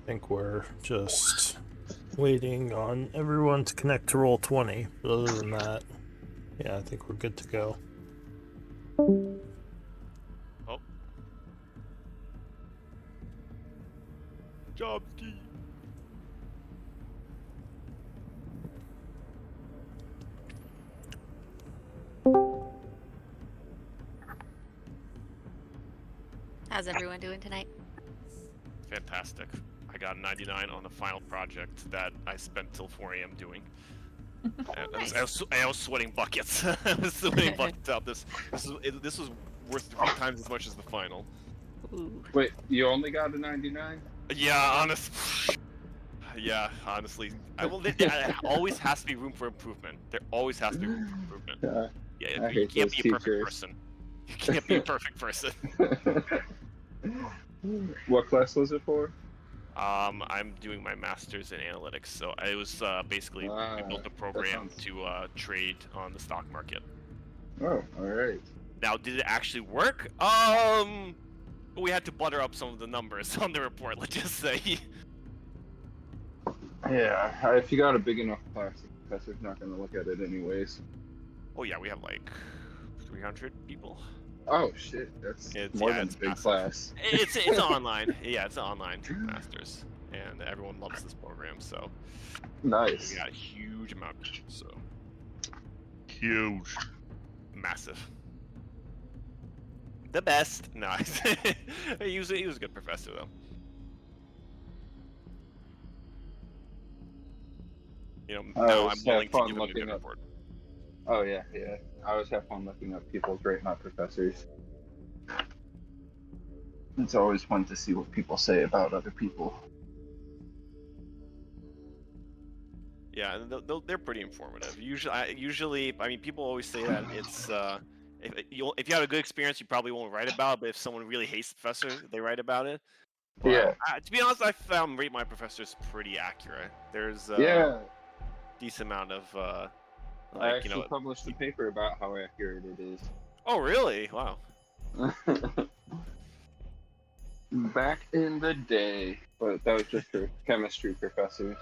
think we're just waiting on everyone to connect to Roll20. But other than that, yeah, I think we're good to go. Oh. Jobski. How's everyone doing tonight? Fantastic. I got a 99 on the final project that I spent till 4 a.m. doing. Nice. I was sweating buckets. I was sweating buckets out. This was worth 3 times as much as the final. Ooh. Wait, you only got a 99? Yeah, yeah, honestly, there always has to be room for improvement. There always has to be room for improvement. Yeah, I you hate can't those be a perfect teachers. person. You can't be a perfect person. What class was it for? I'm doing my master's in analytics, so I was basically we built a program to trade on the stock market. Oh, all right. Now, did it actually work? We had to butter up some of the numbers on the report. Let's just say. Yeah, if you got a big enough class, the professor's not going to look at it anyways. Oh yeah, we have like 300 people. Oh shit, that's more than a big massive. class. It's online. Yeah, it's an online masters, and everyone loves this program. So nice. We got a huge amount of people. So huge, massive. The best. No, he was a good professor though. You know, now I'm willing to give him a good report. Oh yeah. I always have fun looking up people's rating on professors. It's always fun to see what people say about other people. Yeah, they're pretty informative. Usually, I mean, people always say that it's if you have a good experience, you probably won't write about it. But if someone really hates the professor, they write about it. But to be honest, I found rate my professors pretty accurate. There's decent amount of I actually published a paper about how accurate it is. Oh really? Wow. Back in the day, but that was just for chemistry professors,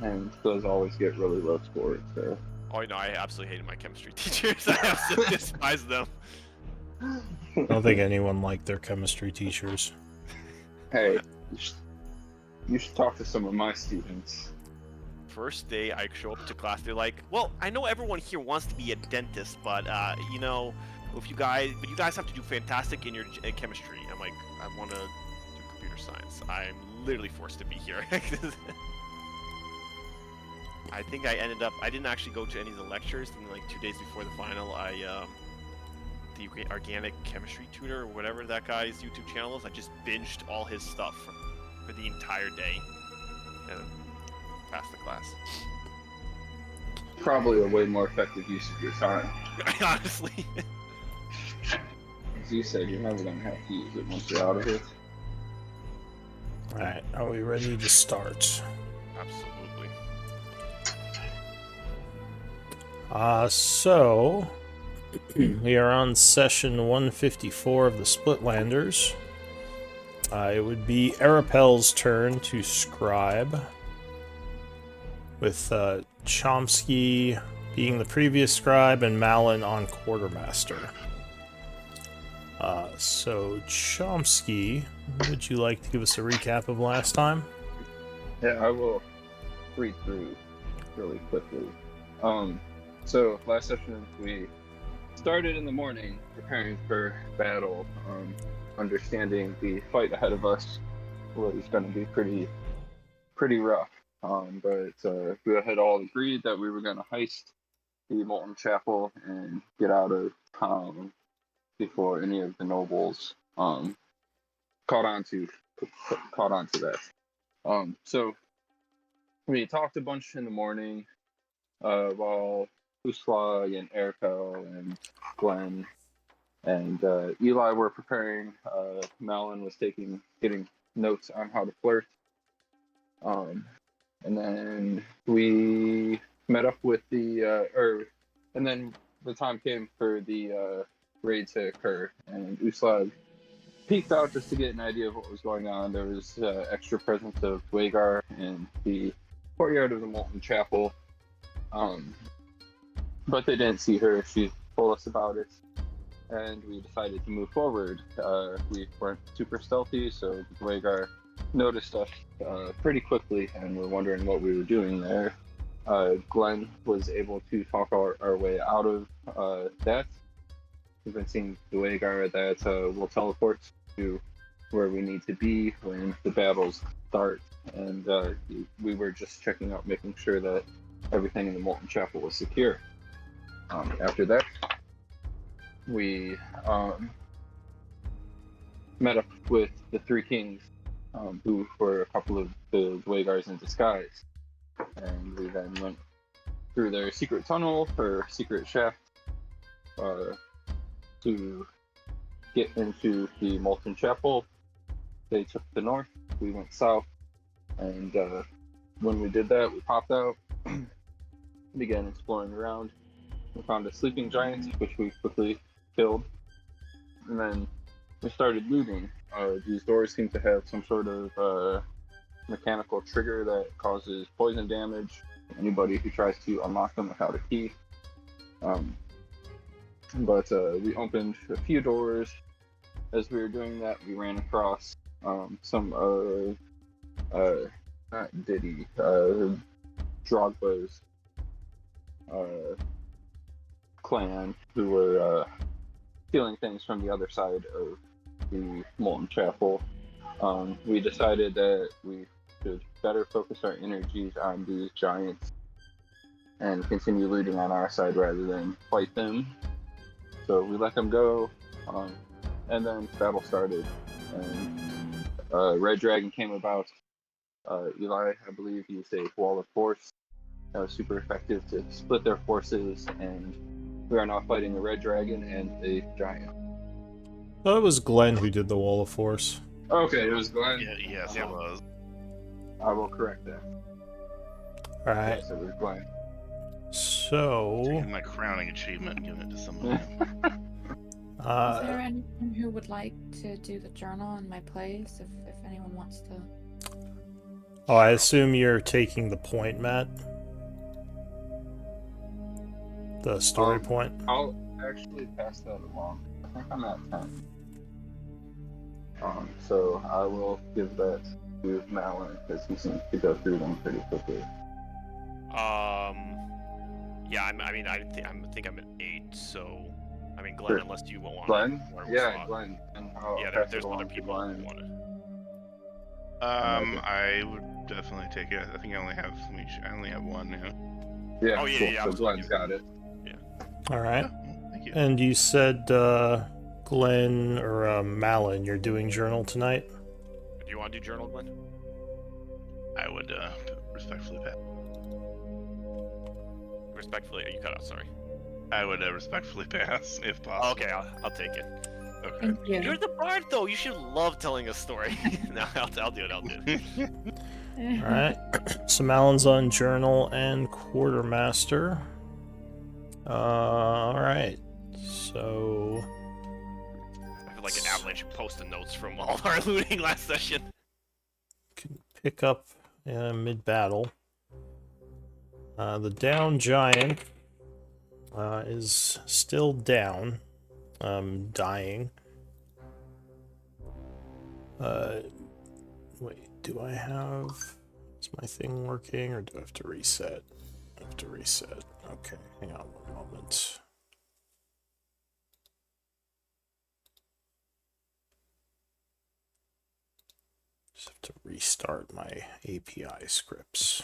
and those always get really low scores. So. Oh no, I absolutely hated my chemistry teachers. I absolutely despise them. I don't think anyone liked their chemistry teachers. Hey, you should talk to some of my students. First day I show up to class, they're like, well, I know everyone here wants to be a dentist, but you know, you guys have to do fantastic in your chemistry. I'm like, I want to do computer science. I'm literally forced to be here. I think I didn't actually go to any of the lectures, and like 2 days before the final, the organic chemistry tutor or whatever that guy's YouTube channel is, I just binged all his stuff for the entire day and passed the class. Probably a way more effective use of your time. Honestly. As you said, you're never going to have to use it once you're out of it. Alright, are we ready to start? Absolutely. So we are on session 154 of the Splitlanders. It would be Arapel's turn to scribe, with Chomsky being the previous scribe and Malin on quartermaster. So Chomsky, would you like to give us a recap of last time? Yeah, I will read through really quickly. So last session we started in the morning preparing for battle, understanding the fight ahead of us was going to be pretty rough. But we had all agreed that we were going to heist the Molten Chapel and get out of town before any of the nobles caught on to that. So we talked a bunch in the morning while Usla and Eriko and Glenn and Eli were preparing. Malin was getting notes on how to flirt. And then we met up with and then the time came for the raid to occur, and Usla peeked out just to get an idea of what was going on. There was extra presence of Dwagar in the courtyard of the Molten Chapel. But they didn't see her. She told us about it, and we decided to move forward. We weren't super stealthy, so the Dwagar noticed us pretty quickly and were wondering what we were doing there. Glenn was able to talk our way out of that. We've been seeing the Dwagar that will teleport to where we need to be when the battles start, and we were just checking out, making sure that everything in the Molten Chapel was secure. After that, we met up with the Three Kings, who were a couple of the Dwagars in disguise, and we then went through their secret tunnel or secret shaft to get into the Molten Chapel. They took the north, we went south, and when we did that, we popped out, began exploring around. We found a sleeping giant, which we quickly killed, and then we started looting. These doors seem to have some sort of mechanical trigger that causes poison damage to anybody who tries to unlock them without a key. But we opened a few doors. As we were doing that, we ran across some not Diddy, Drogba's clan, who were stealing things from the other side of the Molten Chapel. We decided that we should better focus our energies on these giants and continue looting on our side rather than fight them. So we let them go, and then battle started, and Red Dragon came about. Eli, I believe, used a wall of force that was super effective to split their forces, and we are now fighting the Red Dragon and the giant. Well, it was Glenn who did the Wall of Force. Okay, it was Glenn. Yes, it was. I will correct that. Alright, Yes, it was Glenn. so... Taking my crowning achievement and giving it to someone else. Is there anyone who would like to do the journal in my place, if anyone wants to? Oh, I assume you're taking the point, Matt? The story point? I'll actually pass that along. I think I'm at 10. So I will give that to Malin because he seems to go through them pretty quickly. Yeah, I think I'm at 8. So, I mean, Glenn, Sure. unless you want Glenn? one Yeah, slot. Glenn. And I'll Yeah, pass there's it other along to people who Glenn. want it. I would definitely take it. I think I only have one now. Yeah, Oh, yeah, cool. yeah, So absolutely. Glenn's got it. Alright. Oh, thank you. And you said, Glenn, or Malin, you're doing journal tonight? Do you want to do journal, Glenn? I would respectfully pass. Respectfully, you cut out. Sorry. I would respectfully pass if possible. Okay, I'll take it. Okay. Thank you. You're the bard, though. You should love telling a story. No, I'll do it. I'll do it. Alright. So Malin's on journal and quartermaster. Alright. So... I feel like an avalanche of post-it notes from all our looting last session. Can pick up mid-battle. The down giant is still down, dying. Wait, do I have... Is my thing working, or do I have to reset? I have to reset. Okay, hang on one moment. Just have to restart my API scripts.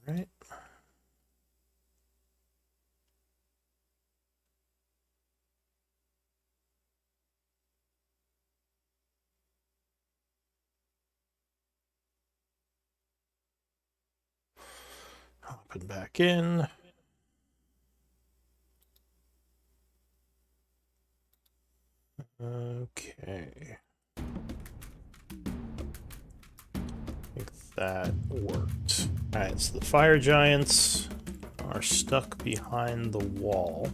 All right. Hopping back in. Okay. I think that worked. Alright, so the fire giants are stuck behind the wall.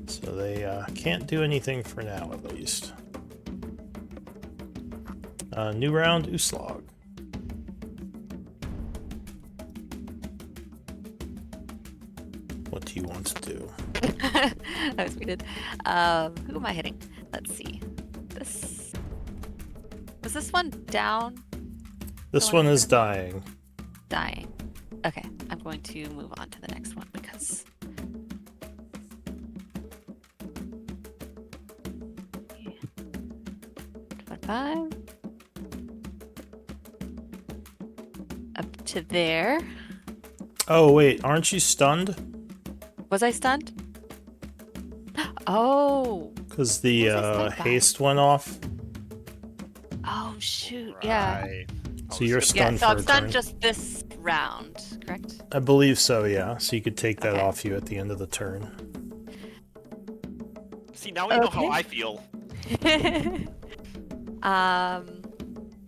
So they can't do anything for now, at least. New round, Uslog. What do you want to do? I was muted. Who am I hitting? Let's see. This was this one down? This The one one in is front dying. Dying. Okay, I'm going to move on to the next one because. Five. Up to there. Oh, wait, aren't you stunned? Was I stunned? Oh. Because the What was I stunned by? haste went off. Oh shoot. Yeah. Right. So you're Yeah. stunned So for I'm a stunned turn. just this round, correct? I believe so, yeah. So you could take that Okay. off you at the end of the turn. See, now we know how Okay. I feel.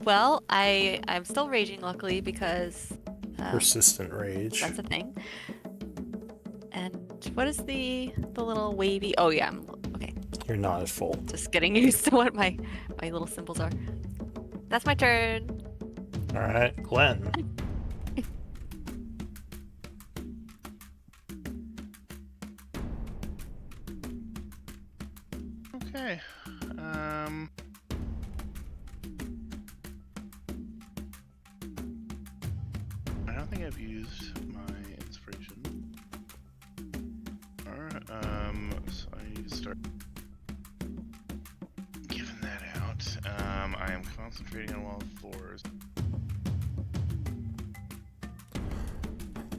Well, I'm still raging, luckily, because Persistent rage. that's a thing. And what is the little wavy? Oh yeah, okay. You're not at full. Just getting used to what my little symbols are. That's my turn. Alright, Glenn. Okay. I don't think I've used my inspiration. Alright, so I need to start giving that out. I am concentrating on all fours.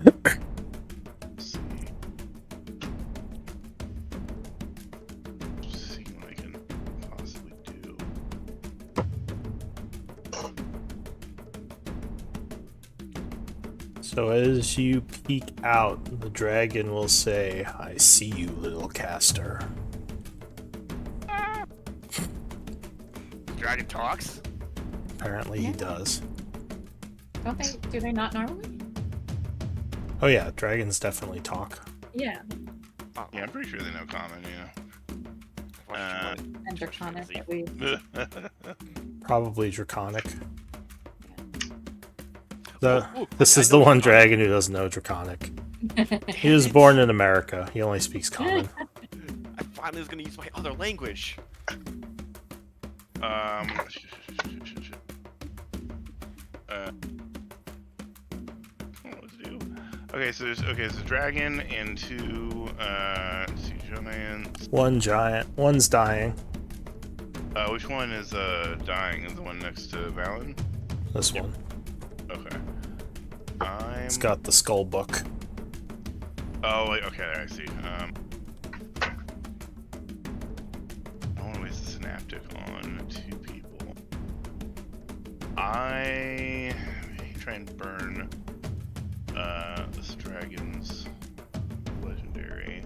Let's see. Just see what I can possibly do. So as you peek out, the dragon will say, I see you, little caster. Dragon talks. Apparently he Yeah. does. Don't they? Do they not normally? Oh yeah, dragons definitely talk. Yeah. Oh, Yeah, I'm pretty sure they know common, And draconic at least. yeah. Probably draconic. Ooh, This I is the know one Draconic. dragon who doesn't know draconic. He was born in America. He only speaks common. I finally was gonna use my other language. I don't know what to do. Okay, so there's a dragon and two giants. One giant. One's dying. Which one is dying? Is the one next to Valen? This one. Okay. It's got the skull book. Oh, wait, okay, I see. I want to waste the synaptic on two people. I may try and burn this dragon's legendary.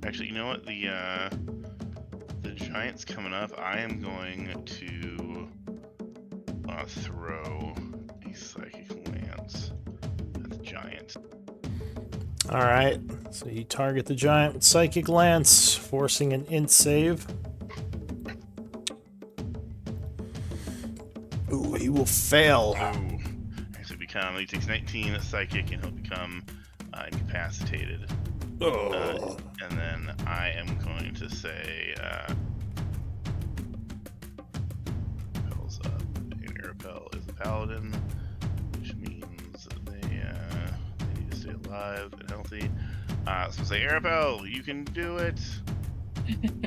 Actually, you know what? The giant's coming up. I am going to throw a psychic lance at the giant. Alright, so you target the giant with Psychic Lance, forcing an int save. Ooh, he will fail. Oh, so he takes 19 psychic and he'll become incapacitated. Oh. And then I am going to say, Repel's up. And Arapel is a paladin, which means they need to stay alive and healthy. So say, Arapel, you can do it.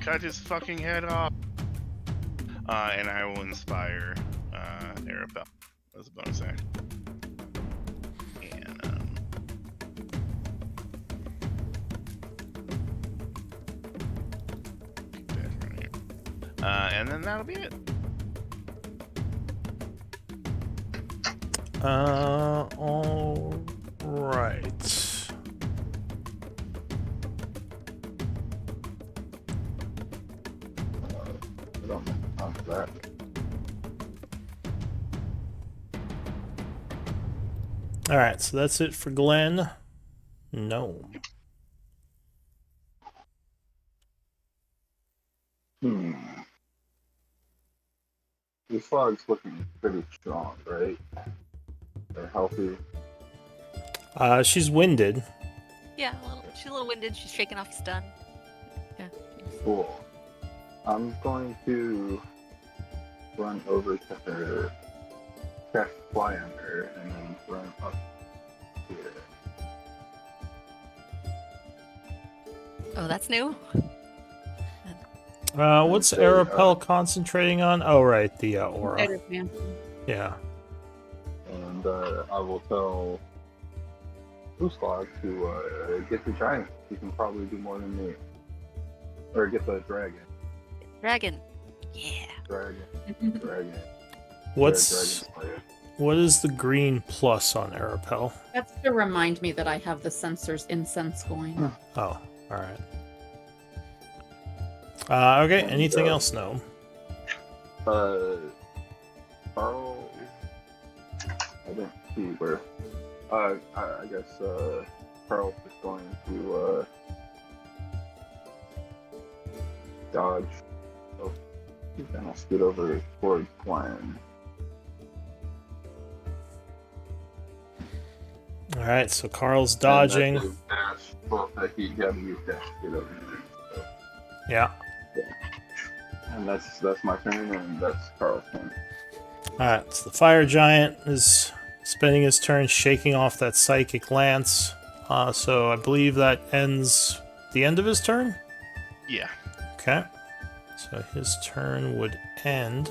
Cut his fucking head off. And I will inspire Arapel as a bonus action. And then that'll be it. All right. Alright, so that's it for Glenn. Gnome. This fog's looking pretty strong, right? They're healthy. She's winded. Yeah, she's a little winded. She's shaking off stun. Yeah. Cool. I'm going to run over to her, cast fly on her, and then run up here. Oh, that's new. What's Arapel concentrating on? Oh, right, the aura. Better, man. Yeah. And I will tell Uslag to get the giant. He can probably do more than me. Or get the dragon. Dragon. Yeah. Dragon. What is the green plus on Arapel? That's to remind me that I have the sensors incense going. Oh, alright. Okay, anything else? No. Carl, I didn't see where. I guess Carl's just going to dodge. So he's gonna scoot over towards Glenn. Alright, so Carl's dodging. And that's his dash, well, he got to use dash to get over there. So. Yeah. And that's my turn, and that's Carl's turn. Alright, so the fire giant is spending his turn shaking off that psychic lance. So I believe that ends the end of his turn? Yeah. Okay. So his turn would end.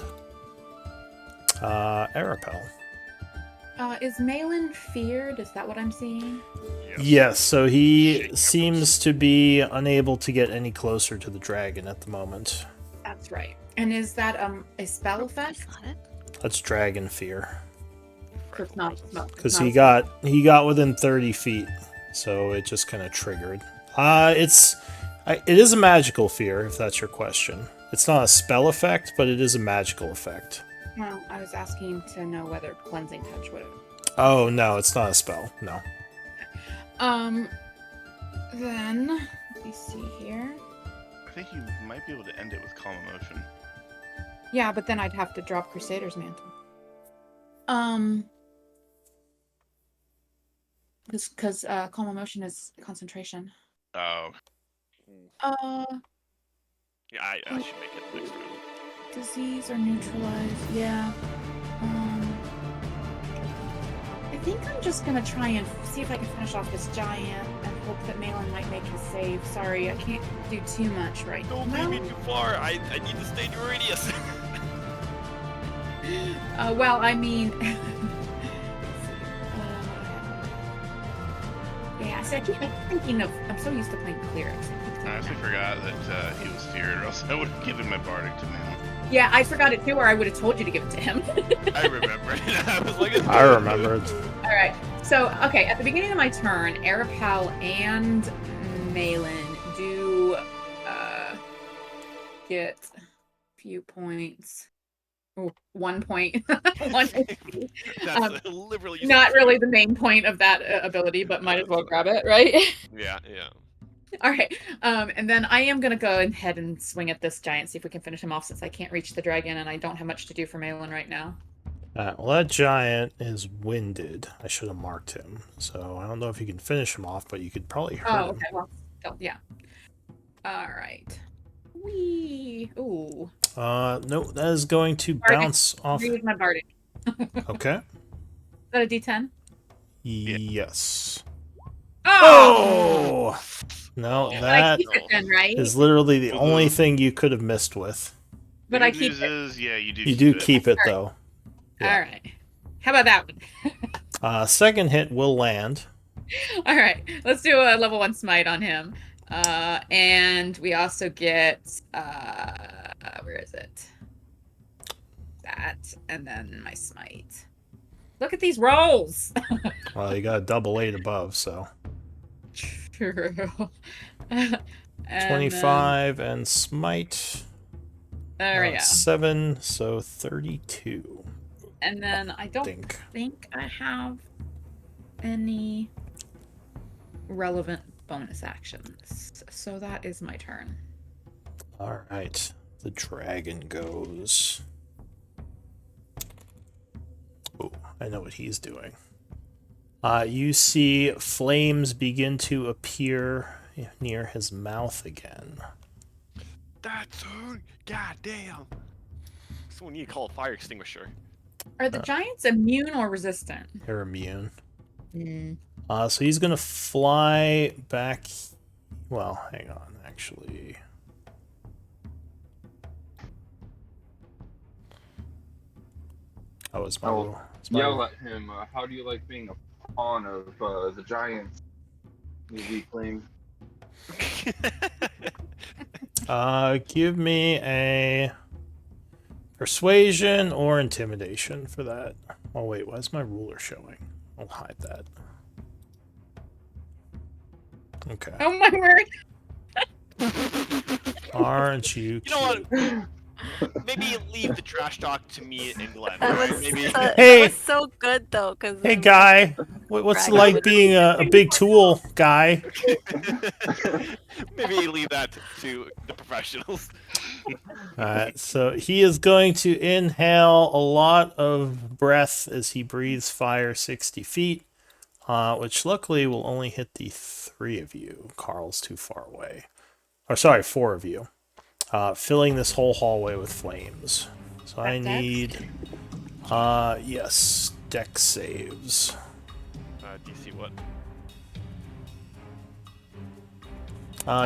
Arapel. Is Malin feared? Is that what I'm seeing? Yes, so he seems to be unable to get any closer to the dragon at the moment. That's right. And is that a spell effect? That's not it. That's dragon fear. It's not. Because he got within 30 feet, so it just kind of triggered. It is a magical fear, if that's your question. It's not a spell effect, but it is a magical effect. No, I was asking to know whether cleansing touch would have. Oh no, it's not a spell. No. Then let me see here. I think you might be able to end it with calm emotion. Yeah, but then I'd have to drop Crusader's Mantle. Because calm emotion is concentration. Oh. Yeah, I should make it next round. Disease or neutralize, yeah. I think I'm just gonna try and see if I can finish off this giant and hope that Malin might make his save. Sorry, I can't do too much right Don't now. leave me too far. I need to stay in your radius. Well, I mean, yeah. So I keep thinking of. I'm so used to playing clerics. I honestly forgot that he was feared, or else I would have given my bardic to Malin. Yeah, I forgot it too, or I would have told you to give it to him. I remember it. I was like, I remember it. All right. So, okay, at the beginning of my turn, Arapel and Malin do get a few points. Oh, 1 point. 1 HP. That's liberally Not really the main point of that ability, but might as well grab it, right? Yeah. All right. And then I am going to go ahead and swing at this giant, see if we can finish him off since I can't reach the dragon and I don't have much to do for Malin right now. Well, that giant is winded. I should have marked him. So I don't know if you can finish him off, but you could probably hurt him. Oh, okay. Well, yeah. All right. Wee. Ooh. No, that is going to Bardic. bounce off. Use my bardic. Okay. Is that a D10? Yes. Oh! Oh! No, But I that keep it then, right? is literally the only thing you could have missed with. But I keep it. Is, yeah, you do. You do it. keep it, All right. though. Yeah. All right. How about that one? Second hit will land. All right. Let's do a level 1 smite on him. And we also get where is it? That, and then my smite. Look at these rolls. Well, you got a double 8 above, so True. And 25 and smite. There we go. 7, so 32. And then I don't Think. think I have any relevant bonus actions. So that is my turn. All right. The dragon goes. Oh, I know what he's doing. You see flames begin to appear near his mouth again. That's goddamn. Someone need to call a fire extinguisher. Are the giants immune or resistant? They're immune. Mm. So he's gonna fly back. Well, hang on, actually. Oh, it's my I'll rule. It's my yell rule. at him. How do you like being a pawn of the giants? You weakling. Give me a persuasion or intimidation for that. Oh wait, why is my ruler showing? I'll hide that. Okay. Oh my word! Aren't you You know cute? what? Maybe leave the trash talk to me and Glenn. That Right? was, Maybe. that Hey! was so good though, because Hey guy, what's it Dragon like would- being a big tool, guy? Maybe leave that to the professionals. Alright, so he is going to inhale a lot of breath as he breathes fire 60 feet, which luckily will only hit the 3 of you. Carl's too far away. Or sorry, 4 of you. Filling this whole hallway with flames. So I Dex? need, yes, dex saves. DC what?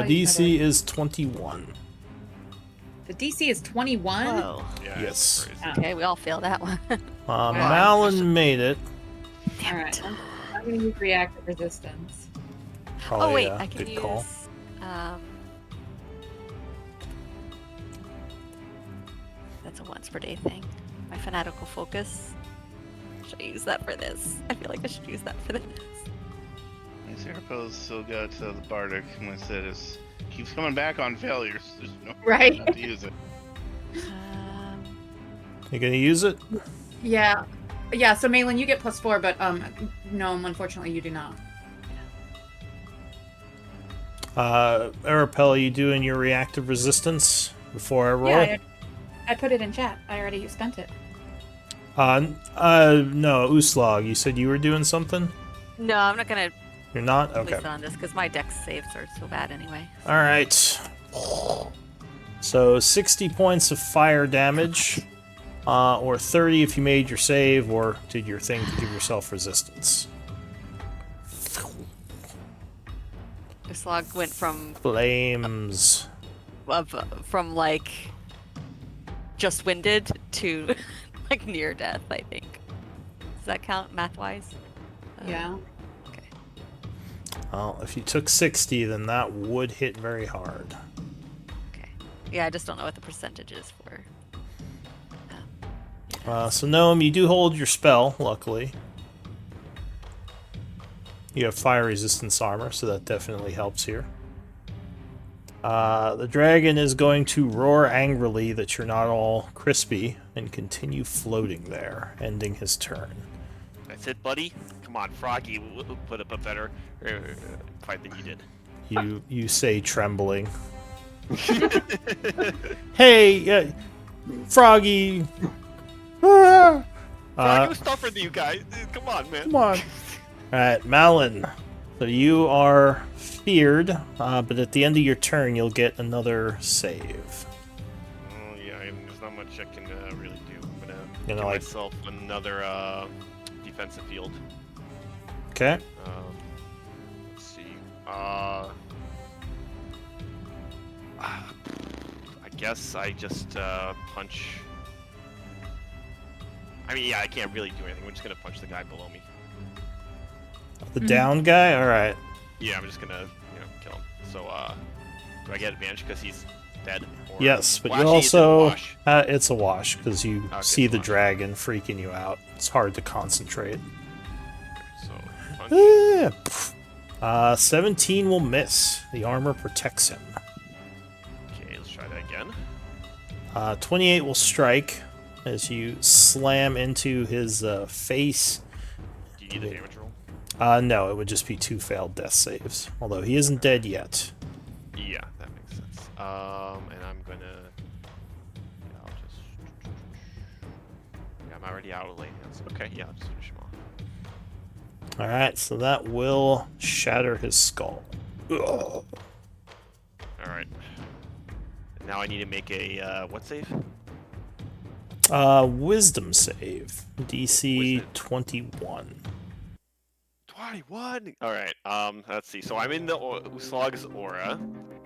you DC is 21. The DC is 21. Whoa. Yeah, Yes. it's crazy. Okay, we all failed that one. Malin made it. All right, I'm going to use reactive resistance. Probably, Oh wait, yeah, I can good use. call. That's a once per day thing. My fanatical focus. Should I use that for this? I feel like I should use that for this. My Seraphos still got the Bardic, and I said it keeps coming back on failures. There's no Right. not to use it. You gonna use it? Yeah. Yeah, so Malin, you get +4, but no, unfortunately you do not. Arapella, you doing your reactive resistance before I roll? Yeah, I put it in chat. I already spent it. No, Uslag, you said you were doing something? No, I'm not gonna You're not? waste Okay. it on this because my dex saves are so bad anyway. Alright. So 60 points of fire damage, or 30 if you made your save or did your thing to give yourself resistance. This log went from Flames. like just winded to like near death, I think. Does that count math wise? Yeah. Okay. Well, if you took 60, then that would hit very hard. Okay. Yeah, I just don't know what the percentage is for. So Gnome, you do hold your spell, luckily. You have fire resistance armor, so that definitely helps here. The dragon is going to roar angrily that you're not all crispy and continue floating there, ending his turn. That's it, buddy. Come on, Froggy. We'll put up a better fight than you did. You say trembling. Hey, Froggy. Froggy was tougher than you guys. Come on, man. Come on. Alright, Malin. So you are feared, but at the end of your turn, you'll get another save. Oh, yeah, there's not much I can really do. I'm gonna You know, give like- myself another defensive field. Okay. Let's see. I guess I just punch. I mean, yeah, I can't really do anything. We're just gonna punch the guy below me. The down guy? Alright. Yeah, I'm just gonna, kill him. So, do I get advantage because he's dead? Or... Yes, but Well, you actually, is it a also... wash? it's a wash, because you Okay, see it's the a wash. dragon freaking you out. It's hard to concentrate. So, punch. 17 will miss. The armor protects him. Okay, let's try that again. 28 will strike as you slam into his face. Do you need a damage roll? No, it would just be 2 failed death saves. Although he isn't dead yet. Yeah, that makes sense. And I'm gonna. Yeah, I'll just. Yeah, I'm already out of lane hands. Okay, yeah, I'll just finish him off. Alright, so that will shatter his skull. Ugh. All right. Now I need to make a what save? Wisdom save. DC Wisdom. 21. 21. All right. Let's see. So I'm in the Uslog's aura.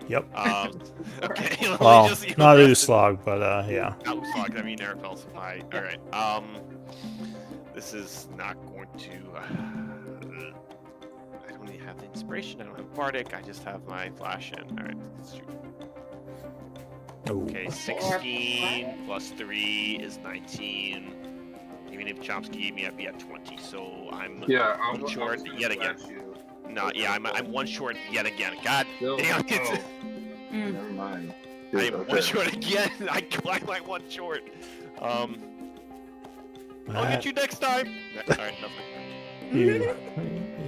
Yep. Okay. let me Well, just, not rest- Uslog, but yeah. Not Uslog. I mean Arapel Supply. All right. This is not going to. I don't even have the inspiration. I don't have Bardic. I just have my flash in. All right. Let's shoot. Ooh. Okay, 16 plus 3 is 19. Even if Chomsky gave me, I'd be at 20. So I'm Yeah, one short yet again. No, yeah, I'm one short yet again. God Still, damn it! oh, Mm. never mind. I Dude, am okay. one short again. I'm like one short. I'll Alright. get you next time. Alright, nothing.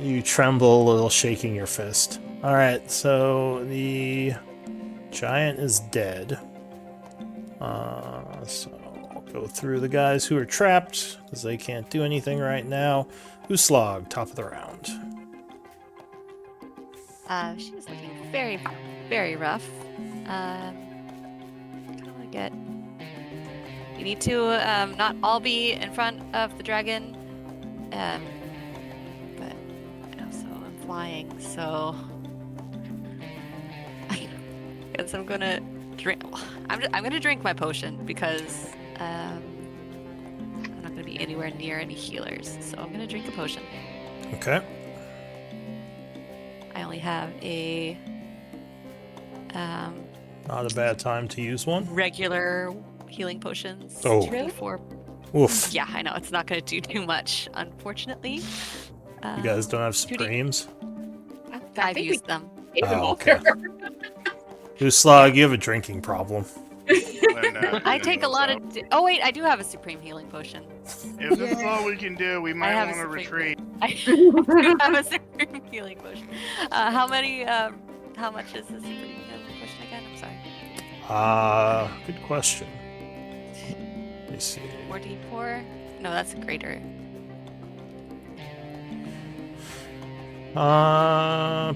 You tremble a little, shaking your fist. Alright, so the giant is dead. So I'll go through the guys who are trapped, because they can't do anything right now. Uslog, top of the round. She is looking very, very rough. Kind of want to get. You need to not all be in front of the dragon. But also I'm flying, so I guess I'm gonna drink. I'm gonna drink my potion because I'm not gonna be anywhere near any healers, so I'm gonna drink a potion. Okay. I only have a Not a bad time to use one. regular healing potions. Oh. 2d4. Oof. Yeah, I know it's not gonna do too much, unfortunately. You guys don't have 2d Supremes? I've think used them. we gave them Oh, all okay. to her. Uslog, you have a drinking problem. I take a lot of. Oh wait, I do have a supreme healing potion. If this is all we can do, we might have a want to supreme- retreat. I do have a supreme healing potion. How many? How much is the supreme healing potion again? I'm sorry. Good question. Let me see. 4d4? No, that's greater.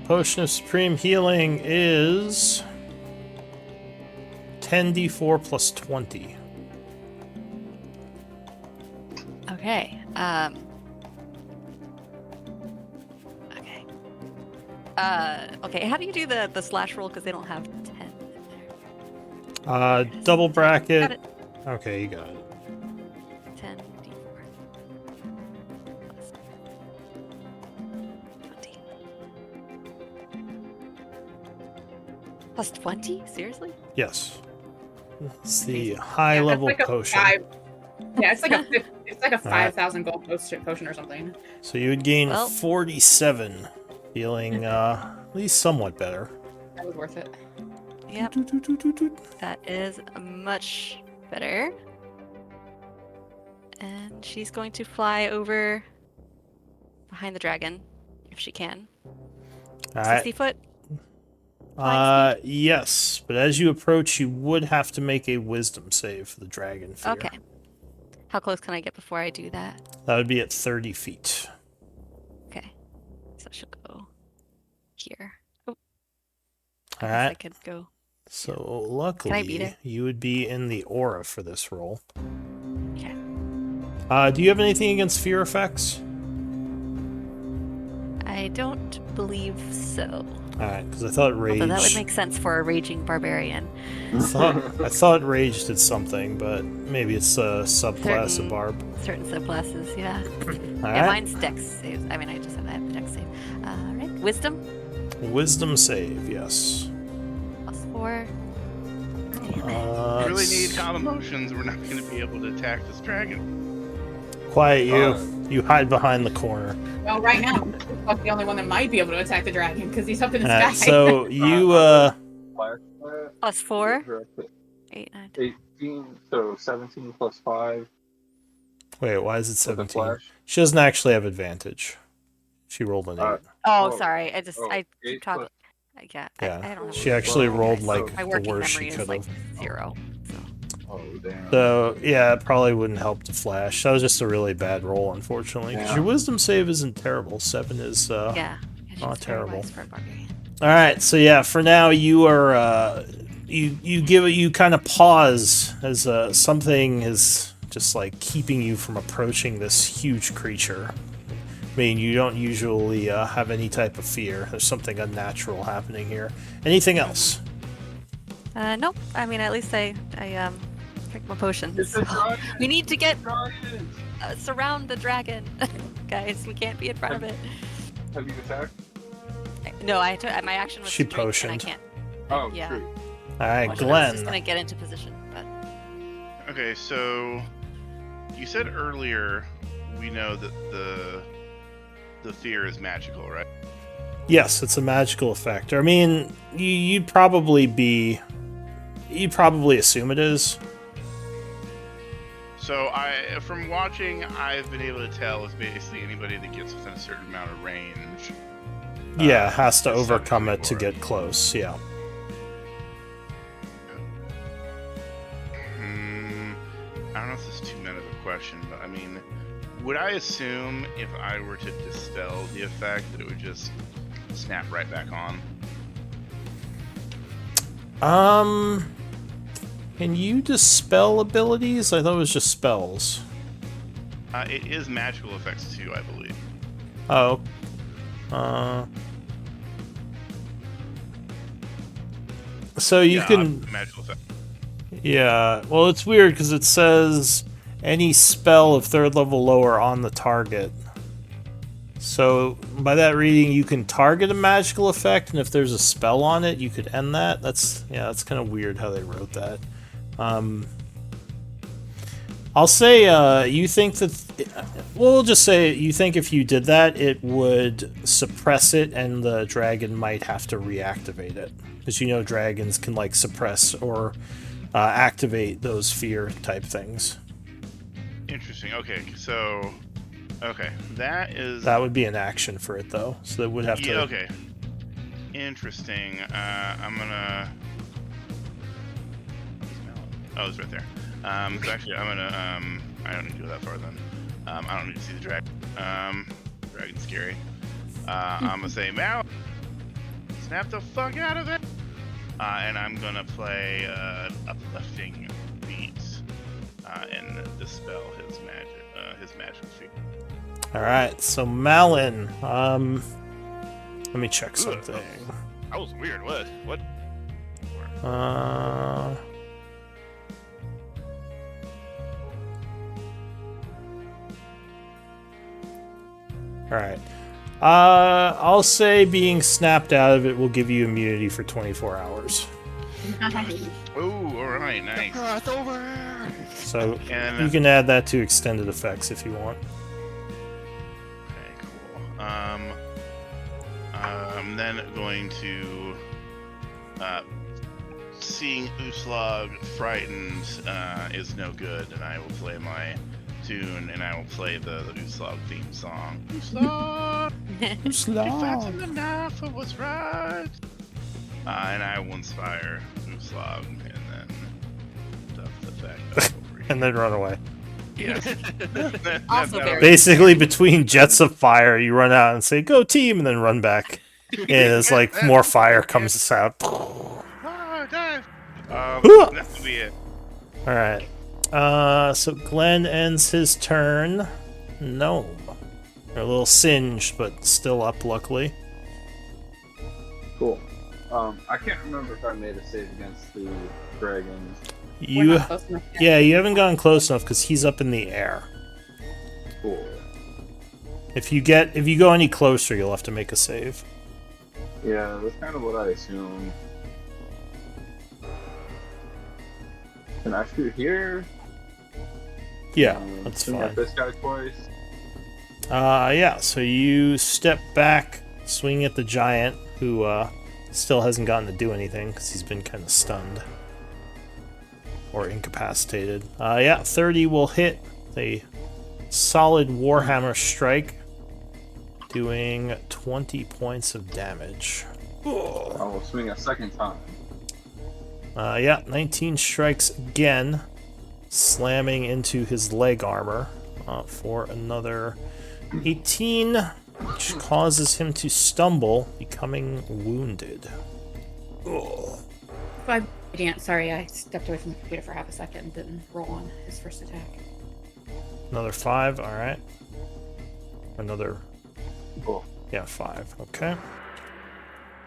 Potion of Supreme Healing is 10d4 plus 20. Okay. Okay. Okay. How do you do the slash roll? Because they don't have 10 in there. Double Got bracket. it. Okay, you got it. 10d4 plus 20. Plus 20? Seriously? Yes. It's the Amazing. high Yeah, that's level like a potion. Yeah, it's like a Alright. 5,000 gold potion or something. So you would gain Well- 47, feeling at least somewhat better. That was worth it. Yep. That is much better. And she's going to fly over behind the dragon, if she can. All 60 right. foot? Yes, but as you approach, you would have to make a wisdom save for the dragon fear. Okay. How close can I get before I do that? That would be at 30 feet. Okay. So she'll go here. Oh. All I guess I right. could go. So beat luckily, her? you would be in the aura for this roll. Okay. Do you have anything against fear effects? I don't believe so. All right, because I thought rage. Although that would make sense for a raging barbarian. I thought rage did something, but maybe it's a subclass Certain- of barb. Certain subclasses, yeah. All Yeah, right. mine's dex saves. I mean, I have the dex save. Alright. Wisdom? Wisdom save, yes. Plus 4. We really need calm emotions. We're not going to be able to attack this dragon. Quiet you. You hide behind the corner. Well, right now, I'm the only one that might be able to attack the dragon because he's up in the All sky. right, so you Plus 4. Her up to 8, 9, 10. 18, so 17 plus 5 wait. Why is it with a 17? flash. She doesn't actually have advantage. She rolled an 8. Oh, Oh, sorry. I keep 8 talking. plus. Yeah, Yeah, I don't have. she actually Well, rolled so- like my the working worst memory she is could like have. 0. So. Oh, damn. So yeah, it probably wouldn't help to flash. That was just a really bad roll, unfortunately. 'Cause Yeah. your wisdom save isn't terrible. 7 is Yeah. She's not very terrible. wise for a barbarian. All right, so yeah, for now you are you kind of pause as something is just like keeping you from approaching this huge creature. I mean, you don't usually have any type of fear. There's something unnatural happening here. Anything else? Nope. I mean, at least I drink my potions. It's a dragon! We need to get Dragon! surround the dragon, guys. We can't be in front of it. Have you attacked? No, I took my action was She to drink, potioned. and I can't. Oh, Yeah. true. All right, Potion. I was just Glenn. gonna get into position, but Okay, so you said earlier we know that the fear is magical, right? Yes, it's a magical effect. I mean, you'd probably assume it is. So from watching, I've been able to tell it's basically anybody that gets within a certain amount of range. Yeah, has to is overcome something it to for get close. Yeah. I don't know if this is too meta of a question, but I mean, would I assume if I were to dispel the effect that it would just snap right back on? Can you dispel abilities? I thought it was just spells. It is magical effects too, I believe. Oh. So you Yeah, can. magical effect. Yeah. Well, it's weird because it says any spell of 3rd level lower on the target. So by that reading, you can target a magical effect, and if there's a spell on it, you could end that. That's kind of weird how they wrote that. I'll say you think that. We'll just say you think if you did that, it would suppress it, and the dragon might have to reactivate it, because you know dragons can like suppress or activate those fear type things. Interesting. Okay, so that is That would be an action for it though, so that would have to. yeah. Okay, interesting. I'm gonna. Oh, it's right there. So actually, I'm gonna. I don't need to go that far then. I don't need to see the dragon. Dragon's scary. I'm gonna say, Mal, snap the fuck out of it. And I'm gonna play uplifting beat and dispel his magical fear. All right, so Malin, let me check something. That was weird. What? All right. I'll say being snapped out of it will give you immunity for 24 hours. Oh, all right, nice. It's over. So And you can add that to extended effects if you want. okay, cool. I'm then going to seeing Uslag frightened is no good, and I will play my tune, and I will play the Uslag theme song. Uslag, fighting enough for what's right. And I will inspire Uslag, and then stuff the fact back over here. And then run away. Yes. Also very- Basically, between jets of fire, you run out and say, "Go team," and then run back. And it's like more fire comes out. All Ah, dive. That would be it. right. So Glenn ends his turn. No. They're a little singed, but still up, luckily. Cool. I can't remember if I made a save against the dragons. We're You, not close enough yet. yeah, you haven't gotten close enough because he's up in the air. Cool. If you go any closer, you'll have to make a save. Yeah, that's kind of what I assumed. Can I shoot here? Yeah, that's Swing at fine. this guy twice. Yeah, so you step back, swing at the giant, who still hasn't gotten to do anything because he's been kind of stunned or incapacitated. Yeah, 30 will hit. A solid Warhammer strike. doing 20 points of damage. I will swing a second time. Yeah, 19 strikes again, slamming into his leg armor for another 18, which causes him to stumble, becoming wounded. Ugh. 5 radiant. Sorry, I stepped away from the computer for half a second and didn't roll on his first attack. Another 5, alright. Another, Cool. yeah, 5, okay.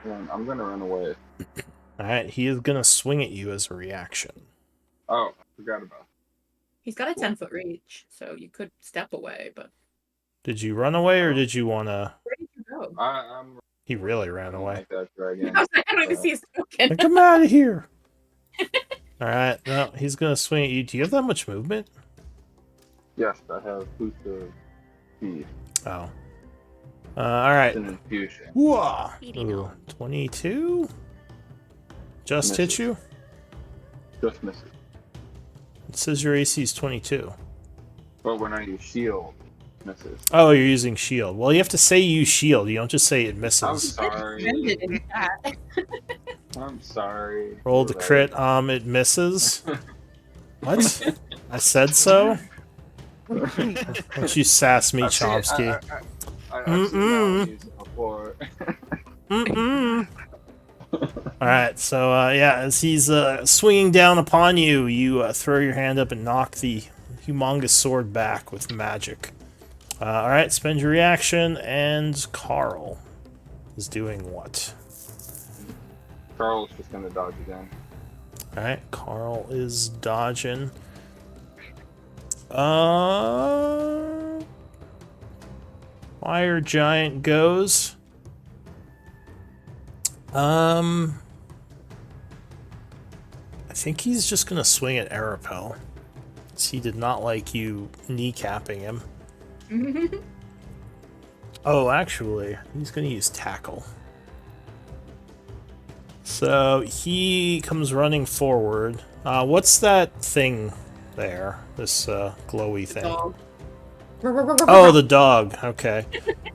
And I'm gonna run away. Alright, he is gonna swing at you as a reaction. Oh, I forgot about it. He's got a 10-foot reach, so you could step away, but Did you run away, or did you wanna... where did you go? I'm He really ran away. like that dragon. I was like, I don't even see his token. Like, come out of here! Alright, no, he's gonna swing at you. Do you have that much movement? Yes, I have boost of speed. Oh. Alright. It's an infusion. Whoa! Eating Ooh, on. 22? Just hit Misses. you? Just misses. It says your AC is 22. But when I use shield, misses. Oh, you're using shield. Well, you have to say you use shield. You don't just say it I'm misses. sorry. Ended in that. I'm sorry. Roll the crit. It misses. What? I said so? Don't you sass me, I've seen it- Chomsky. I've seen that used before. Mm-mm. Alright, so, yeah, as he's swinging down upon you, you throw your hand up and knock the humongous sword back with magic. Alright, spend your reaction, and Carl is doing what? Carl's just gonna dodge again. Alright, Carl is dodging. Fire Giant goes. I think he's just gonna swing at Arapel. He did not like you kneecapping him. Oh, actually, he's gonna use tackle. So he comes running forward. What's that thing there? This glowy thing. Dog. Oh, the dog. Okay.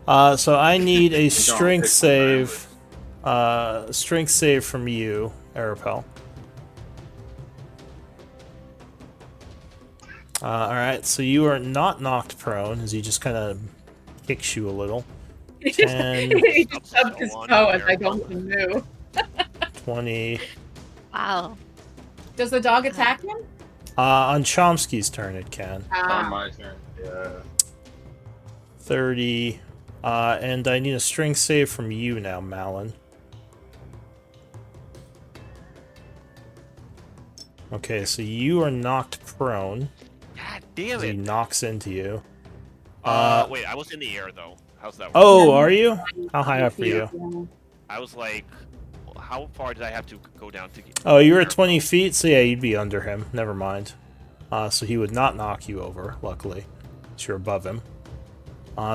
So I need a strength pick save. Strength save from you, Arapel. Alright, so you are not knocked prone, as he just kind of kicks you a little. He just, 10, he just shoved his toe as I don't even move. 20. Wow. Does the dog attack him? On Chomsky's turn, it can. It's on my turn. Yeah. 30. And I need a strength save from you now, Malin. Okay, so you are knocked prone. God damn He it. knocks into you. Wait, I was in the air though. How's that work? Oh, are you? How high up are you? I was like, how far did I have to go down to get? Oh, you were at 20 feet, so yeah, you'd be under him. Never mind. So he would not knock you over, luckily. So you're above him.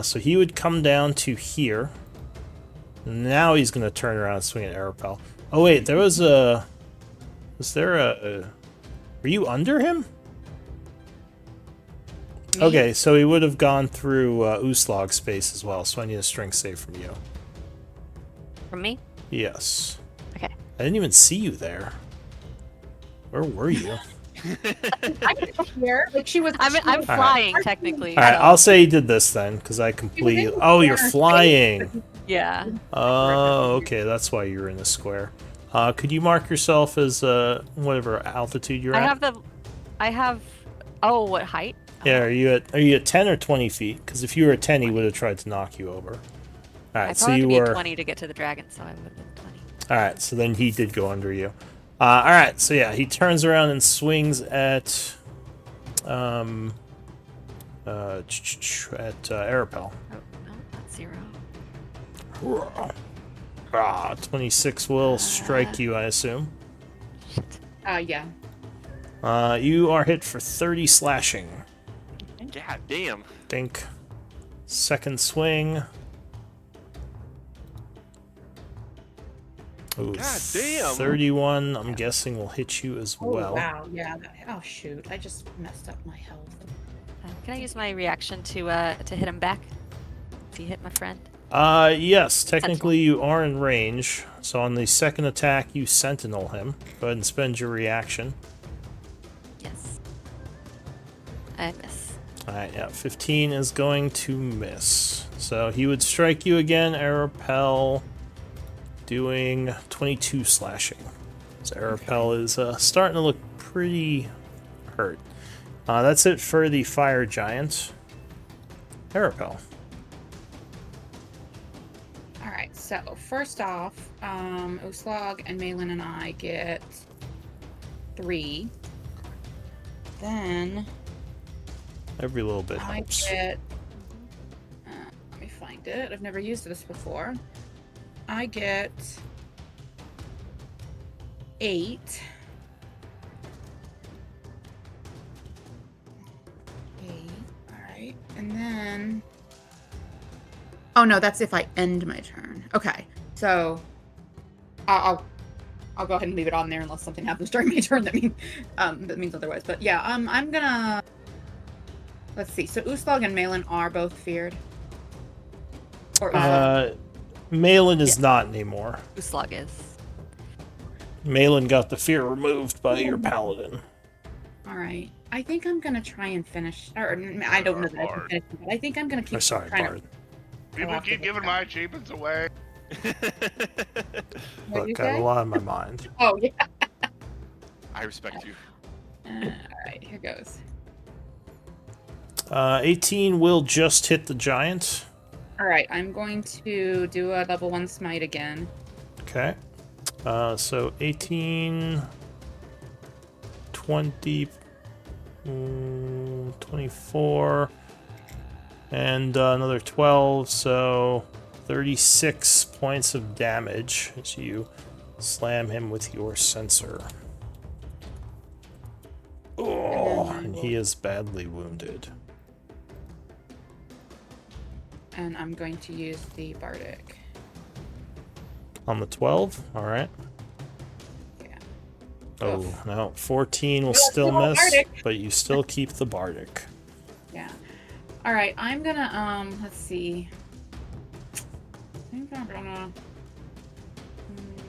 So he would come down to here. Now he's going to turn around and swing at Arapel. Oh, wait, there was a... Was there a... Were you under him? Okay, so he would have gone through Uslog space as well, so I need a strength save from you. From me? Yes. Okay. I didn't even see you there. Where were you? I can hear. Like she was. I'm flying technically. Alright, so- I'll say he did this then, because I completely... Oh, you're flying! Yeah. Oh, okay, that's why you're in the square. Could you mark yourself as, whatever altitude you're at? I have. Oh, what height? Yeah, are you at 10 or 20 feet? Because if you were at 10, he would have tried to knock you over. I Alright, so probably you have to were... be 20 to get to the dragon, so I would have been 20. Alright, so then he did go under you. Alright, so yeah, he turns around and swings at... Arapel. Oh, no, not 0. 26 will strike you, I assume. Yeah. You are hit for 30 slashing. God damn. Think. Second swing. Ooh, God damn. 31, I'm guessing, will hit you as Oh well. wow. Yeah. Oh shoot. I just messed up my health. Can I use my reaction to hit him back? If he hit my friend? Yes, technically you are in range. So on the second attack, you sentinel him. Go ahead and spend your reaction. Yes. I miss. Alright, yeah, 15 is going to miss. So he would strike you again, Arapel, doing 22 slashing. So Arapel is starting to look pretty hurt. That's it for the fire giant. Arapel. Alright, so first off, Uslag and Malin and I get 3. Then Every little bit I helps. get. Let me find it. I've never used this before. I get 8. 8. Alright. And then. Oh no, that's if I end my turn. Okay. So I'll go ahead and leave it on there unless something happens during my turn that means otherwise. But yeah, I'm gonna. Let's see. So Uslag and Malin are both feared. Or Uslag. Malin is not anymore. Uslag is. Malin got the fear removed by your paladin. All right. I think I'm gonna try and finish. Or I don't know that I can Bard. finish, but I think I'm gonna keep Sorry, trying Bard. People keep giving my achievements away. What Look, I have a lot on my mind. Oh yeah. I respect you. All right. Here goes. 18 will just hit the giant. All right. I'm going to do a level 1 smite again. Okay. So 18, 20, 24, and another 12, so 36 points of damage as you slam him with your censer. Oh, and he is badly wounded. And I'm going to use the bardic. On the 12, all right. Yeah. Oh, no, 14 will Well, still still miss, bardic. but you still keep the bardic. Yeah. All right. I'm gonna let's see. I think I'm gonna.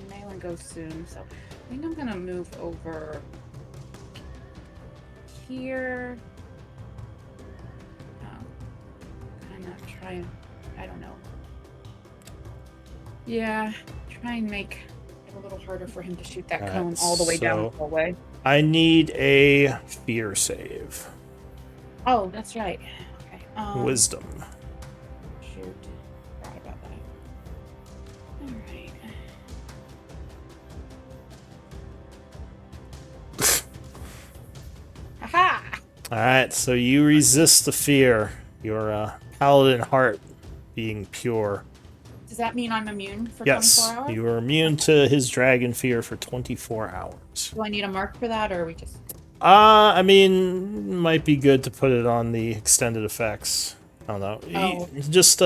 Malin goes soon, so I think I'm gonna move over here. Kind of try and I don't know. Yeah, try and make it a little harder for him to shoot that Alright, cone all the way down so- the hallway. I need a fear save. Oh, that's right. Okay. Wisdom. Shoot. Forgot about that. Alright. Haha! Alright, so you resist the fear. Your paladin heart being pure. Does that mean I'm immune for Yes, 24 hours? you are immune to his dragon fear for 24 hours. Do I need a mark for that, or are we just... I mean, might be good to put it on the extended effects. I don't know. Oh. Just,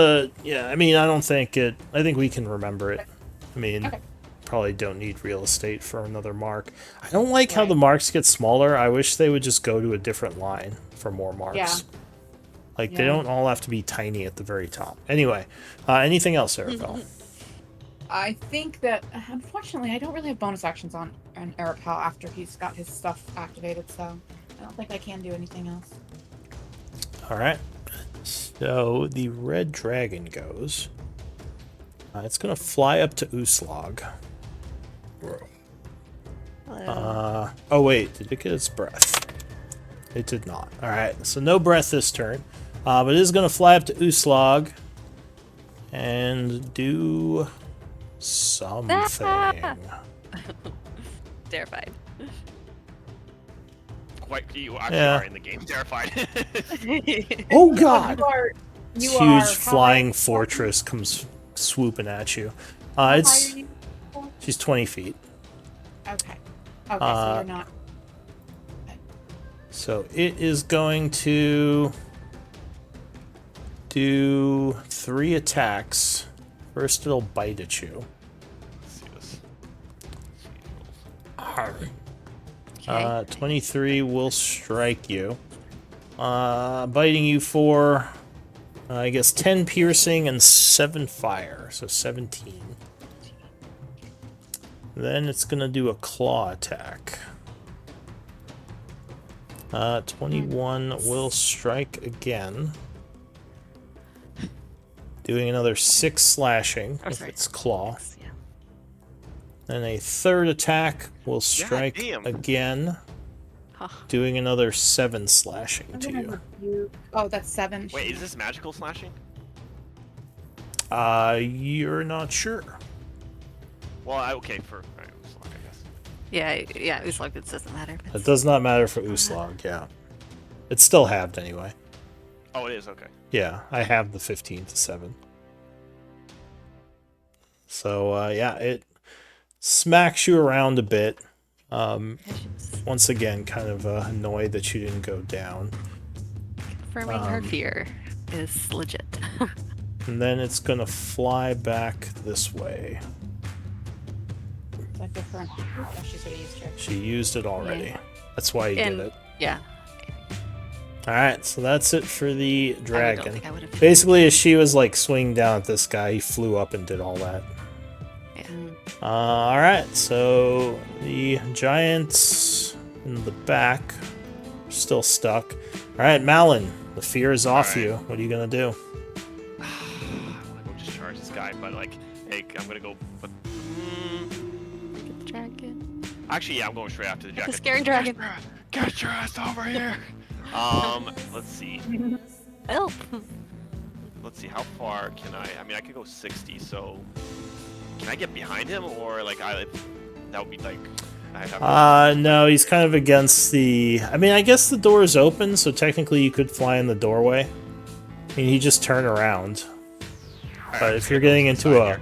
yeah, I mean, I don't think it... I think we can remember it. I mean, Okay. probably don't need real estate for another mark. I don't like how Right. the marks get smaller. I wish they would just go to a different line for more marks. Yeah. Like, they Yeah. don't all have to be tiny at the very top. Anyway, anything else, Arabelle? I think that, unfortunately, I don't really have bonus actions on Arapel after he's got his stuff activated, so I don't think I can do anything else. Alright. So, the red dragon goes. It's going to fly up to Uslag. Hello. Oh wait, did it get its breath? It did not. Alright, so no breath this turn. But it is going to fly up to Uslag and do something. Terrified. Quite, you actually Yeah. are in the game. Terrified. Oh god! You This are huge how flying high- fortress comes swooping at you. how high It's are you? she's 20 feet. Okay. Okay, so you're not. So it is going to do 3 attacks. First, it'll bite at you. Let's see this. Okay. 23 will strike you. Biting you for I guess 10 piercing and 7 fire, so 17. Then it's gonna do a claw attack. 21 will strike again. Doing another 6 slashing with its claw. Yeah. Then a third attack will strike damn. again. Huh. Doing another 7 slashing to you. Oh, that's 7. Wait, is this magical slashing? You're not sure. Well, okay, for alright, Uslok, I guess. Yeah, Uslog, it doesn't matter. But It does not matter for Uslog, yeah. It's still halved anyway. Oh, it is, okay. Yeah, I have the 15 to 7. So, yeah, it smacks you around a bit. Once again, kind of annoyed that you didn't go down. Confirming her fear is legit. And then it's gonna fly back this way. Is that different? Oh, she's already used her. She used it already. Yeah. That's why you And- did it. Yeah. Alright, so that's it for the I don't dragon. think I would have. Basically, as she was like swinging down at this guy, he flew up and did all that. Yeah. Alright, so the giants in the back are still stuck. Alright, Malin, the fear is off Alright. you. What are you gonna do? I want to go just charge this guy, but like, hey, I'm gonna go. But Get the dragon. actually, yeah, I'm going straight after the The dragon. scary dragon. Get your ass over here. Let's see. Help. Let's see. How far can I? I mean, I could go 60. So, can I get behind him, or like that would be like. I have No, he's kind of against the... I mean, I guess the door is open, so technically you could fly in the doorway. I mean, you just turn around. But if you're getting into a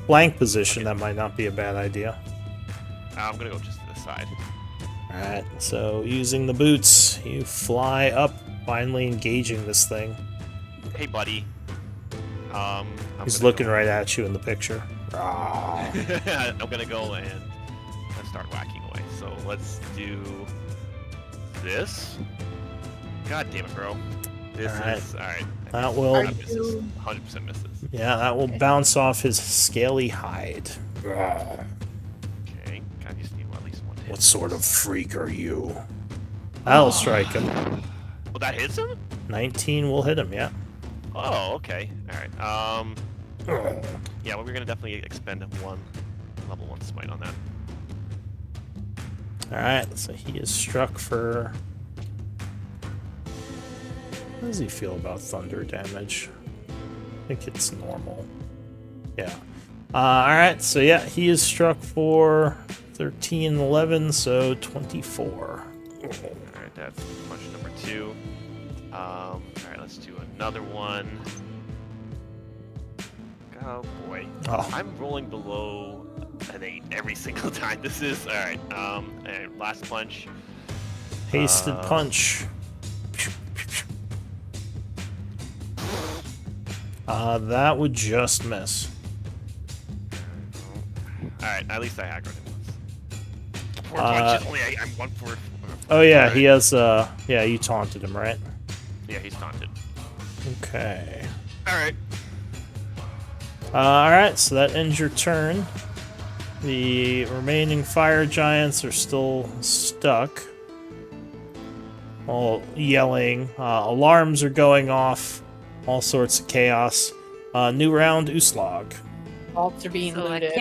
flank position, that might not be a bad idea. I'm gonna go just to the side. Alright, so using the boots, you fly up, finally engaging this thing. Hey, buddy. I'm He's gonna looking go- right at you in the picture. I'm gonna go and let's start whacking away. So let's do this. God damn it, bro. This Alright. is alright. That will... 100% misses. Yeah, that will bounce off his scaly hide. Okay. God, you just need at least one hit. What sort of freak are you? That'll strike him. Well, that hits him? 19 will hit him, yeah. Oh, okay. Alright. Yeah, well, we're gonna definitely expend one level 1 smite on that. Alright, so he is struck for... How does he feel about thunder damage? I think it's normal. Yeah. Alright, so yeah, he is struck for 13, 11, so 24. Alright, that's punch number 2. Alright, let's do another one. Oh boy. Oh. I'm rolling below an 8 every single time. This is alright. And last punch. Hasted punch. That would just miss. Alright, at least I aggroed him once. 4 punches, only I'm 1 for. Oh yeah, Alright. he has, yeah, you taunted him, right? Yeah, he's taunted. Okay. Alright. Alright, so that ends your turn. The remaining fire giants are still stuck. All yelling. Alarms are going off. All sorts of chaos. New round, Uslog. Vaults are being So I looted.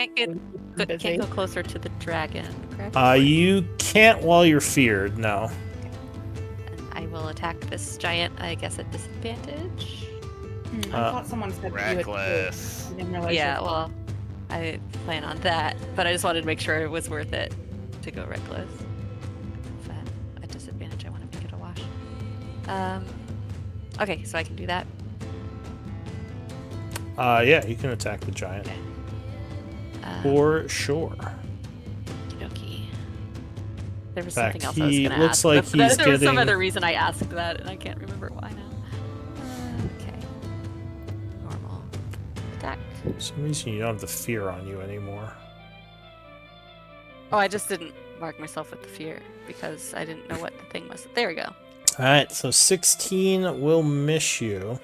can't go closer to the dragon, correct? You can't while you're feared, no. And I will attack this giant, I guess, at disadvantage. I thought someone said that you had Reckless. I didn't realize Yeah, you- well, I plan on that, but I just wanted to make sure it was worth it to go reckless. At disadvantage, I want to make it a wash. Okay, so I can do that. Yeah, you can attack the giant. Okay. For sure. Okey-dokey. There was In fact, something else I was he going to looks ask. like but he's there was some getting- other reason I asked that, and I can't remember why now. Okay. Normal. Attack. For some reason you don't have the fear on you anymore. Oh, I just didn't mark myself with the fear because I didn't know what the thing was. There we go. Alright, so 16 will miss you.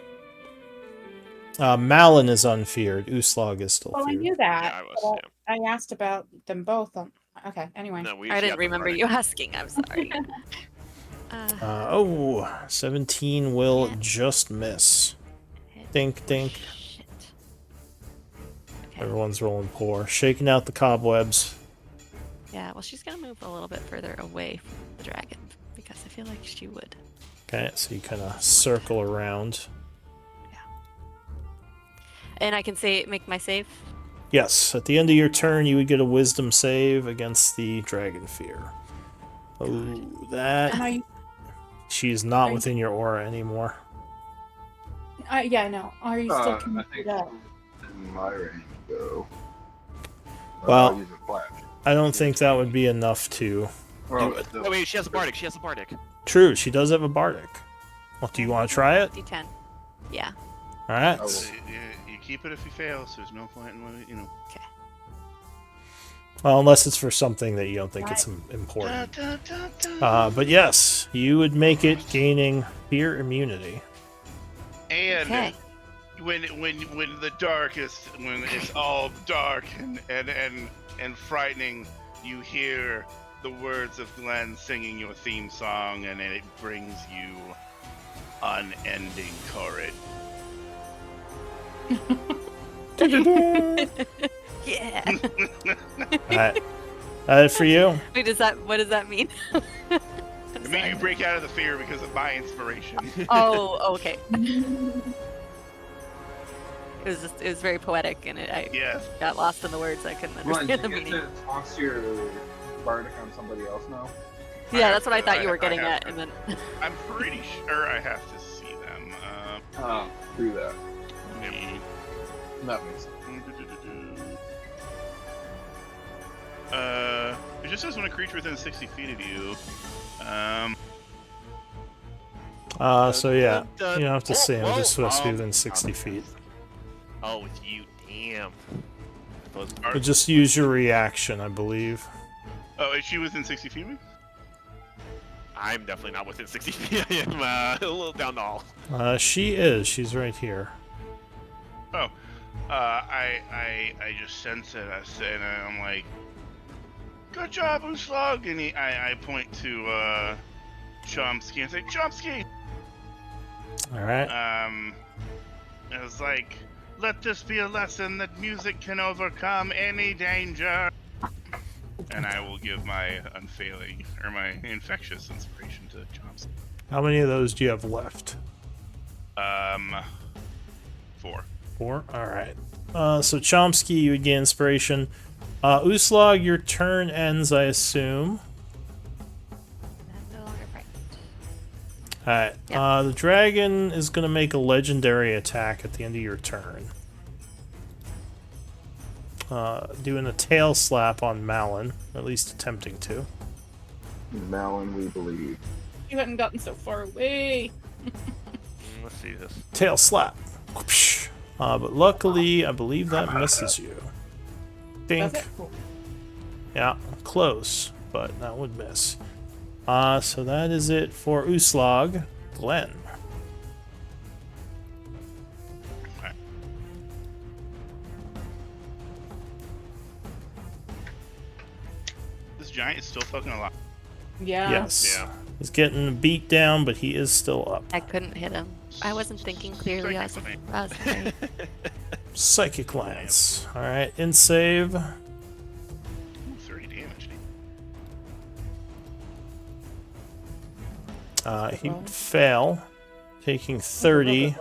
Malin is unfeared. Uslag is still Well, I feared. knew that. Yeah, I was. but Yeah. I asked about them both. Okay, anyway. No, we I she didn't got them remember running. you asking. I'm sorry. 17 will Yeah. just miss. Hit. Dink, dink. Shit. Okay. Everyone's rolling poor. Shaking out the cobwebs. Yeah, well, she's gonna move a little bit further away from the dragon because I feel like she would. Okay, so you kind of circle around. And I can make my save. Yes, at the end of your turn, you would get a wisdom save against the dragon fear. Oh, that. And are you, She's not are you- within your aura anymore. yeah, I know. Are you still I coming think to that? in my range go. Well- I'll use a flash. I don't think that would be enough to. Well, it. still, Oh wait, she has a bardic. She has a bardic. True, she does have a bardic. Well, do you want to try it? D10. Yeah. All right. I will. So you keep it if you fail, so there's no point in Well, unless it's for something that you don't think it's important. But yes, you would make it gaining fear immunity. And Okay. when the darkest, when it's all dark and frightening, you hear the words of Glenn singing your theme song, and it brings you unending courage. Yeah. Alright. That it for you? Wait, what does that mean? It made you break out of the fear because of my inspiration. Oh, okay. It was very poetic, and I Yes. got lost in the words. I couldn't Glenn, understand the you get meaning. to toss your bardic on somebody else now? Yeah, that's what I thought you were I getting have at, to. and then I'm pretty sure I have to see them. Do that. Maybe. That makes sense. It just says when a creature within 60 feet of you. So yeah, you don't have to see him, Whoa, just supposed to be whoa. within 60 feet. Oh, with you, damn. But just use your reaction, I believe. Oh, is she within 60 feet of me? I'm definitely not within 60 feet. I am a little down the hall. She is. She's right here. Oh, I just sense it. I say, and I'm like, "Good job, Uslog!" And I point to Chomsky and say, "Chomsky!" Alright. It was like, "Let this be a lesson that music can overcome any danger." And I will give my unfailing, or my infectious inspiration to Chomsky. How many of those do you have left? 4. 4? Alright. So Chomsky, you would gain inspiration. Uslag, your turn ends, I assume. I'm no longer frightened. Alright. Yeah. The dragon is going to make a legendary attack at the end of your turn. Doing a tail slap on Malin, or at least attempting to. Malin, we believe. You hadn't gotten so far away. Let's see this. Tail slap. Whoopsh. But luckily, I believe that misses you. Dink. Does it? Cool. Yeah, close, but that would miss. So that is it for Uslag. Glenn. This giant is still fucking alive. Yeah. Yes. Yeah. He's getting beat down, but he is still up. I couldn't hit him. I wasn't thinking clearly. I was afraid. Psychic Lance. Alright, in save. Ooh, 30 damage. He'd fail, taking 30.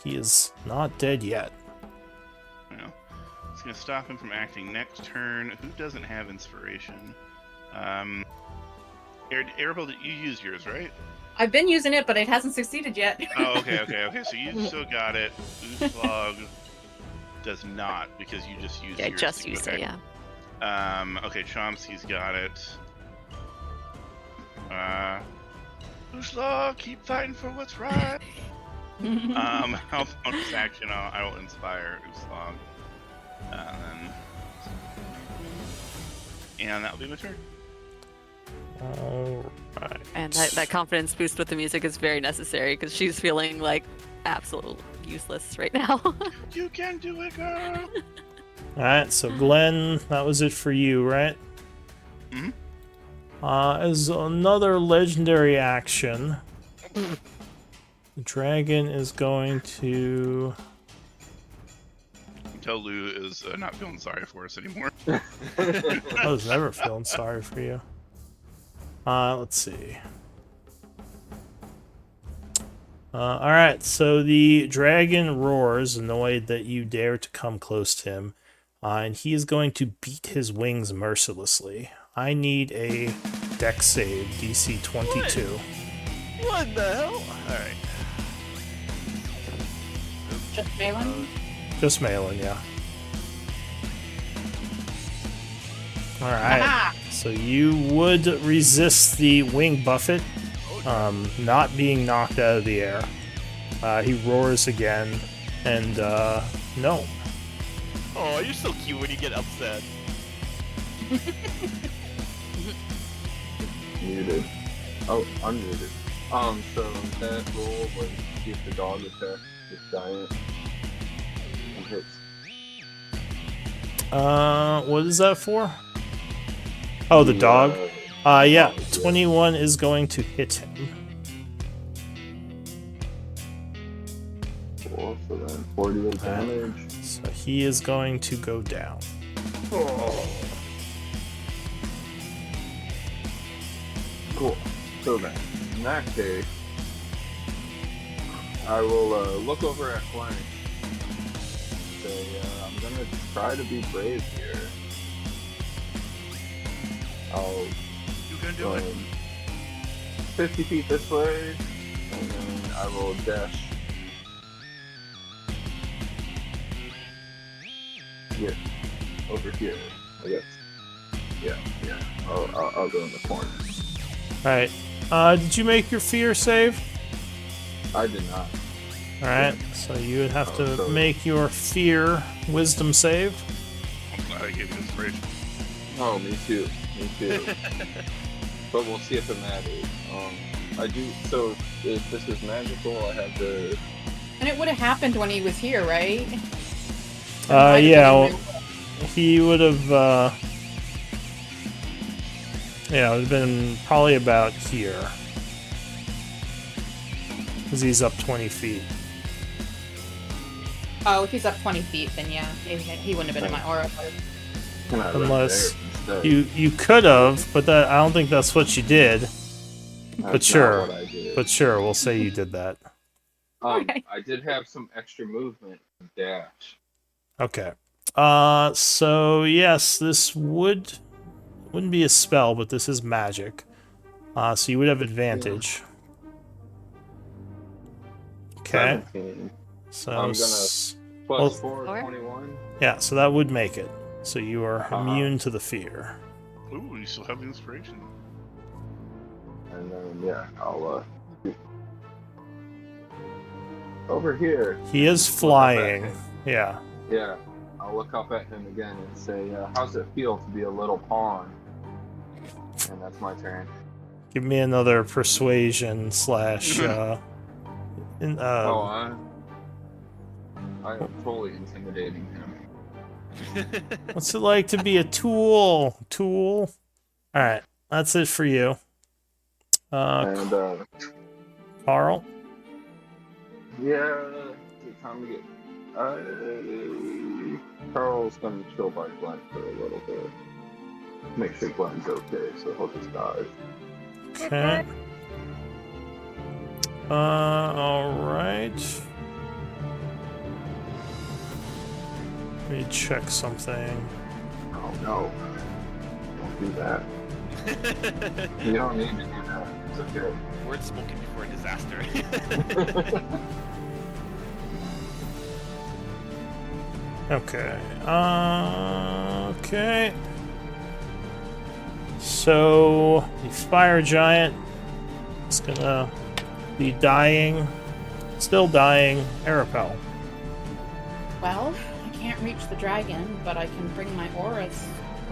He is not dead yet. Well, it's gonna stop him from acting next turn. Who doesn't have inspiration? Arabelle, you used yours, right? I've been using it, but it hasn't succeeded yet. Oh, okay. So you still got it. Uslog does not because you just used Yeah, I yours. just used it, yeah. Okay, Chomsky's got it. Uslog, keep fighting for what's right. I'll bonus action. I will inspire Uslog. And that'll be my turn. Alright. And that confidence boost with the music is very necessary because she's feeling like absolute useless right now. You can do it, girl. Alright, so Glenn, that was it for you, right? Mhm. As another legendary action, the dragon is going to... Tell Lou is not feeling sorry for us anymore. I was never feeling sorry for you. Let's see. Alright, so the dragon roars, annoyed that you dare to come close to him, and he is going to beat his wings mercilessly. I need a dex save, DC 22. What the hell? Alright. Just Malin? Just Malin, yeah. Alright, Aha! so you would resist the wing buffet, not being knocked out of the air. He roars again, and no. Oh, you're so cute when you get upset. Muted. Oh, unmuted. So that roll was see if the dog attacks this giant and hits. What is that for? Oh, the dog? Yeah, dog, 21 is going to hit him. Cool, so then 48 damage. So he is going to go down. Oh. Cool. So then, in that case, I will look over at Flank and say, I'm gonna try to be brave here. I'll You can do go it. 50 feet this way, and then I will dash. Yeah, over here, I guess. Yeah. I'll go in the corner. Alright, did you make your fear save? I did not. Alright, so you would have to so- make your fear wisdom save. I'm glad I gave you inspiration. Oh, me too. But we'll see if it matters. I do. So if this is magical, I have to. And it would have happened when he was here, right? Yeah, well, he would have, yeah, it would have been probably about here. Because he's up 20 feet. Oh, if he's up 20 feet, then yeah, he wouldn't have been in my aura. Can I run Unless there instead? you could have, but that I don't think that's what you did. That's but sure. not what I did. But sure, we'll say you did that. Okay. I did have some extra movement. Dash. Okay. So yes, this wouldn't be a spell, but this is magic. So you would have advantage. Okay. 17. So I'm gonna- s- Plus Well- 4, Four? 21. yeah, so that would make it. So you are Uh-huh. immune to the fear. Ooh, you still have the inspiration. And then, yeah, I'll, over here. He is flying. Yeah. Yeah, I'll look up at him again and say, how's it feel to be a little pawn? And that's my turn. Give me another persuasion slash. I am fully intimidating him. What's it like to be a tool? Tool. All right, that's it for you. And, Carl. yeah, it's time to get. Carl's gonna chill by Glenn for a little bit. Make sure Glenn's okay, so he'll just die. Okay. All right. Let me check something. Oh no. Don't do that. You don't need to do that. It's okay. Words spoken before a disaster. Okay. Okay. So the fire giant is gonna be dying, still dying. Arapel. Well, I can't reach the dragon, but I can bring my auras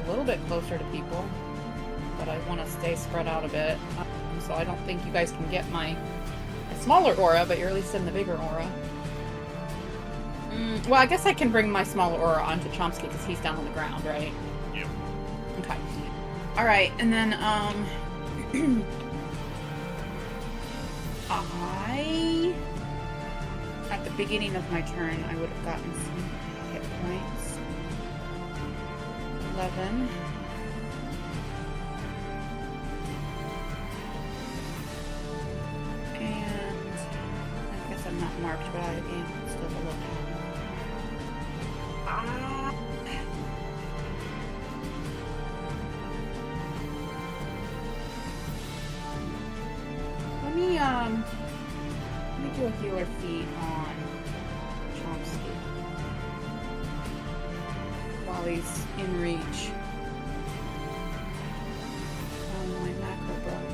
a little bit closer to people. But I want to stay spread out a bit. So I don't think you guys can get my smaller aura, but you're at least in the bigger aura. Well, I guess I can bring my small aura onto Chomsky because he's down on the ground, right? Yep. Okay. All right, and then at the beginning of my turn, I would have gotten some hit points. 11. And I guess I'm not marked, but I am still below. Let me do a healer feat on Chomsky while he's in reach. My macro broke.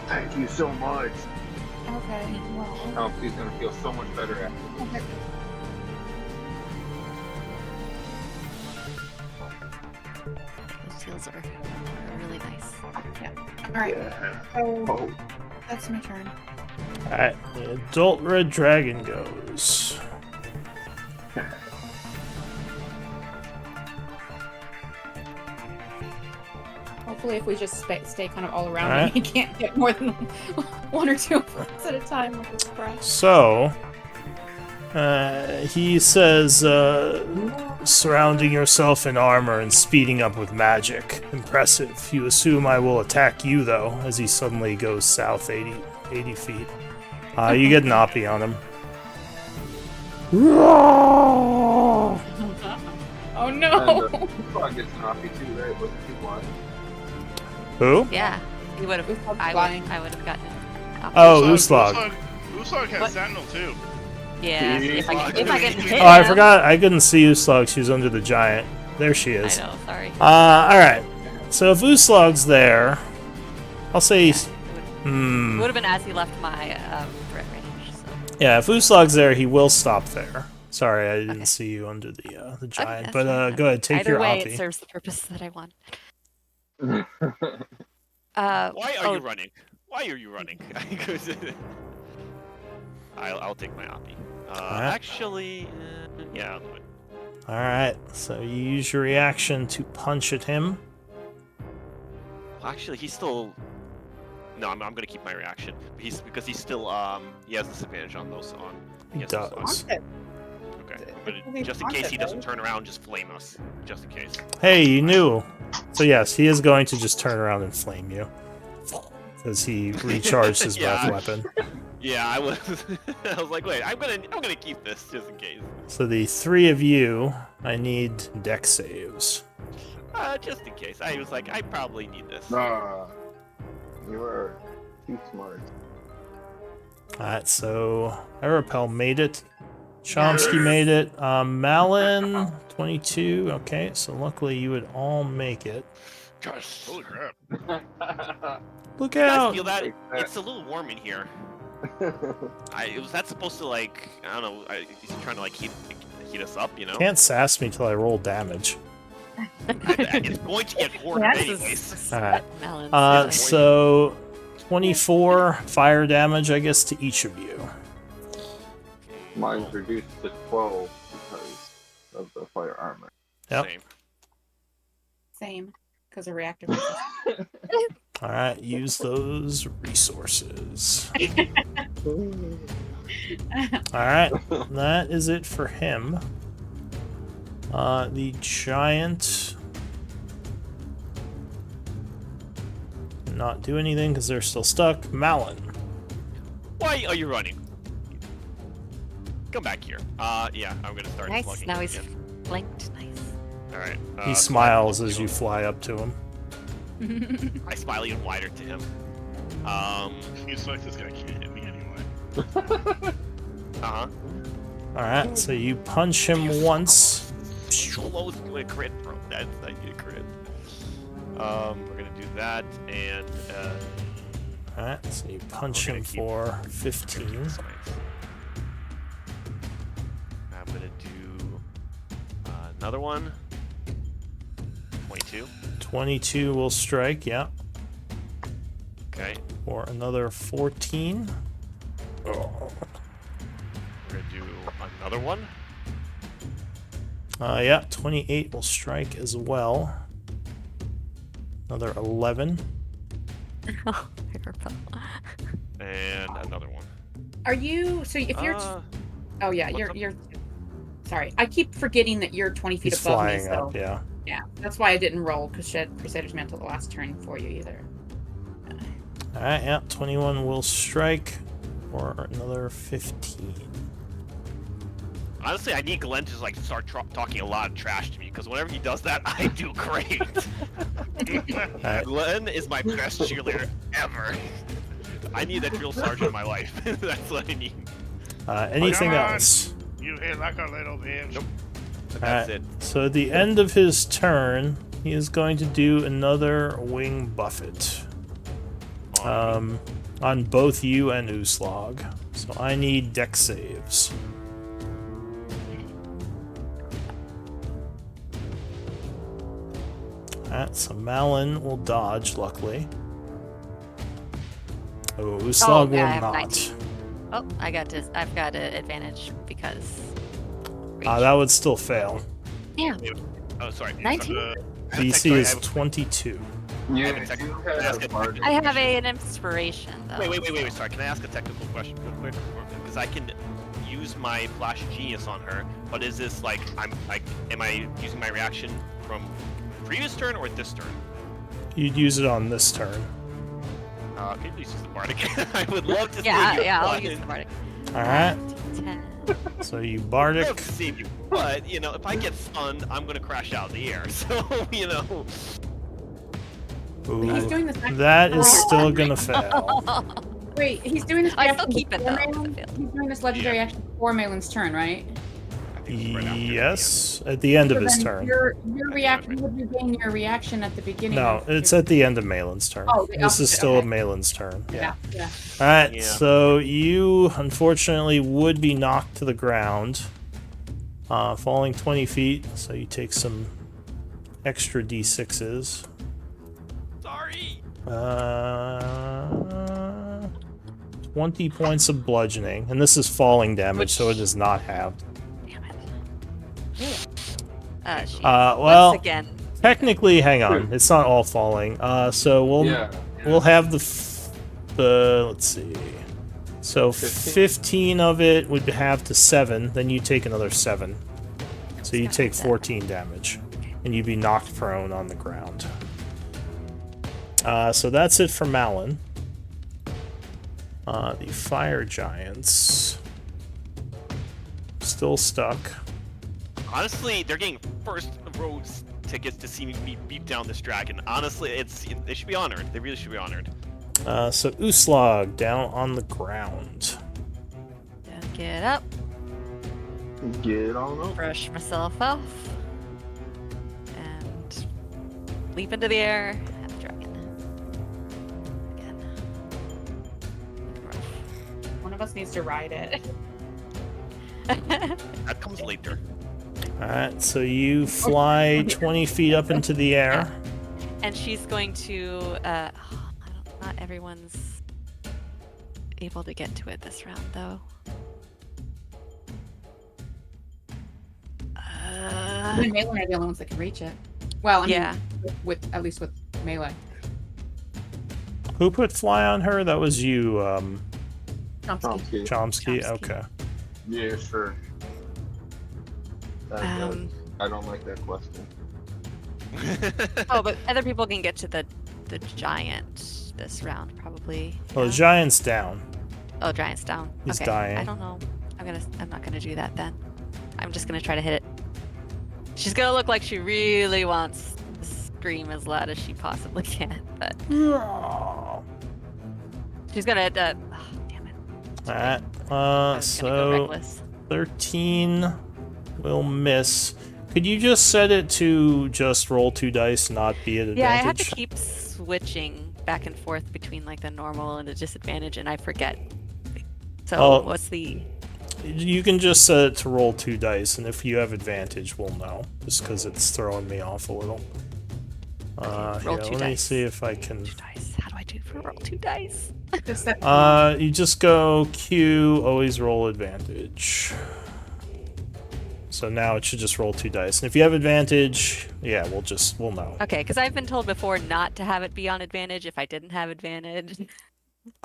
Thank you so much. Okay, well. Chomsky's gonna feel so much better after this. Okay. Those heals are really nice. Yeah. Alright. Yeah. So Oh. that's my turn. Alright, the adult red dragon goes. Hopefully, if we just stay kind of all around Alright. him, he can't get more than one or two of us at a time with his breath. So, he says, surrounding yourself in armor and speeding up with magic. Impressive. You assume I will attack you, though, as he suddenly goes south 80 feet. You get an oppie on him. Oh no! And Frog gets an offie too, right? Wasn't he blind? Who? Yeah, he would have. Uslog's I flying. would have gotten. Oh, Uslog. Uslog has What? Sentinel too. Yeah. If I can hit Oh, I him. forgot. I couldn't see Uslog. She was under the giant. There she I is. know. Sorry. Alright. So if Uslog's there, I'll say he's... It would have been as he left my threat range. So. Yeah, if Uslog's there, he will stop there. Sorry, I didn't Okay. see you under the Okay, giant. that's But fine. go ahead, take Either your way, oppie. it serves the purpose that I want. Why are oh, you running? Why are you running? I'll take my oppie. Alright. Actually, yeah, I'll do it. Alright, so you use your reaction to punch at him. Well, actually, he's still. No, I'm gonna keep my reaction. Because he's still he has disadvantage on those He yes, those does. Okay. I'm gonna, just in case he doesn't turn around, just flame us. Just in case. Hey, you knew. So yes, he is going to just turn around and flame you. Because he recharged his breath Yeah. weapon. Yeah, I was. I was like, wait, I'm gonna keep this just in case. So the three of you, I need deck saves. Just in case. I was like, I probably need this. Nah. You are too smart. Alright, so Arapel made it. Chomsky made it. Malin, 22. Okay, so luckily you would all make it. Holy crap. Look You guys out! feel that? It's a little warm in here. Was that supposed to like? I don't know. Is he trying to like heat us up? You know? Can't sass me till I roll damage. It's going to get warm Yes. anyways. Alright. Melons. So 24 fire damage, I guess, to each of you. Mine's reduced to 12 because of the fire armor. Yep. Same. Same, because of reactive. Alright, use those resources. Alright, that is it for him. The giant... not do anything because they're still stuck. Malin. Why are you running? Come back here. Yeah, I'm gonna start Nice. slugging Now him he's again. flanked. Nice. All right. He smiles as you fly up to him. I smile even wider to him. You expect this guy can't hit me anyway. Alright, so you punch him once. Close to a crit, bro. That's not a crit. We're gonna do that, and Alright, so you punch We're him gonna keep- for 15. I'm gonna do another one. 22. 22 will strike, yeah. Okay. For another 14. do another one. Yeah, 28 will strike as well. Another 11. And another one. Are you? So if you're. Oh yeah, what's up? you're. Sorry, I keep forgetting that you're 20 feet He's above me. flying So up, yeah. yeah, that's why I didn't roll because Crusader's Mantle the last turn for you either. Alright, yeah, 21 will strike for another 15. Honestly, I need Glenn to just, like, start talking a lot of trash to me, because whenever he does that, I do great. Alright, Glenn is my best cheerleader ever. I need a drill sergeant in my life. That's what I need. anything Come on. else? You hit like a little bitch. Nope. But that's Alright, it. so at the end of his turn, he is going to do another wing buffet. On both you and Uslog. So I need deck saves. Alright, so Malin will dodge, luckily. Oh, Uslog yeah, I will have not. 19. Oh, I've got an advantage because. That would still fail. Yeah. Oh, sorry. 19? I have a DC tech- is I have a- 22. You have a tech- do I have have bardic I have initiative. an inspiration though. Wait. Sorry, can I ask a technical question real quick? Because I can use my Flash Genius on her, but is this like am I using my reaction from previous turn or this turn? You'd use it on this turn. Can you please use the Bardic? I would love to Yeah, save you. I'll but- use the bardic. Alright, 10. so you I'd bardic. love to save you, but you know, if I get stunned, I'm gonna crash out of the air. So you know. He's Ooh, doing this. that is still gonna fail. Wait, he's doing this. I still reaction keep it, before though, if Malin? it fails. He's doing this legendary action before Malin's turn, right? I think it's right after the Yes, at the end of So his then turn. Your reaction would regain your reaction at the beginning. No, of it's your... at the end of Malin's turn. Oh, the This is opposite, still okay. Malin's turn. Yeah. Yeah. Alright, Yeah. so you unfortunately would be knocked to the ground, falling 20 feet, so you take some extra d6s. Sorry. 20 points of bludgeoning, and this is falling damage, so it is not halved. Damn it. She Well, once again. technically, hang on, it's not all falling. So we'll have the let's see. So 15 of it would have to 7, then you take another 7. So you take 14 damage, and you'd be knocked prone on the ground. So that's it for Malin. The fire giants still stuck. Honestly, they're getting first row tickets to see me beat down this dragon. Honestly, they should be honored. They really should be honored. So Uslog down on the ground. Get up, Get on up. brush myself off, and leap into the air at the dragon. Again. One of us needs to ride it. That comes later. Alright, so you fly 20 feet up into the air. And she's going to. Not everyone's able to get to it this round, though. Me and Malin are the only ones that can reach it. Well, I mean, Yeah. with at least with melee. Who put fly on her? That was you, Chomsky. Chomsky. Chomsky. Okay. Yeah, sure. I don't like that question. Oh, but other people can get to the giant this round, probably. Well, the yeah? giant's down. Oh, giant's down. He's okay. dying. I don't know. I'm not gonna do that then. I'm just gonna try to hit it. She's gonna look like she really wants to scream as loud as she possibly can, but she's gonna. Oh, damn it. Alright, I was gonna go so reckless. 13 will miss. Could you just set it to just roll 2 dice, not be at advantage? Yeah, I have to keep switching back and forth between like the normal and the disadvantage, and I forget. So Oh. what's the? You can just set it to roll 2 dice, and if you have advantage, we'll know. Just because it's throwing me off a little. roll Here, 2 let me dice. see if I can. 2 dice. How do I do Roll 2 dice. Just that You just go Q, always roll advantage. So now it should just roll 2 dice. And if you have advantage, yeah, we'll know. Okay, because I've been told before not to have it be on advantage if I didn't have advantage.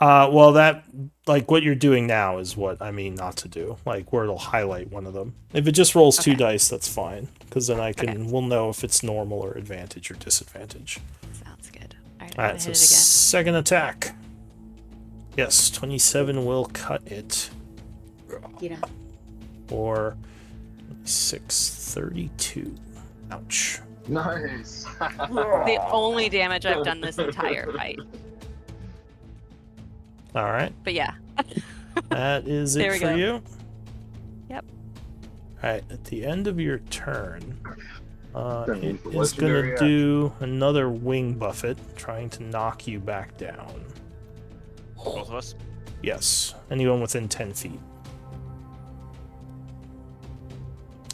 Well, that, like, what you're doing now is what I mean not to do. Like, where it'll highlight one of them. If it just rolls 2 Okay. dice, that's fine. Because then Okay. we'll know if it's normal or advantage or disadvantage. Sounds good. All right, I'm Alright, gonna so hit it again. second attack. Yes, 27 will cut it. you know. Or 632. Ouch. Nice. The only damage I've done this entire fight. Alright, But yeah. that is There it we for go. you. Yep. Alright, at the end of your turn, Gonna it use the is going to legendary do another wing buffet, trying to knock you back down. Both of us. Yes, anyone within 10 feet.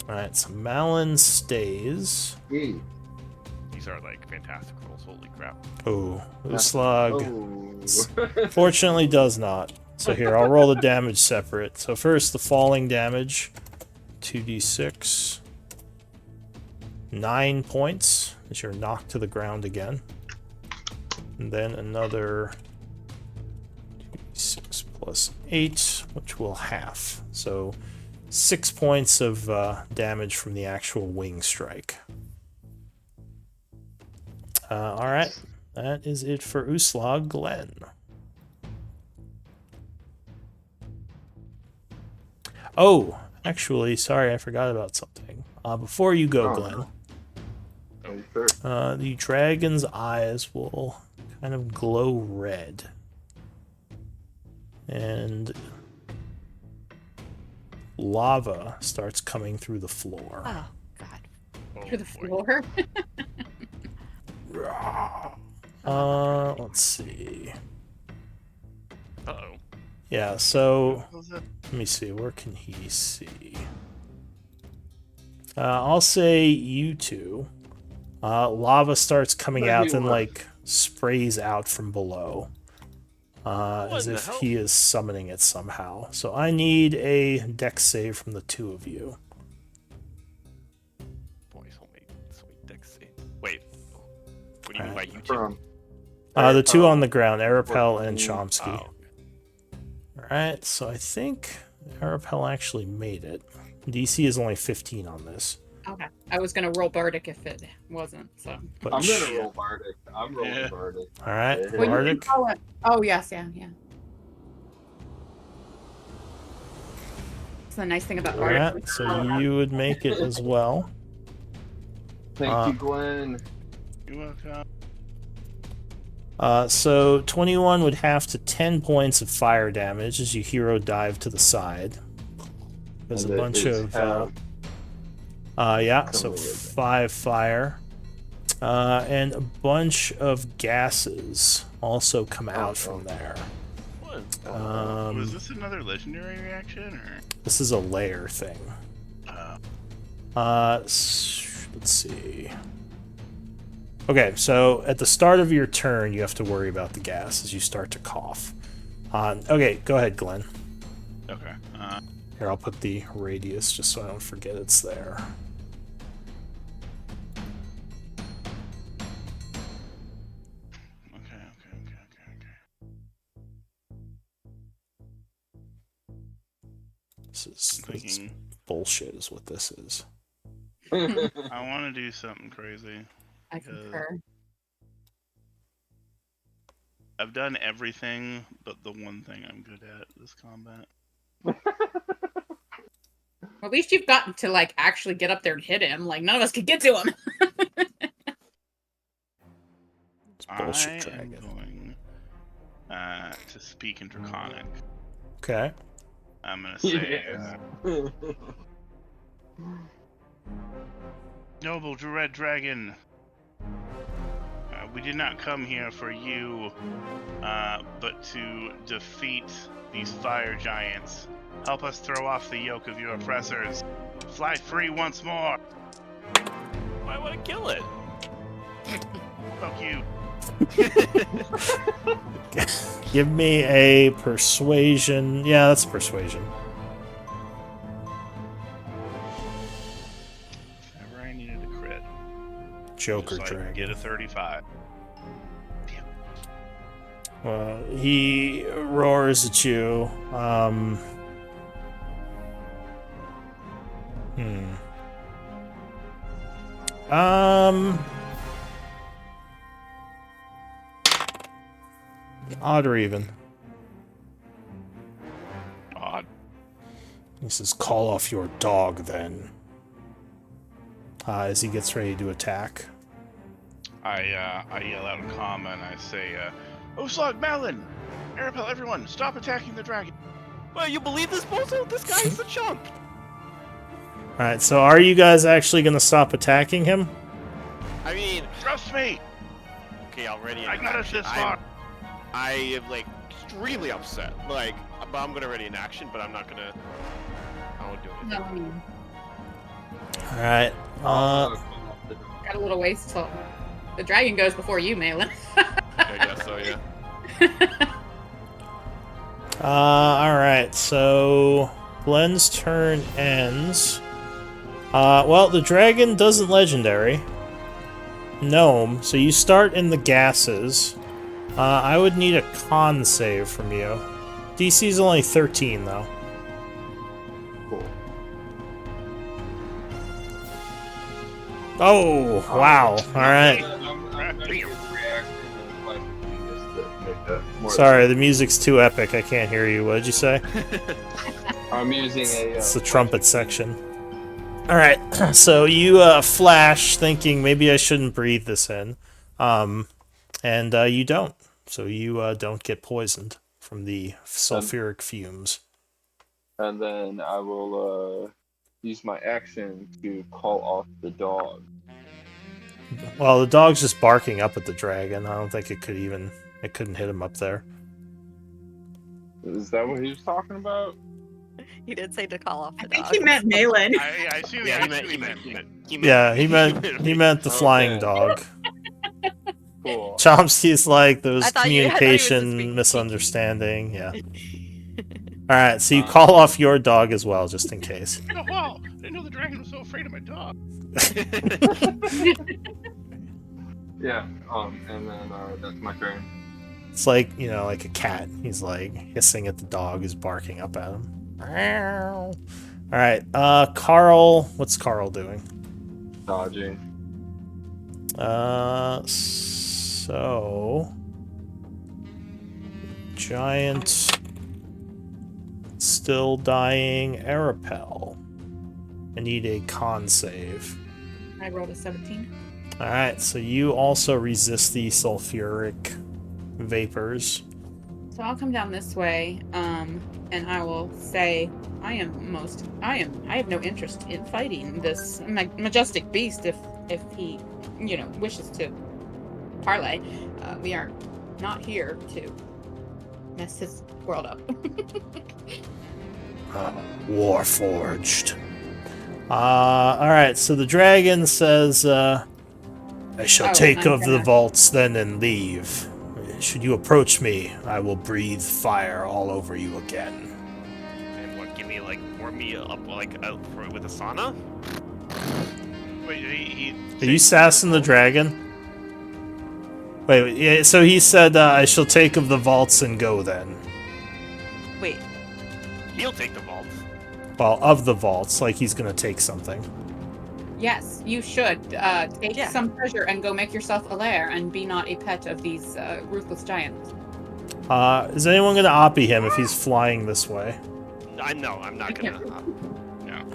Alright, so Malin stays. Yee. These are like fantastic rolls. Holy crap. Oh, Uslag Oh. fortunately does not. So here, I'll roll the damage separate. So first, the falling damage. 2d6. 9 points as you're knocked to the ground again. And then another 2d6 plus 8, which will half. So 6 points of damage from the actual wing strike. Alright, that is it for Uslag. Glenn. Oh, actually, sorry, I forgot about something. Before you go, Oh, Glenn, no. Are you sure? the dragon's eyes will kind of glow red. And lava starts coming through the floor. Oh, God. Oh, Through the boy. floor. Let's see. Uh-oh. Yeah, so What was that? let me see. Where can he see? I'll say you two. Lava starts coming Where out you and are. like sprays out from below. As in the if hell? he is summoning it somehow. So I need a dex save from the two of you. Boy, so many dex save. Wait. What do you mean by you two? From The two Arapel. on the ground, Arapel and Oh. Chomsky. Alright, so I think Arapel actually made it. DC is only 15 on this. Okay. I was gonna roll Bardic if it wasn't. So. But I'm gonna roll Bardic. I'm rolling Yeah. Bardic. Alright, Well, you Well, you can Bardic. call it- Oh yes, yeah. That's the nice thing about Bardic. Alright, so you would make it as well. Thank you, Glenn. You're welcome. So 21 would have to 10 points of fire damage as you hero dive to the side. There's And a it bunch is of half. yeah, so Come over. 5 fire. And a bunch of gases also come out from there. What? Was this another legendary reaction, or? This is a layer thing. Let's see. Okay, so at the start of your turn, you have to worry about the gas as you start to cough. Okay, go ahead, Glenn. Okay. Here, I'll put the radius just so I don't forget it's there. This is Thinking, bullshit, is what this is. I want to do something crazy. I concur. I've done everything but the one thing I'm good at this combat. At least you've gotten to like actually get up there and hit him. Like none of us could get to him. It's bullshit I am dragon. going to speak in Draconic. Okay. I'm gonna say, Yeah. Noble Red Dragon, we did not come here for you, but to defeat these fire giants. Help us throw off the yoke of your oppressors. Fly free once more. Why would I kill it? Fuck you. Give me a persuasion. Yeah, that's persuasion. If ever I needed a crit, Joker just so I could dragon. get a 35. He roars at you. Odd or even? Odd. He says, "Call off your dog, then." As he gets ready to attack. I yell out a comment. I say, Oslog, Malin, Arapel, everyone, stop attacking the dragon. Well, you believe this, Bozo? This guy is a chump. Alright, so are you guys actually going to stop attacking him? I mean, Trust me. okay, already. I got us this far. I am like extremely upset. Like, but I'm gonna ready in action, but I'm not gonna. I won't do anything. Alright. Got a little ways till the dragon goes before you, Malin. I guess so, yeah. Alright, so Glenn's turn ends. Well, the dragon doesn't legendary. Gnome, so you start in the gases. I would need a con save from you. DC's only 13, though. Cool. Oh, wow. Alright. I'm gonna use reaction and like just to make that more. Sorry, the music's too epic. I can't hear you. What did you say? I'm using a. It's the trumpet section. Alright, so you flash thinking maybe I shouldn't breathe this in. And you don't. So you don't get poisoned from the sulfuric fumes. And then I will use my action to call off the dog. Well, the dog's just barking up at the dragon. I don't think it couldn't hit him up there. Is that what he was talking about? You did say to call off the I think dog. he meant Malin. I see. Yeah, He meant. Yeah, he meant the flying Okay. dog. Cool. Chomsky's like there was I thought you was just being communication cheeky. misunderstanding. Yeah. All right, so you call off your dog as well, just in case. Oh, wow. I didn't know the dragon was so afraid of my dog. Yeah. And then that's my turn. It's like like a cat. He's like hissing at the dog who's barking up at him. All right, Carl. What's Carl doing? Dodging. So giant, still dying Arapel. I need a con save. I rolled a 17. All right, so you also resist the sulfuric vapors. So I'll come down this way, and I will say I have no interest in fighting this majestic beast if he, wishes to parlay. We are not here to mess his world up. Warforged. Alright, so the dragon says, I shall take I'm of the gonna- vaults then and leave. Should you approach me, I will breathe fire all over you again. And what? Warm me up with a sauna? Wait, Are you sassing the dragon? Wait, yeah, so he said, I shall take of the vaults and go then. Wait, He'll take the vault. Well, of the vaults, like he's gonna take something. Yes, you should take Yeah. some treasure and go make yourself a lair and be not a pet of these ruthless giants. Is anyone gonna oppie him if he's flying this way? I'm not gonna.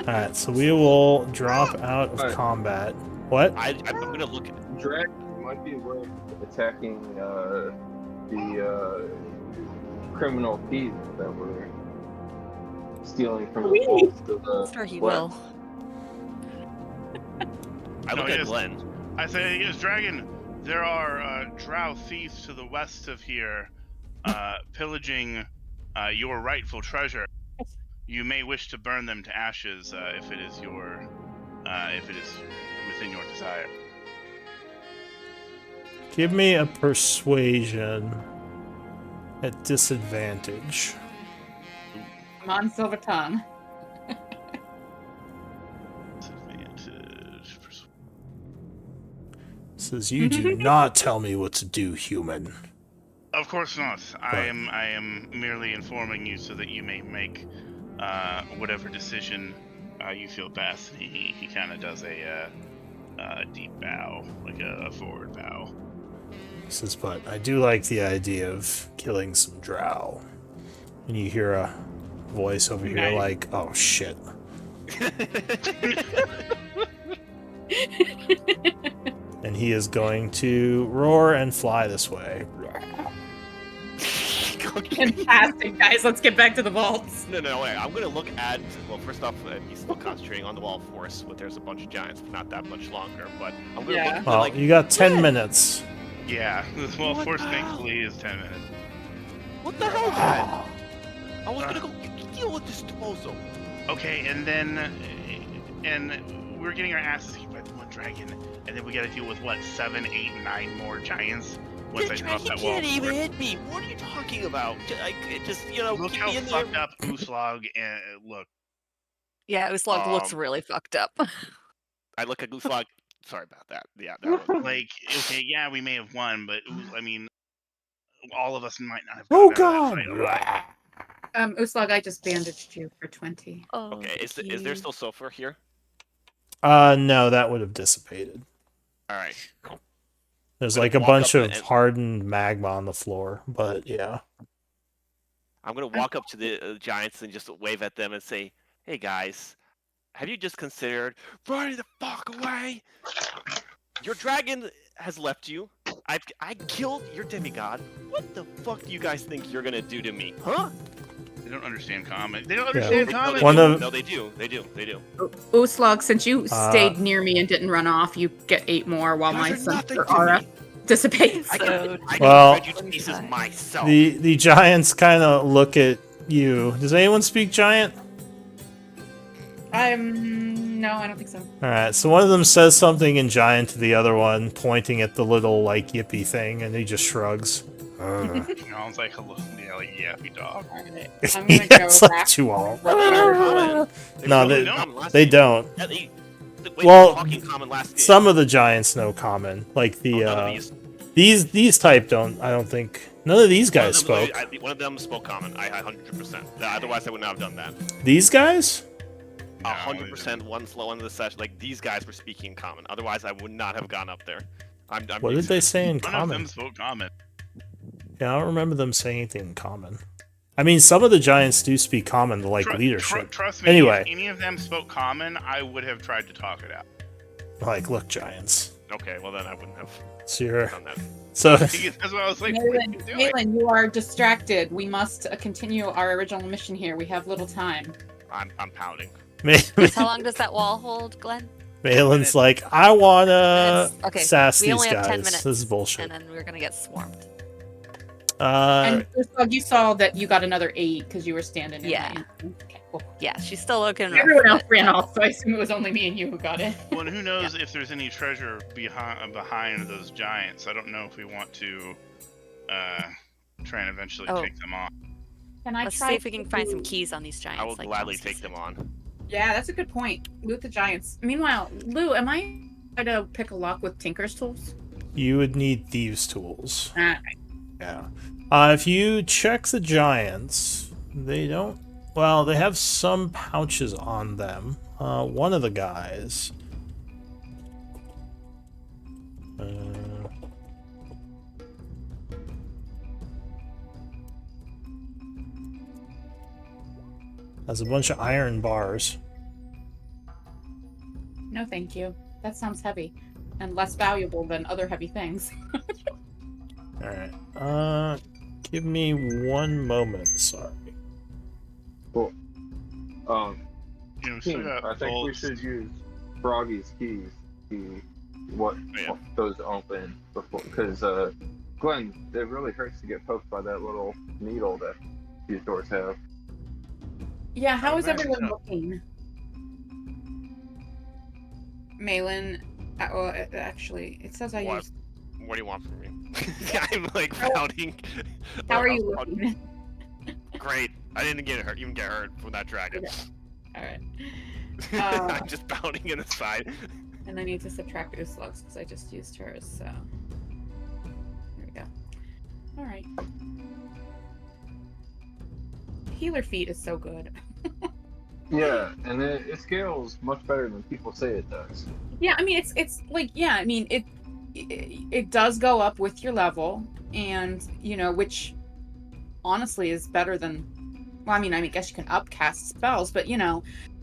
Alright, so we will drop out of Alright. combat. What? I'm gonna look at. Dragon might be worth attacking the criminal thieves that were stealing from the vaults to the sure he west. will. I look No, at yes. Glenn. I say, yes, dragon. There are drow thieves to the west of here, pillaging your rightful treasure. You may wish to burn them to ashes if it is within your desire. Give me a persuasion. at disadvantage. Come on, Silver Tongue. Disadvantage. Says, you do not tell me what to do, human. Of course not. I But- am merely informing you so that you may make whatever decision you feel best. He kind of does a deep bow, like a forward bow. Says, but I do like the idea of killing some drow. And you hear a voice over here Nice. like, oh shit. And he is going to roar and fly this way. Fantastic, guys. Let's get back to the vaults. No, wait. I'm gonna look at. Well, first off, he's still concentrating on the wall force, but there's a bunch of giants, but not that much longer. But I'm gonna Yeah. look at Well, like. you got 10 minutes. Yeah, well, What force the thankfully is 10 minutes. What the hell, Dad? I was gonna go deal with this disposal. Okay, and then we're getting our asses kicked by the one dragon, and then we gotta deal with what 7, 8, 9 more giants once I drop that wall. can't even hit me. What are you talking about? Just you know, Look keep how me in there. fucked up Uslog and look. Yeah, Uslog looks Um, really fucked up. I look at Gooslog. Sorry about that. Yeah, that one. Like, okay, yeah, we may have won, but I mean, all of us might not have. Oh gotten out of god! that fight alive. Uslag, I just bandaged you for 20. Oh, Okay, is thank there you. still sulfur here? No, that would have dissipated. All right. There's I'm like a gonna walk bunch up of and- hardened magma on the floor, but yeah. I'm gonna walk up to the giants and just wave at them and say, "Hey guys, have you just considered running the fuck away? Your dragon has left you. I killed your demigod. What the fuck do you guys think you're gonna do to me, huh?" They don't understand common. They don't Yeah. understand No, common. they One do. of- No, they do. They do. They do. Uslag, since you Uh, stayed near me and didn't run off, you get 8 more while Guys my are son nothing for to aura me. dissipates. I Go can Well- shred you to pieces myself. The giants kind of look at you. Does anyone speak giant? No, I don't think so. All right, so one of them says something in giant to the other one, pointing at the little like yippy thing, and he just shrugs. Sounds like hello, yeah, like yappy dog. Alright. I'm gonna go It's like back. Chihuahua. Common. No, were they- talking common last They game. don't. Yeah, wait, Well, we were talking common last game. Some of the giants know common, like the Oh, none of these. these type don't. I don't think none of these guys One of spoke. them, one of them spoke common. I 100%. Otherwise, I would not have done that. These guys? 100%. One slow in the session. Like these guys were speaking common. Otherwise, I would not have gone up there. I'm What did they say in None of them common? spoke common. Yeah, I don't remember them saying anything in common. I mean, some of the giants do speak common to like leadership. Trust me. Anyway. If any of them spoke common, I would have tried to talk it out. Like, look, giants. Okay, well then I wouldn't have So you're done that. so Because that's what I was like. What are you doing? Malin, you are distracted. We must continue our original mission here. We have little time. I'm pouting. How long does that wall hold, Glenn? Malin's like, I wanna Minutes. Okay, sass we these only have 10 guys. minutes, This is bullshit. And then we're gonna get swarmed. And Uslag, you saw that you got another 8 because you were standing in Yeah. the Okay, cool. Yeah, she's still looking rough. Everyone else but- ran off, so I assume it was only me and you who got it. Well, and who knows if there's any treasure behind those giants? I don't know if we want to try and eventually Oh. take them on. Can I Let's try see if we can to- find some keys on these giants. I will like gladly Kelsey take said. them on. Yeah, that's a good point. Loot the giants. Meanwhile, Lou, am I trying to pick a lock with Tinker's tools? You would need thieves' tools. Ah, Yeah. If you check the giants, they don't. Well, they have some pouches on them. One of the guys. Has a bunch of iron bars. no, thank you. That sounds heavy. And less valuable than other heavy things. Alright. Give me one moment, sorry. Cool. You know, we still Team, got I think we bolts. should use Froggy's keys to what Yeah. those open before, because Glenn, it really hurts to get poked by that little needle that these doors have. Yeah, how I is imagine everyone so. looking? Malin, well, actually, it says I What? used What do you want from me? I'm like pouting. How are I'm you pouting. looking? Great. I didn't even get hurt from that dragon. All right. I'm just pounding in the side. And I need to subtract Uslug's because I just used hers, so. There we go. Alright. Healer feat is so good. Yeah, and it scales much better than people say it does. Yeah, I mean it's like I mean it does go up with your level, and which honestly is better than, well, I mean I guess you can upcast spells, but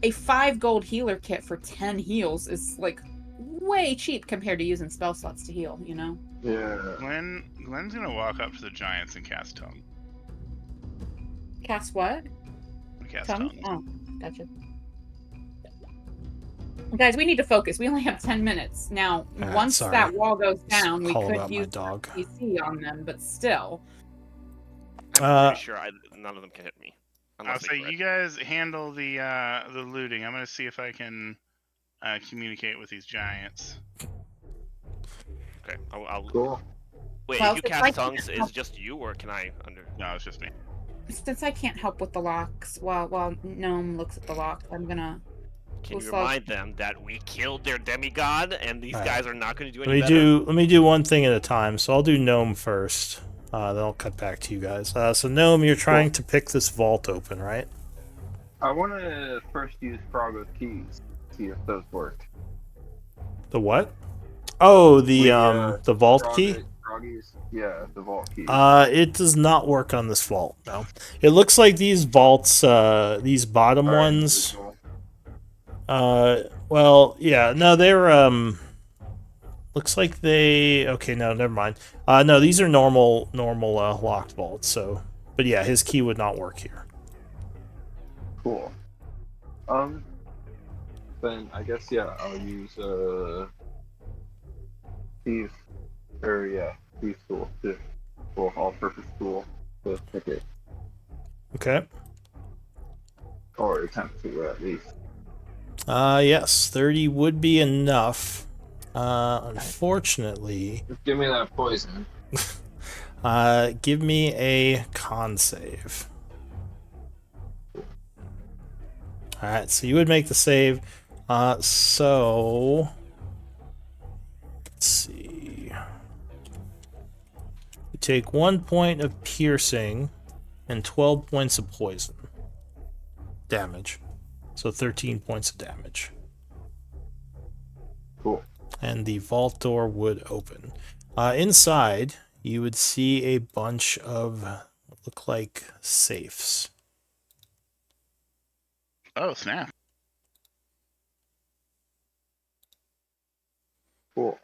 a 5 gold healer kit for 10 heals is like way cheap compared to using spell slots to heal, Yeah. Glenn's gonna walk up to the giants and cast tongue. Cast what? Cast Tongue? tongues. Oh, gotcha. Guys, we need to focus. We only have 10 minutes. Now, once sorry. that wall goes down, we Call could about my use dog. PC on them, but still. I'm pretty sure none of them can hit me. I'll Unless they say crit. you guys handle the looting. I'm gonna see if I can communicate with these giants. Okay, I'll Cool. wait. Well, if you since I cast can't tongues, is help- it just you, or can I under? No, it's just me. Since I can't help with the locks while Gnome looks at the locks, I'm gonna. Can you Uslug- remind them that we killed their demigod, and these Alright. guys are not going to do Let any me better? let me do one thing at a time. So I'll do Gnome first. Then I'll cut back to you guys. So Gnome, you're trying to pick this vault open, right? I want to first use Froggo's keys, see if those work. The what? Oh, the vault key. Froggies, yeah, the vault key. It does not work on this vault. No, it looks like these vaults, these bottom ones. Well, yeah, no, they're looks like they. Okay, no, never mind. No, these are normal locked vaults. So, but yeah, his key would not work here. Cool. Then I guess I'll use thief, thief tool, all-purpose tool to pick it, Okay. or attempt to at least. Yes, 30 would be enough. Unfortunately, Just give me that poison. give me a con save. Alright, so you would make the save. So let's see. You take 1 point of piercing and 12 points of poison damage. So 13 points of damage. Cool. And the vault door would open. Inside, you would see a bunch of what look like safes. Oh snap! Cool.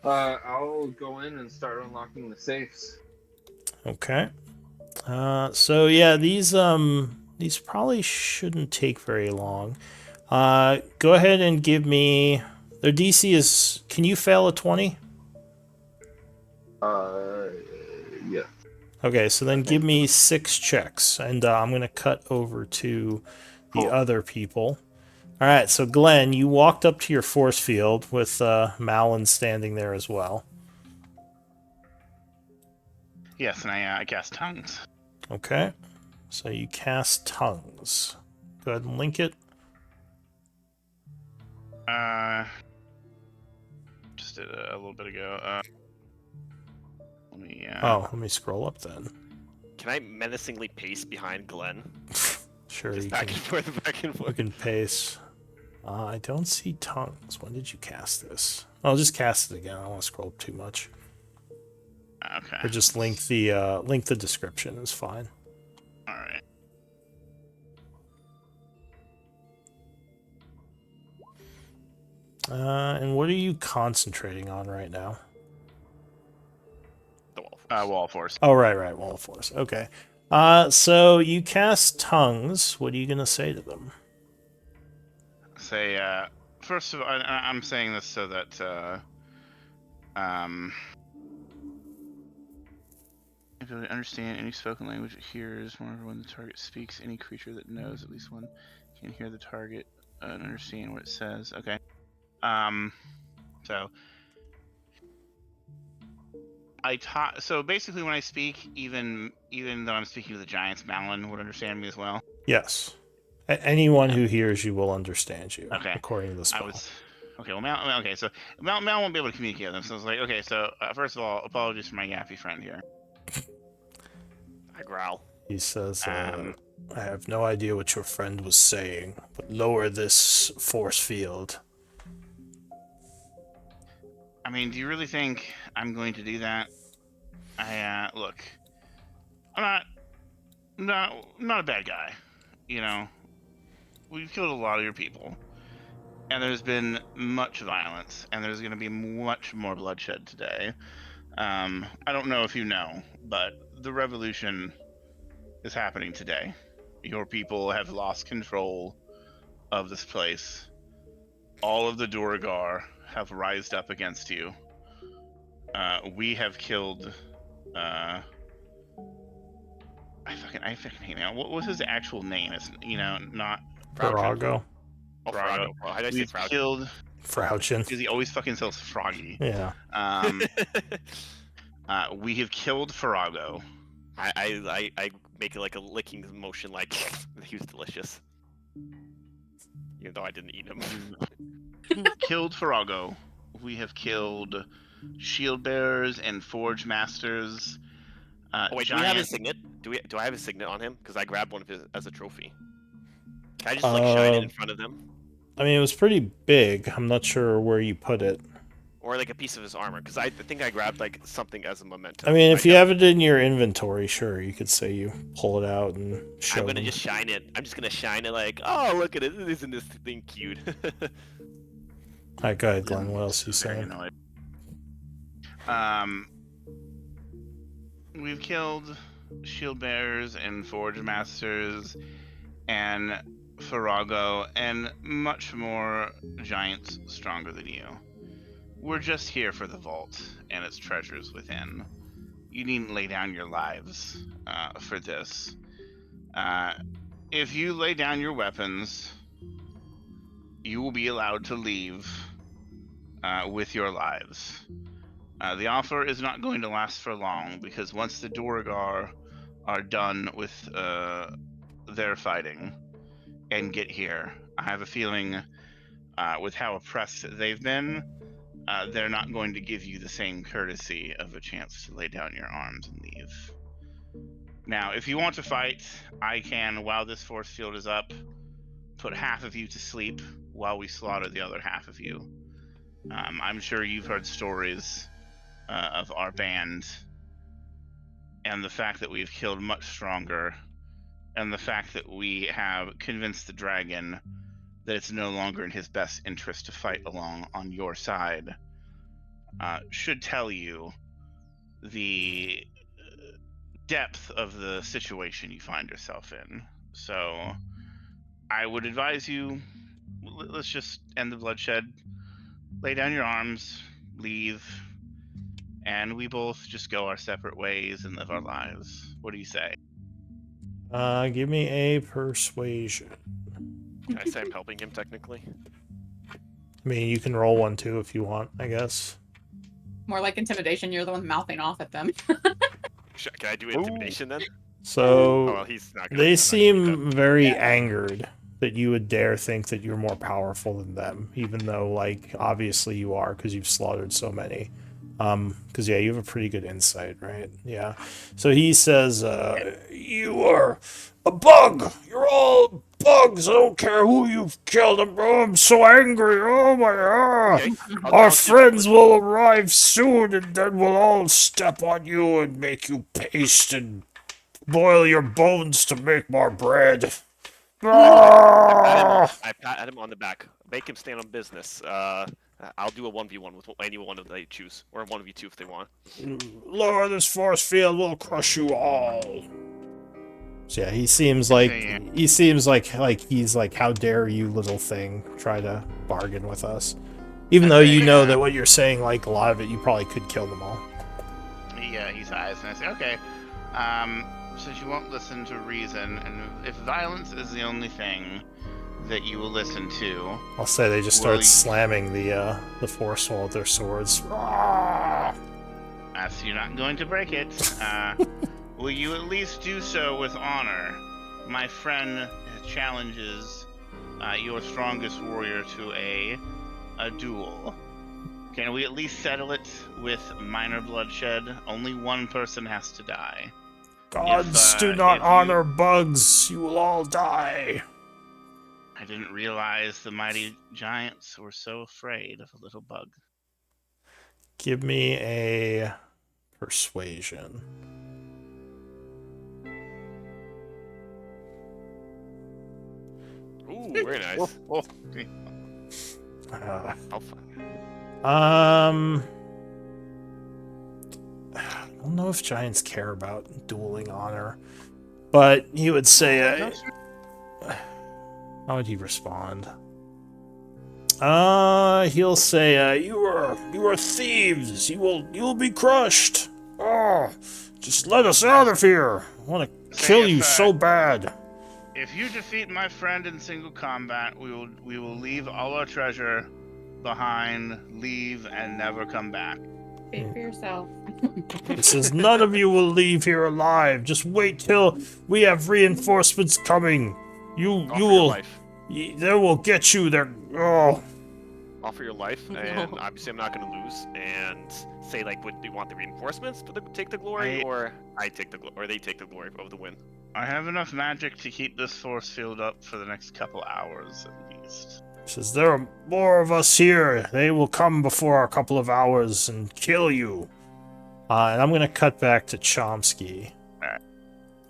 I'll go in and start unlocking the safes. Okay. So yeah, these probably shouldn't take very long. Go ahead and give me their DC is. Can you fail a 20? Yeah. Okay, so then give me 6 checks, and I'm gonna cut over to the Cool. other people. All right, so Glenn, you walked up to your force field with Malin standing there as well. Yes, and I cast tongues. Okay, so you cast tongues. Go ahead and link it. Just did a little bit ago. Let me. Oh, let me scroll up then. Can I menacingly pace behind Glenn? Sure, Just you back can. and forth, back and You forth. can pace. I don't see tongues. When did you cast this? I'll just cast it again. I don't want to scroll up too much. Okay. Or just link the description is fine. All right. And what are you concentrating on right now? The wall force. Wall force. Oh, right, wall of force. Okay. So you cast tongues. What are you gonna say to them? Say, first of all, I'm saying this so that, if you understand any spoken language it hears, moreover, when the target speaks, any creature that knows at least one can hear the target and understand what it says. Okay. So, So basically, when I speak, even though I'm speaking to the giants, Malin would understand me as well. Yes. Anyone who hears you will understand you, Okay. according to the spell. Okay. Well, so Mal won't be able to communicate with them. So I was like, okay. So first of all, apologies for my yappy friend here. I growl. He says, I have no idea what your friend was saying, but lower this force field. I mean, do you really think I'm going to do that? Look, I'm not a bad guy. You know, we've killed a lot of your people, and there's been much violence, and there's going to be much more bloodshed today. I don't know if you know, but the revolution is happening today. Your people have lost control of this place. All of the Duragar have rised up against you. We have killed. I fucking hate him. What was his actual name? It's not Farago. Oh, Frago. Oh, how did I say We've Frago? killed Frauchen. because he always fucking sells Froggy. Yeah. We have killed Farago. I make it like a licking motion, like he was delicious. Even though I didn't eat him. Killed Farago. We have killed shield bearers and forge masters. Oh wait, do we have his signet? Do I have his signet on him? Because I grabbed one of his as a trophy. Can I just like shine it in front of them? I mean, it was pretty big. I'm not sure where you put it. Or like a piece of his armor, because I think I grabbed like something as a memento. I mean, if you have it in your inventory, sure, you could say you pull it out and show I'm gonna them. just shine it. I'm just gonna shine it like, oh, look at it. Isn't this thing cute? Alright, go ahead, Glenn. What else are you Very saying? annoyed. We've killed shield bearers and forge masters and Farago and much more giants stronger than you. We're just here for the vault and its treasures within. You needn't lay down your lives for this. If you lay down your weapons, you will be allowed to leave with your lives. The offer is not going to last for long, because once the Duragar are done with their fighting and get here, I have a feeling with how oppressed they've been, they're not going to give you the same courtesy of a chance to lay down your arms and leave. Now, if you want to fight, I can, while this force field is up, put half of you to sleep while we slaughter the other half of you. I'm sure you've heard stories of our band, and the fact that we've killed much stronger, and the fact that we have convinced the dragon that it's no longer in his best interest to fight along on your side, should tell you the depth of the situation you find yourself in. So I would advise you, let's just end the bloodshed, lay down your arms, leave, and we both just go our separate ways and live our lives. What do you say? Give me a persuasion. Can I say I'm helping him technically? I mean, you can roll one too if you want, I guess. More like intimidation. You're the one mouthing off at them. Can I do intimidation then? So Oh, well, he's not gonna, they I'm not gonna do seem very angered that you would dare think that you're more powerful than them, even though, like, obviously you are because you've slaughtered so many. Because yeah, you have a pretty good insight, right? Yeah. So he says, "You are a bug. You're all bugs. I don't care who you've killed. I'm so angry. Oh my god! Okay, Our friends will arrive soon, and then we'll all step on you and make you paste and boil your bones to make more bread." Ah! I pat him on the back. Make him stand on business. I'll do a 1v1 with any one of they choose, or a 1v2 if they want. Lower this force field, we'll crush you all. So yeah, he seems like he's like how dare you, little thing, try to bargain with us, even though you know that what you're saying, like a lot of it, you probably could kill them all. Yeah, he sighs, and I say, okay, since you won't listen to reason, and if violence is the only thing that you will listen to, I'll say they just start slamming the force wall with their swords. as so you're not going to break it. Will you at least do so with honor? My friend challenges your strongest warrior to a duel. Can we at least settle it with minor bloodshed? Only one person has to die. Gods do not honor bugs. You will all die. I didn't realize the mighty giants were so afraid of a little bug. Give me a persuasion. Ooh, very nice. Okay. I'll find. I don't know if giants care about dueling honor, but he would say, how would he respond? He'll say, you are thieves. You will be crushed. Oh, just let us out of here. I want to kill you so bad. If you defeat my friend in single combat, we will leave all our treasure behind, leave, and never come back. Speak for yourself. He says, none of you will leave here alive. Just wait till we have reinforcements coming. You will. Life. They will get you. They're. Oh. Offer your life, and obviously I'm not going to lose. And say like, would you want the reinforcements to take the glory, or I take the or they take the glory of the win? I have enough magic to keep this force field up for the next couple hours at least. He says, there are more of us here. They will come before a couple of hours and kill you. And I'm going to cut back to Chomsky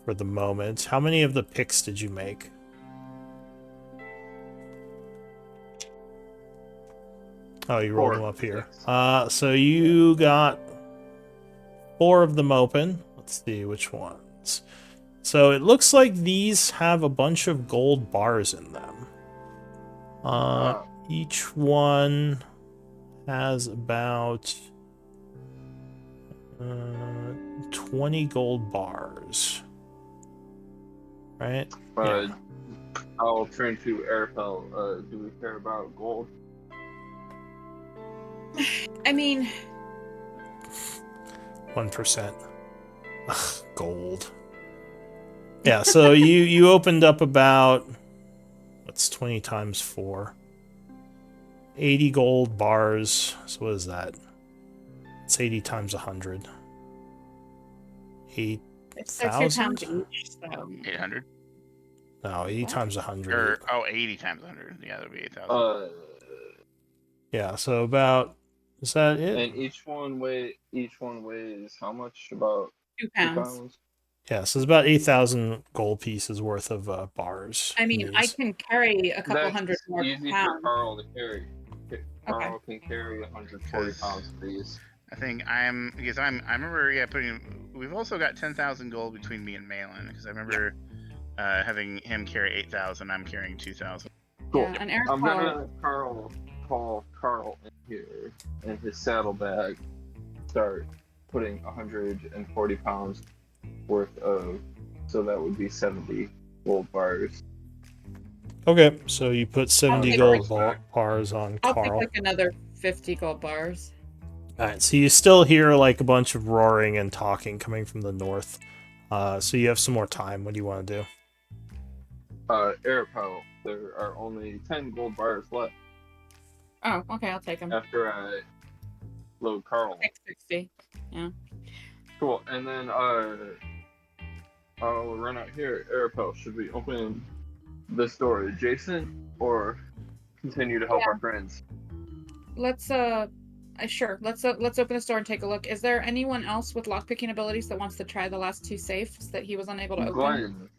for the moment. How many of the picks did you make? Oh, you rolled them up here. So you got 4 of them open. Let's see which ones. So it looks like these have a bunch of gold bars in them. Each one has about 20 gold bars. Right? Yeah. I'll turn to Arapel. Do we care about gold? I mean, 1%. Ugh, gold. Yeah, so you opened up about, what's 20 times 4? 80 gold bars. So what is that? It's 80 times 100. 8,000? 800? No, 80 times 100. 80 times 100. Yeah, that'd be 8,000. Yeah, so about, is that it? And each one weighs how much? About 2 pounds. Yeah, so it's about 8,000 gold pieces worth of bars. I mean, I can carry a couple hundred more easy pounds. for Carl to carry. Carl can carry 140 pounds of these. I think I remember we've also got 10,000 gold between me and Malin, because I remember having him carry 8,000, I'm carrying 2,000. Cool. Yeah, and I'm gonna call Carl in here in his saddlebag, start putting 140 pounds worth of, so that would be 70 gold bars. Okay, so you put 70 gold bars on I'll Carl. take like another 50 gold bars. Alright, so you still hear like a bunch of roaring and talking coming from the north. So you have some more time. What do you want to do? Arapel, there are only 10 gold bars left. Oh, okay, I'll take them. After I load Carl. 660. Yeah. Cool, and then I'll run out here. Arapel, should we open this door adjacent or continue to help our friends? Let's sure. Let's open this door and take a look. Is there anyone else with lockpicking abilities that wants to try the last 2 safes that he was unable to open?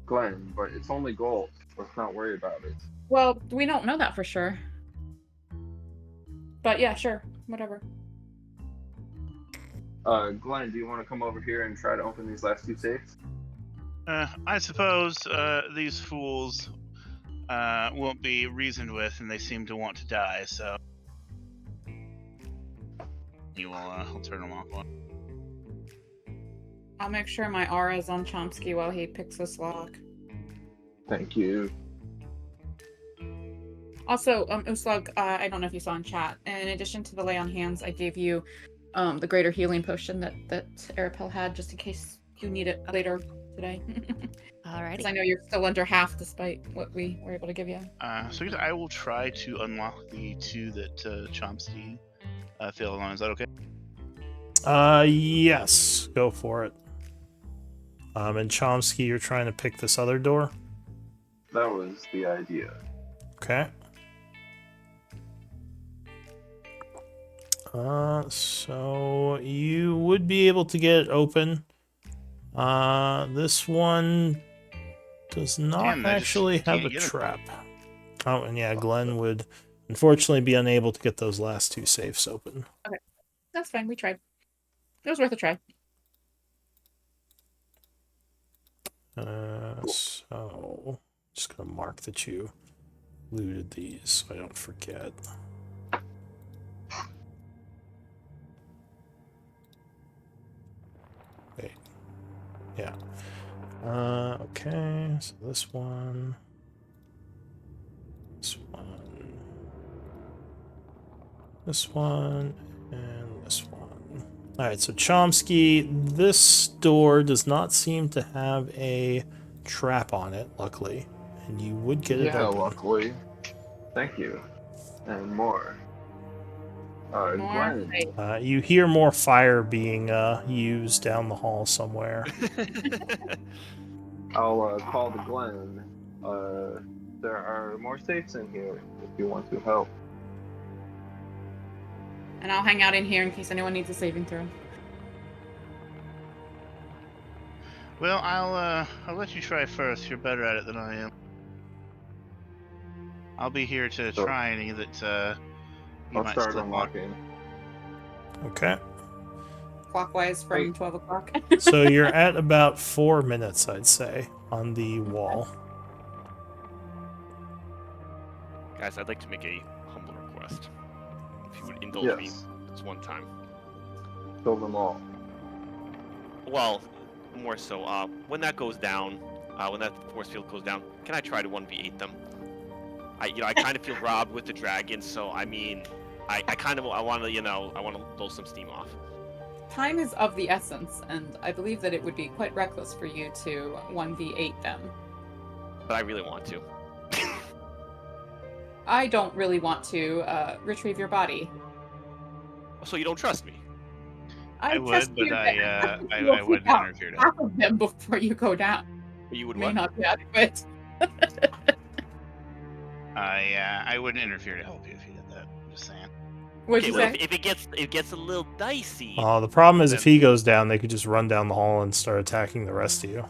Glenn, but it's only gold. Let's not worry about it. Well, we don't know that for sure. But yeah, sure. Whatever. Glenn, do you want to come over here and try to open these last 2 safes? I suppose these fools won't be reasoned with, and they seem to want to die, so I'll turn them off one. I'll make sure my aura is on Chomsky while he picks this lock. Thank you. Also, Uslug, I don't know if you saw in chat, in addition to the lay on hands, I gave you the greater healing potion that Arapel had, just in case you need it later today. Alrighty. Because I know you're still under half, despite what we were able to give you. So I guess I will try to unlock the 2 that Chomsky failed on. Is that okay? Yes, go for it. And Chomsky, you're trying to pick this other door? That was the idea. Okay. So you would be able to get it open. This one does not Damn, I just actually have can't a get it. trap. Oh, and yeah, Glenn would unfortunately be unable to get those last 2 safes open. That's fine. We tried. It was worth a try. So just gonna mark that you looted these so I don't forget. Wait. Yeah. Okay, so this one. This one. This one. And this one. Alright, so Chomsky, this door does not seem to have a trap on it, luckily. And you would get it Yeah, open. luckily. Thank you. And more. More. Glenn. Right. You hear more fire being used down the hall somewhere. I'll call the Glen. There are more safes in here if you want to help. And I'll hang out in here in case anyone needs a saving throw. Well, I'll let you try first. You're better at it than I am. I'll be here to Sure. try any that you I'll might start slip on. unlocking. Okay. Clockwise from Wait. 12 o'clock. So you're at about 4 minutes, I'd say, on the wall. Guys, I'd like to make a humble request. If you would indulge me Yes. this one time. Kill them all. Well, more so, when that goes down, when that force field goes down, can I try to 1v8 them? I kind of feel robbed with the dragon, so I mean, I want to blow some steam off. Time is of the essence, and I believe that it would be quite reckless for you to 1v8 them. But I really want to. I don't really want to retrieve your body. So you don't trust me? I trust would, but you I that you'll wouldn't take out interfere to half of them before you go down. You would May what? not be adequate. I wouldn't interfere to help you if you did that. I'm just saying. What'd Okay, you well, say? if it gets a little dicey. The problem is if Then- he goes down, they could just run down the hall and start attacking the rest of you.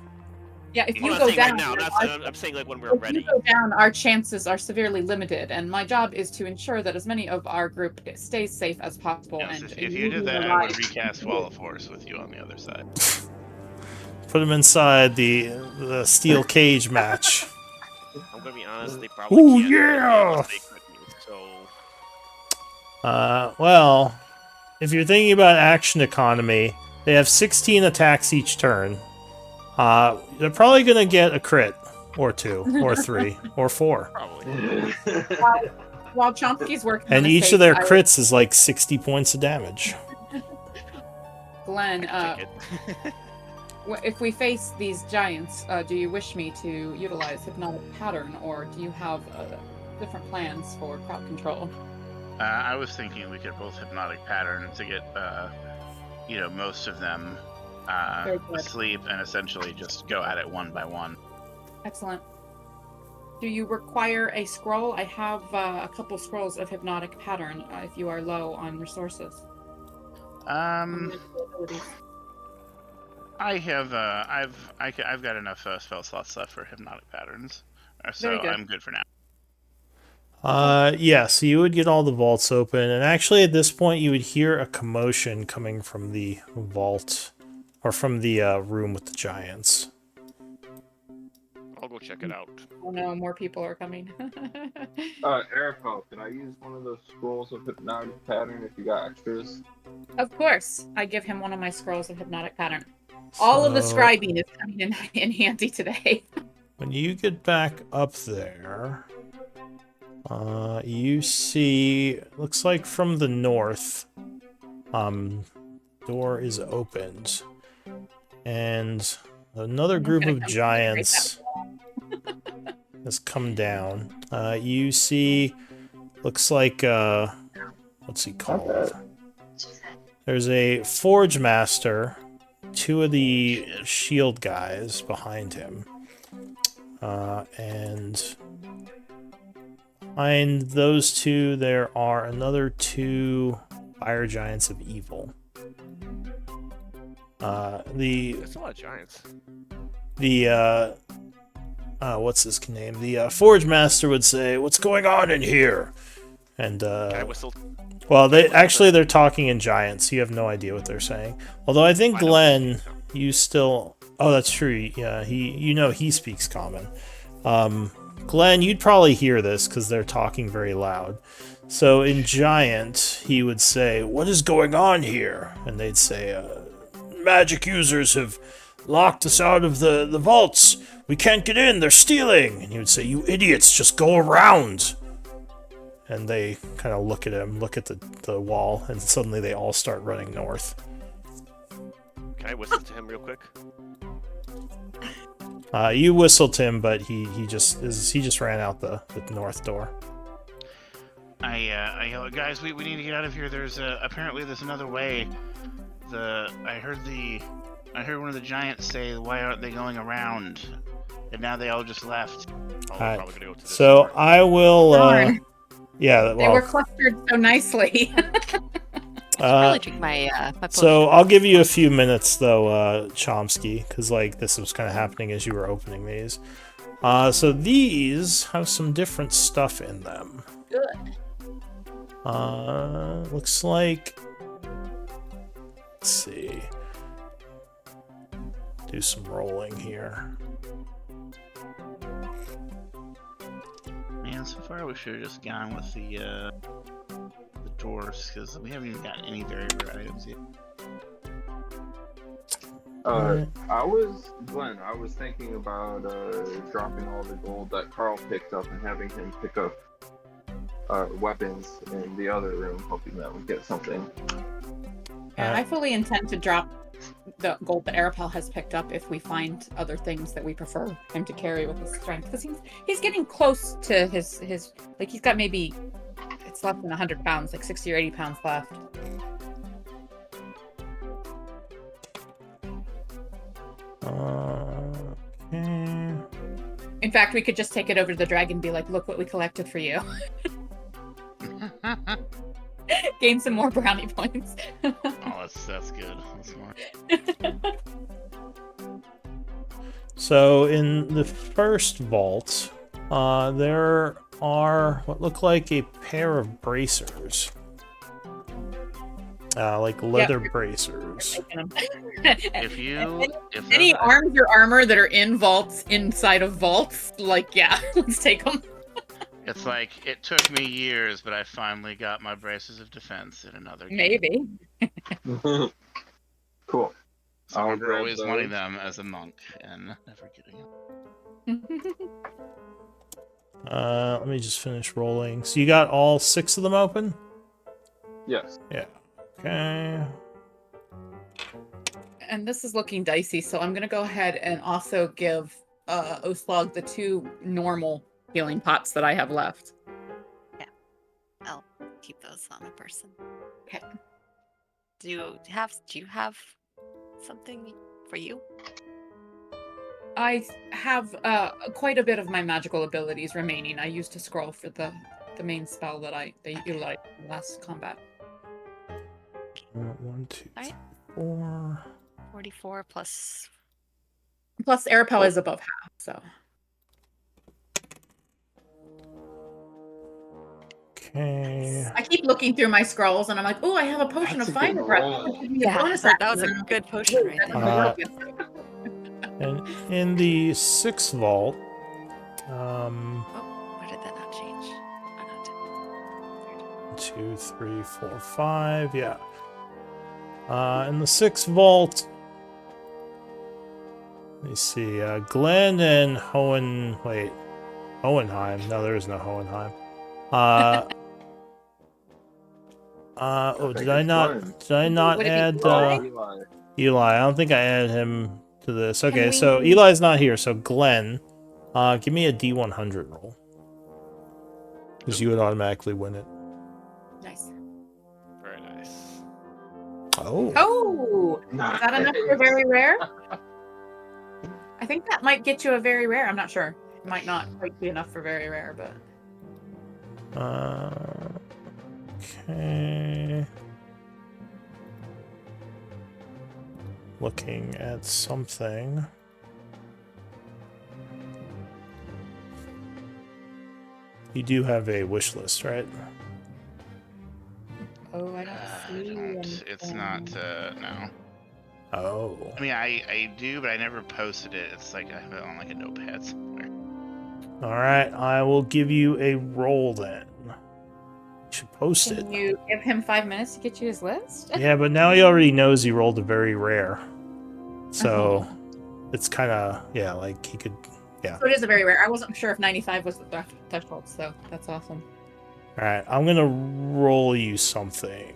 Yeah, if I'm you not go saying down, right now. I'm saying like when we're if ready. you go down, our chances are severely limited, and my job is to ensure that as many of our group stays safe as possible. Yes, and if you did that, I would recast Wall of Force with you on the other side. Put him inside the steel cage match. I'm gonna be honest. They probably Ooh, can't. yeah! Unless they crit me, so Well, if you're thinking about action economy, they have 16 attacks each turn. They're probably gonna get a crit, or 2, or 3, or 4. probably. While Chomsky's working, And on each this of their case, crits is like 60 points of damage. Glenn, Take it. if we face these giants, do you wish me to utilize hypnotic pattern, or do you have different plans for crowd control? I was thinking we could both hypnotic pattern to get, most of them Very good. asleep and essentially just go at it one by one. Excellent. Do you require a scroll? I have a couple scrolls of hypnotic pattern if you are low on resources. I have, I've got enough spell slots left for hypnotic patterns, so Very good. I'm good for now. Yeah, so you would get all the vaults open, and actually at this point you would hear a commotion coming from the vault, or from the room with the giants. I'll go check it out. Oh no, more people are coming. Arapel, can I use one of those scrolls of hypnotic pattern if you got extras? Of course, I give him one of my scrolls of hypnotic pattern. All of the So, scribing is coming in handy today. when you get back up there, you see, looks like from the north, door is opened. And another I'm just group gonna of come giants has come down. You see, looks like, what's he called? There's a Forge Master, two of the shield guys behind him. And behind those two, there are another two fire giants of evil. There's a lot of giants. What's his name? The Forge Master would say, "What's going on in here?" And Can I whistle? well, they're talking in giants. So you have no idea what they're saying. Although I think I don't Glenn, think you still. Oh, that's true. Yeah, he speaks common. Glenn, you'd probably hear this because they're talking very loud. So in giant, he would say, "What is going on here?" And they'd say, "Magic users have locked us out of the vaults. We can't get in. They're stealing." And he would say, "You idiots, just go around." And they kind of look at him, look at the wall, and suddenly they all start running north. Can I whistle to him real quick? You whistled to him, but he just ran out the north door. I yell, guys, we need to get out of here. There's apparently there's another way. I heard one of the giants say, "Why aren't they going around?" And now they all just left. Oh, Alright, we're probably gonna go to this So door. I will. Darn. Yeah. They were Well. clustered so nicely. Really drink my my So potion. I'll give you a few minutes though, Chomsky, because like this was kind of happening as you were opening these. So these have some different stuff in them. Good. Looks like. Let's see. Do some rolling here. Man, so far we should have just gone with the dwarfs because we haven't even gotten any very rare items yet. Glenn, I was thinking about dropping all the gold that Carl picked up and having him pick up weapons in the other room, hoping that would get something. I fully intend to drop the gold that Arapel has picked up if we find other things that we prefer him to carry with his strength. Because he's getting close to his like he's got maybe it's less than 100 pounds, like 60 or 80 pounds left. Okay. In fact, we could just take it over to the dragon and be like, "Look what we collected for you." Gain some more brownie points. Oh, that's good. That's smart. So in the first vault, there are what look like a pair of bracers. Like leather bracers. If Any those- arms or armor that are in vaults inside of vaults, like yeah, let's take them. It's like it took me years, but I finally got my braces of defense in another game. Maybe. Cool. So I I'll remember grab always those. wanting them as a monk and never getting them. Let me just finish rolling. So you got all 6 of them open? Yes. Yeah. Okay. And this is looking dicey, so I'm gonna go ahead and also give Oslog the 2 normal healing pots that I have left. I'll keep those on a person. Okay. Do you have something for you? I have quite a bit of my magical abilities remaining. I used to scroll for the main spell that they utilized in last combat. 1, 2, Alright. 4. 44 plus. Plus, Arapel is above half, so. Okay. I keep looking through my scrolls and I'm like, oh, I have a potion That's of a fire good breath. roll. That would give me a Yeah, bonus that was action. a good potion right That there. doesn't work yet. And in the 6th vault, Oh, why did that not change? Oh, no, 2, 3, 4, 5, yeah. In the 6th vault, let me see, Glenn and Hohenheim. No, there is no Hohenheim. Oh, think did I it's not? Glenn. Did I not Would it be add Eli? Eli. Eli? I don't think I added him to this. Can Okay, so we- Eli's not here. So Glenn, give me a D100 roll, because you would automatically win it. Nice. Very nice. Oh. Oh, is that enough for a very rare? I think that might get you a very rare. I'm not sure. It might not quite be enough for very rare, but Okay. Looking at something. You do have a wish list, right? oh, I don't I see. don't. It's not. No. Oh. I mean, I do, but I never posted it. It's like I have it on like a notepad somewhere. Alright, I will give you a roll then. You should post it. Can you give him 5 minutes to get you his list? Yeah, but now he already knows he rolled a very rare. So Oh. it's kind of, yeah, like he could, yeah. So it is a very rare. I wasn't sure if 95 was the threshold, so that's awesome. Alright, I'm going to roll you something.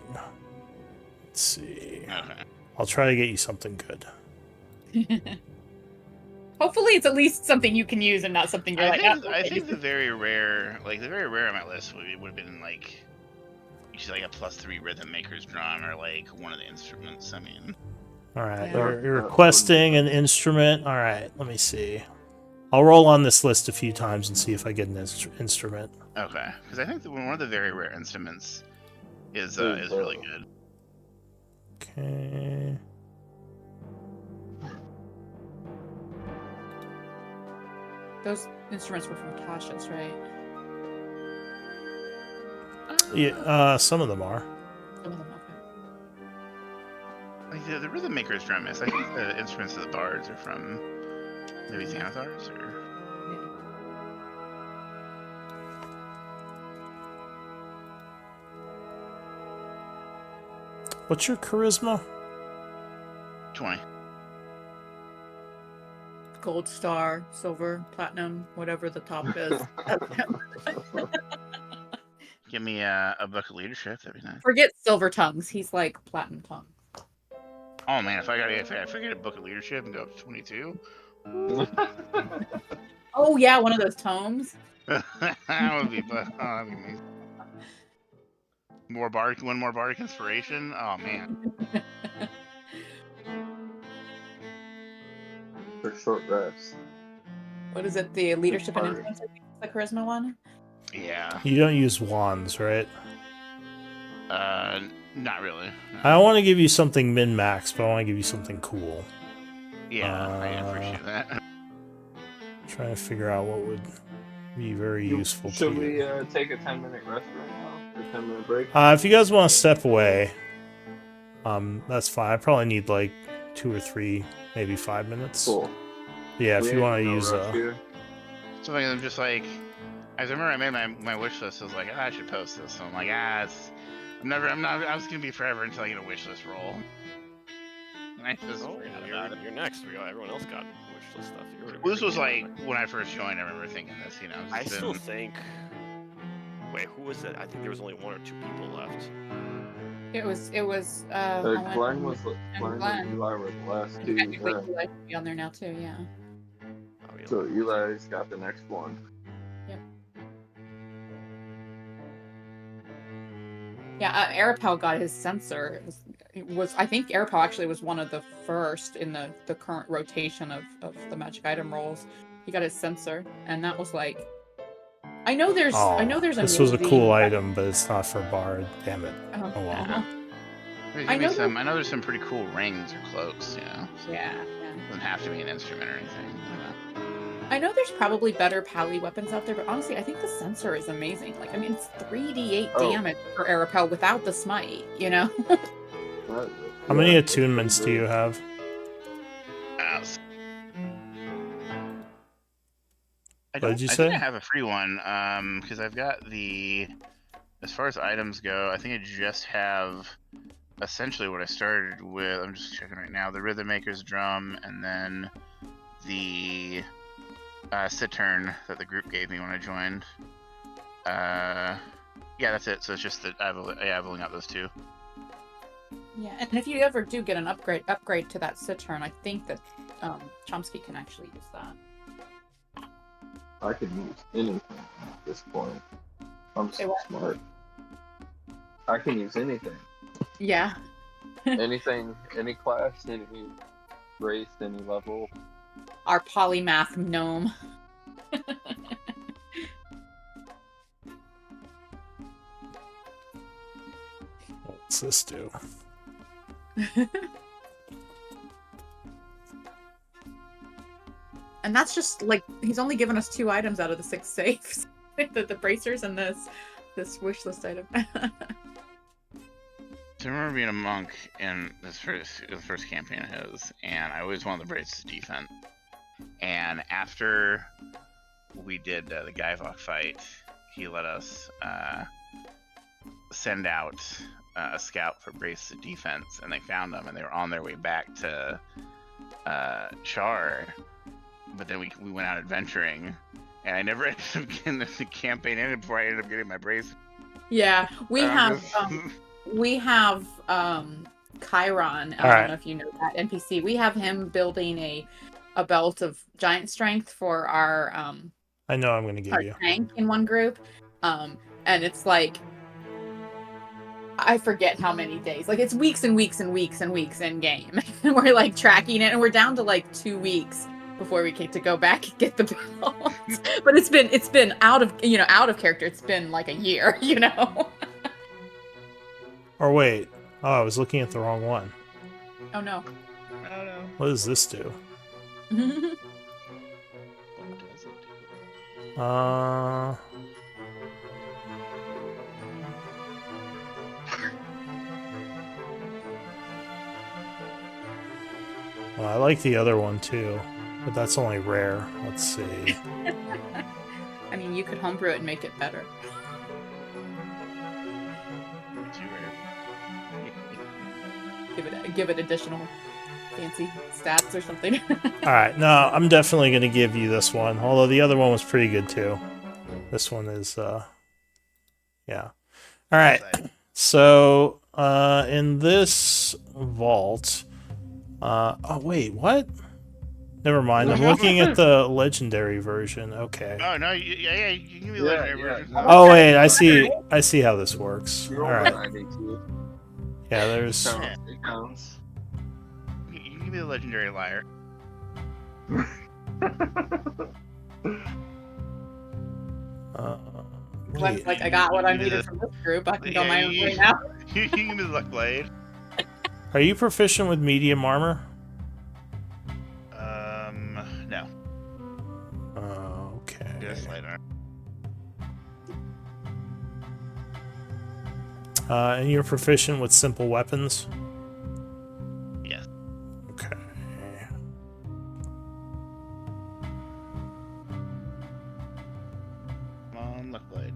Let's see. Okay. I'll try to get you something good. Hopefully it's at least something you can use and not something you're I think the very rare, like the very rare on my list would have been like, usually like a +3 rhythm maker's drum or like one of the instruments. I mean, Alright, Yeah. you're requesting an instrument. Alright, let me see. I'll roll on this list a few times and see if I get an instrument. okay, because I think one of the very rare instruments is really good. Okay. Those instruments were from Tasha's, right? Yeah, some of them are. Some of them, okay. Like the rhythm maker's drum is. I think the instruments of the bards are from maybe Xanathar's or. What's your charisma? 20. Gold star, silver, platinum, whatever the top is. Give me a book of leadership. That'd be nice. Forget silver tongues. He's like platinum tongue. Oh man, if I get a book of leadership and go up to 22, Oh yeah, one of those tomes. that would be that'd be amazing. One more bardic inspiration. Oh man. For short rest. What is it? The leadership and Hard. influence, I think, is the charisma one. Yeah. You don't use wands, right? Not really. No. I don't want to give you something min-max, but I want to give you something cool. Yeah, I appreciate that. Trying to figure out what would be very useful to Should you. we take a 10-minute rest right now? Or 10-minute break? If you guys want to step away, that's fine. I probably need like 2 or 3, maybe 5 minutes. Cool. Yeah, if We you ain't want to no use rush here. So like, I'm just like, I remember I made my wish list. I was like, I should post this. So I'm like, I was gonna be forever until I get a wish list roll. And I just Oh, forgot about it. you're next. Everyone else got wish list stuff. You already- Well, this was like when I first joined. I remember thinking this. You know, I just still been- think. Wait, who was it? I think there was only 1 or 2 people left. It was Glenn was Glenn Glenn. and Eli were the last two. technically Yeah. Eli should be on there now too, yeah. Oh, yeah. So Eli's got the next one. Yeah, Arapel got his sensor. It was I think Arapel actually was one of the first in the current rotation of the magic item rolls. He got his sensor, and that was like, I know there's a this was a movie cool that- item, but it's not for Bard. Damn it. Oh, Oh, well. uh-huh. There's I gonna be know some. I know there's some pretty cool rings or cloaks. You know, Yeah. doesn't have to be an instrument or anything. You know? I know there's probably better pally weapons out there, but honestly, I think the sensor is amazing. Like, I mean, it's 3d8 Oh. damage for Arapel without the smite, you know? How many attunements do you have? I What did you I say? think I have a free one. Because I've got the. As far as items go, I think I just have essentially what I started with. I'm just checking right now. The Rhythm Maker's drum, and then the cittern that the group gave me when I joined. Yeah, that's it. So it's just that I've only got those two. Yeah, and if you ever do get an upgrade to that Cittern, I think that Chomsky can actually use that. I could use anything at this point. I'm Say so what? smart. I can use anything. Yeah. Anything, any class, any race, any level. Our polymath gnome. What's this do? And that's just like he's only given us 2 items out of the 6 safes. the bracers and this wish list item. So I remember being a monk in the first campaign of his, and I always wanted the braces defense. And after we did the Gaivok fight, he let us send out a scout for braces of defense, and they found them, and they were on their way back to Char. But then we went out adventuring, and I never ended up getting the campaign ended before I ended up getting my brace. Yeah, we have Chiron. I don't know if you know that NPC. We have him building a belt of giant strength for our I know I'm going to give you. tank in one group. And it's like I forget how many days. Like it's weeks and weeks and weeks and weeks in game. And we're like tracking it, and we're down to like 2 weeks before we get to go back and get the belt. But it's been out of character. It's been like a year, Or wait. Oh, I was looking at the wrong one. Oh no. What does this do? What does it do? Well, I like the other one too, but that's only rare. Let's see. I mean, you could homebrew it and make it better. Too rare. Give it additional fancy stats or something. All right, no, I'm definitely going to give you this one. Although the other one was pretty good too. This one is, yeah. All right. So, in this vault, oh wait, what? Never mind. I'm looking at the legendary version. Okay. Oh no, you can give me the legendary version. Oh wait, I see how this works. You All rolled right. 92. Yeah, there's. It counts. You can give me the legendary liar. Glen's like, I got what I needed from this group. I can go my own way now. You can give me the luck blade. Are you proficient with medium armor? No. Okay. Just light armor. And you're proficient with simple weapons? Yes. Okay. Come on, luck blade.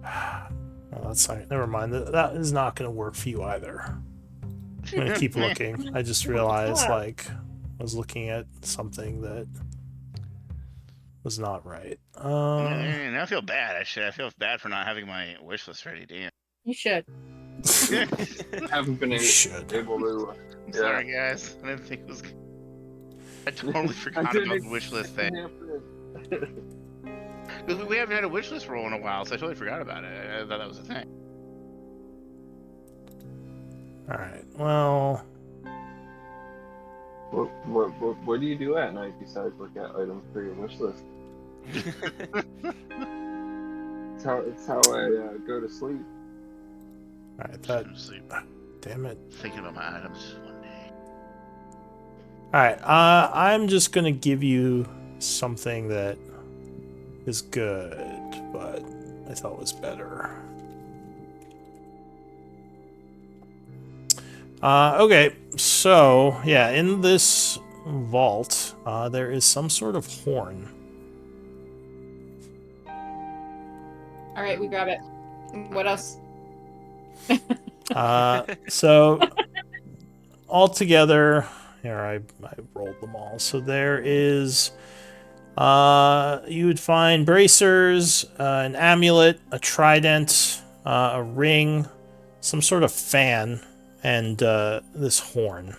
Well, that's not, never mind. That is not going to work for you either. I'm going to keep looking. I just realized, like, I was looking at something that was not right. Now I feel bad. I feel bad for not having my wish list ready. Damn. You should. Haven't been You able should. to. I'm sorry, guys. I didn't think it was. I totally forgot about the wish list thing. Because we haven't had a wish list roll in a while, so I totally forgot about it. I thought that was a thing. Alright, well... What do you do at night besides look at items for your wish list? It's how I go to sleep. Alright, that... Sleep. Damn it. Thinking about my items one day. Alright, I'm just gonna give you something that is good, but I thought was better. Okay, so, yeah, in this vault, there is some sort of horn. Alright, we grab it. What else? So, altogether, here, I rolled them all. So there is You would find bracers, an amulet, a trident, a ring, some sort of fan, and this horn.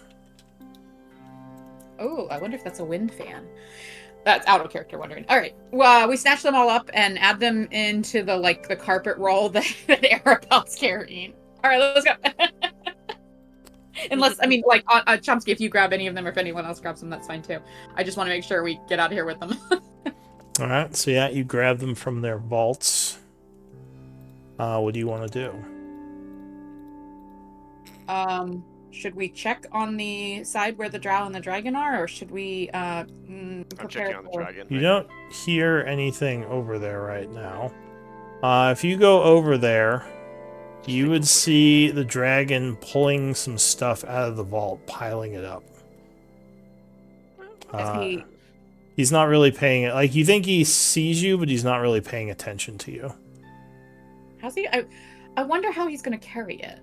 Oh, I wonder if that's a wind fan. That's out of character wondering. All right. Well, we snatch them all up and add them into the carpet roll that Arabelle's carrying. All right, let's go. Unless, I mean, like, Chomsky, if you grab any of them or if anyone else grabs them, that's fine too. I just want to make sure we get out of here with them. All right, so yeah, you grab them from their vaults. What do you want to do? Should we check on the side where the drow and the dragon are, or should we I'm checking on the dragon. You don't hear anything over there right now. If you go over there, you would see the dragon pulling some stuff out of the vault, piling it up. He's not really paying it. Like, you think he sees you, but he's not really paying attention to you. How's he? I wonder how he's going to carry it.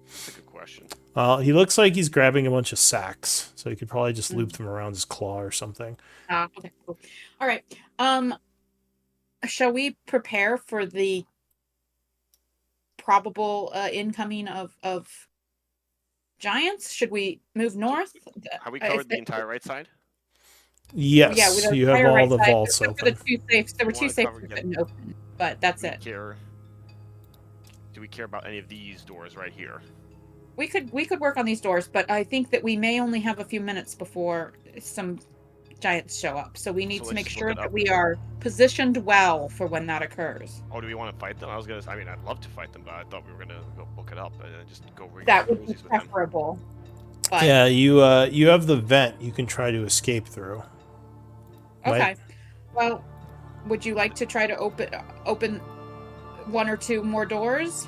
That's a good question. Well, he looks like he's grabbing a bunch of sacks, so he could probably just loop them around his claw or something. Okay, cool. All right. Shall we prepare for the probable incoming of giants? Should we move north? Have we covered the entire right side? Yes, yeah, you have all the vaults open. open. There were two safes open, but that's it. Do we care about any of these doors right here? We could work on these doors, but I think that we may only have a few minutes before some giants show up. So we need to make sure that we are positioned well for when that occurs. Oh, do we want to fight them? I mean, I'd love to fight them, but I thought we were gonna go book it up and just go ring. That would be preferable. But... Yeah, you have the vent you can try to escape through. Okay. Right? Well, would you like to try to open one or two more doors?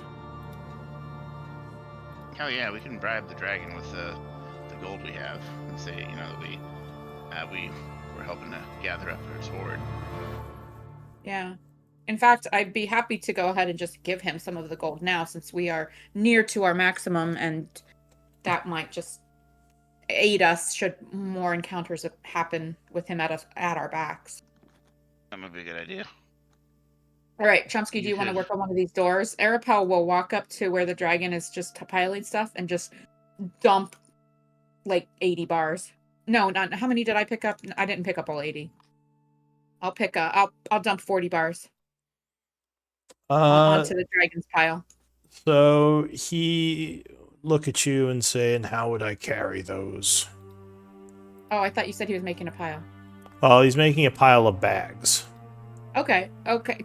Oh yeah, we can bribe the dragon with the gold we have and say, you know, that we were helping to gather up our sword. Yeah. In fact, I'd be happy to go ahead and just give him some of the gold now, since we are near to our maximum, and that might just aid us should more encounters happen with him at our backs. That might be a good idea. All right, Chomsky, do you want to work on one of these doors? Arapel will walk up to where the dragon is just piling stuff and just dump like 80 bars. No, not how many did I pick up? I didn't pick up all 80. I'll dump 40 bars onto the dragon's pile. So he look at you and say, "And how would I carry those?" Oh, I thought you said he was making a pile. Oh, he's making a pile of bags. Okay.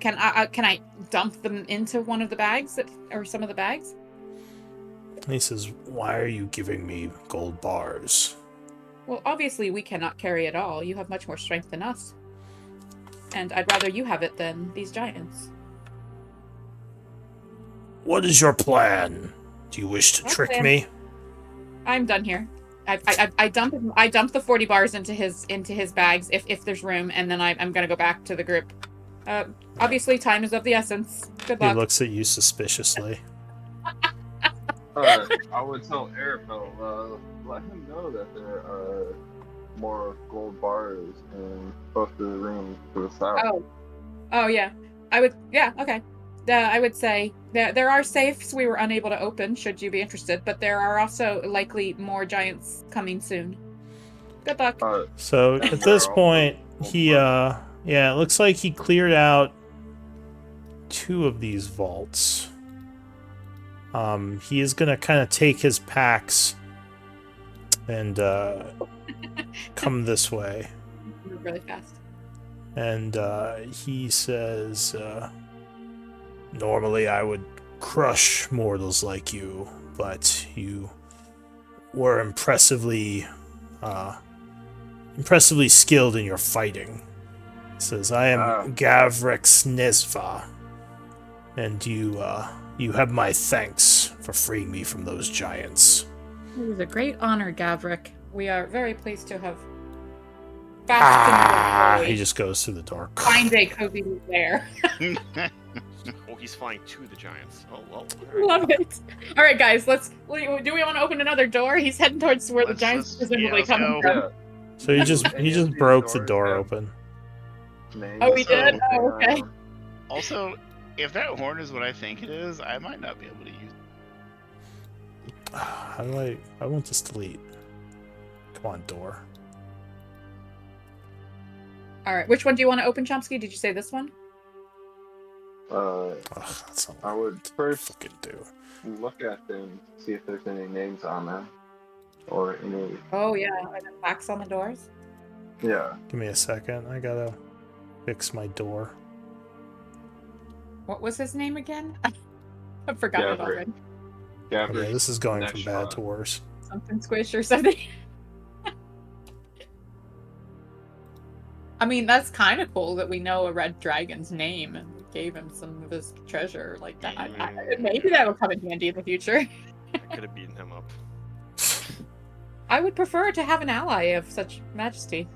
Can I dump them into one of the bags or some of the bags? He says, "Why are you giving me gold bars?" Well, obviously we cannot carry it all. You have much more strength than us. And I'd rather you have it than these giants. What is your plan? Do you wish to trick me? I'm done here. I dump the 40 bars into his bags if there's room, and then I'm gonna go back to the group. Obviously time is of the essence. Good luck. He looks at you suspiciously. I would tell Arapel, let him know that there are more gold bars in both the rooms to the south. Oh yeah. Okay. I would say there are safes we were unable to open, should you be interested, but there are also likely more giants coming soon. Good luck. So at this point, it looks like he cleared out 2 of these vaults. He is gonna kind of take his packs and come this way. Move really fast. And he says, "Normally I would crush mortals like you, but you were impressively skilled in your fighting." He says, "I am Gavrex Nesva, and you have my thanks for freeing me from those giants." It was a great honor, Gavrik. We are very pleased to have found he just goes through the door. Find a cozy there. Oh, he's flying to the giants. Oh, well. Love it. All right, guys, do we want to open another door? He's heading towards where the giants presumably coming from. So he just Any of these broke the doors door have open. names Oh, he or did? anything Oh, on okay. them? Also, if that horn is what I think it is, I might not be able to use it. How do I want this delete. Come on, door. All right. Which one do you want to open, Chomsky? Did you say this one? Ugh, that's not what I would first fucking do. look at them, see if there's any names on them, or any. Oh yeah, are there plaques on the doors? Yeah. Give me a second. I gotta fix my door. What was his name again? I've forgotten it Gabriel. already. Yeah, Gabbard. this is going from bad to worse. Something squish or something. I mean, that's kind of cool that we know a red dragon's name and we gave him some of his treasure like that. Maybe that will come in handy in the future. I could have beaten him up. I would prefer to have an ally of such majesty.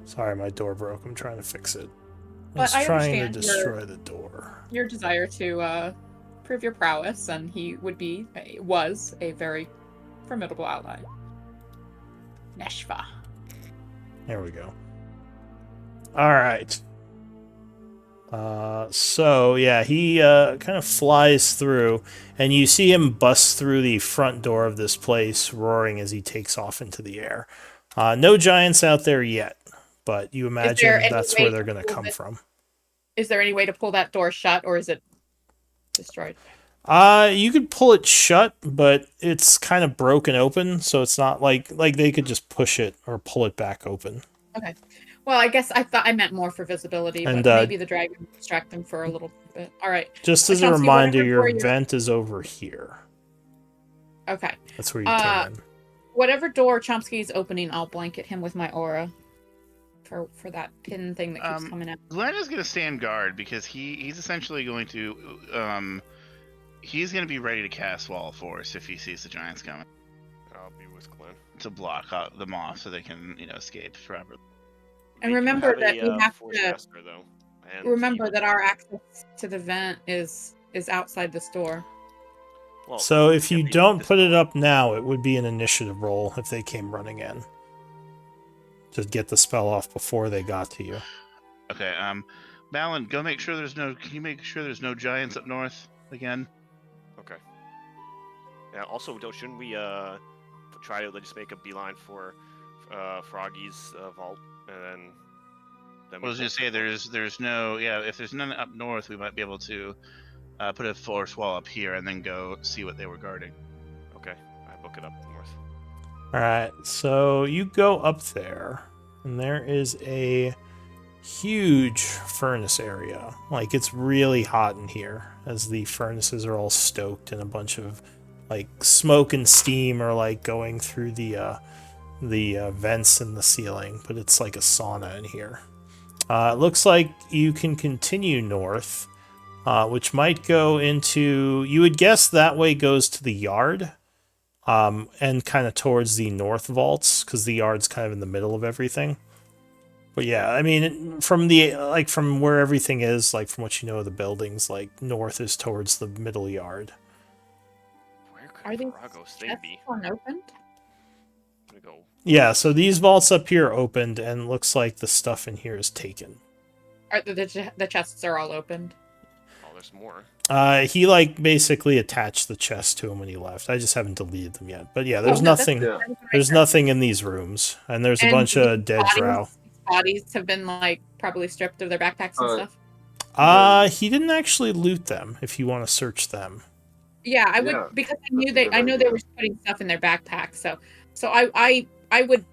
Sorry, my door broke. I'm trying to fix it. I But was I trying to understand your- destroy the door. Your desire to prove your prowess, and he was a very formidable ally. Neshva. There we go. All right. So yeah, he kind of flies through, and you see him bust through the front door of this place, roaring as he takes off into the air. No giants out there yet, but you imagine any that's way where they're to going to pull come it? from. Is there any way to pull that door shut, or is it destroyed? You could pull it shut, but it's kind of broken open, so it's not like they could just push it or pull it back open. Okay. Well, I guess I thought I meant more for visibility, And, but maybe the dragon will distract them for a little bit. All right. Just as a Chomsky, reminder, whatever your door you're- vent is over here. Okay. That's where you came in. Whatever door Chomsky is opening, I'll blanket him with my aura for that pin thing that keeps coming out. Glenn is going to stand guard because he's essentially going to he's going to be ready to cast Wall of Force if he sees the giants coming I'll be with Glenn. to block them off so they can escape forever. And We do remember that a we have Force to Master, though, and remember he- that our access to the vent is outside this door. well, So if yeah, you but don't this- put it up now, it would be an initiative roll if they came running in. To get the spell off before they got to you. Okay, Malin, go make sure there's no. Can you make sure there's no giants up north again? Okay. Yeah. Also, shouldn't we try to just make a beeline for Froggy's vault, and then I was going to say there's no. Yeah, if there's none up north, we might be able to put a force wall up here and then go see what they were guarding. Okay, I book it up north. Alright, so you go up there, and there is a huge furnace area. Like, it's really hot in here, as the furnaces are all stoked, and a bunch of, like, smoke and steam are, like, going through the vents in the ceiling, but it's like a sauna in here. It looks like you can continue north, which might go into... You would guess that way goes to the yard. And kind of towards the north vaults, because the yard's kind of in the middle of everything. But yeah, I mean, from where everything is, like from what you know of the buildings, like north is towards the middle yard. Where Are could these Farago's thing chests be? unopened? I'm gonna go. Yeah, so these vaults up here opened, and looks like the stuff in here is taken. Are the chests are all opened? Oh, there's more. He basically attached the chest to him when he left. I just haven't deleted them yet. But yeah, there's Oh, no, that's- nothing. Yeah. There's nothing in these rooms, and there's a And bunch of these dead drow. Bodies have been probably stripped of their backpacks and stuff. He didn't actually loot them. If you want to search them. Yeah, I would Yeah, because that's a good I know they idea. were putting stuff in their backpacks. So I would.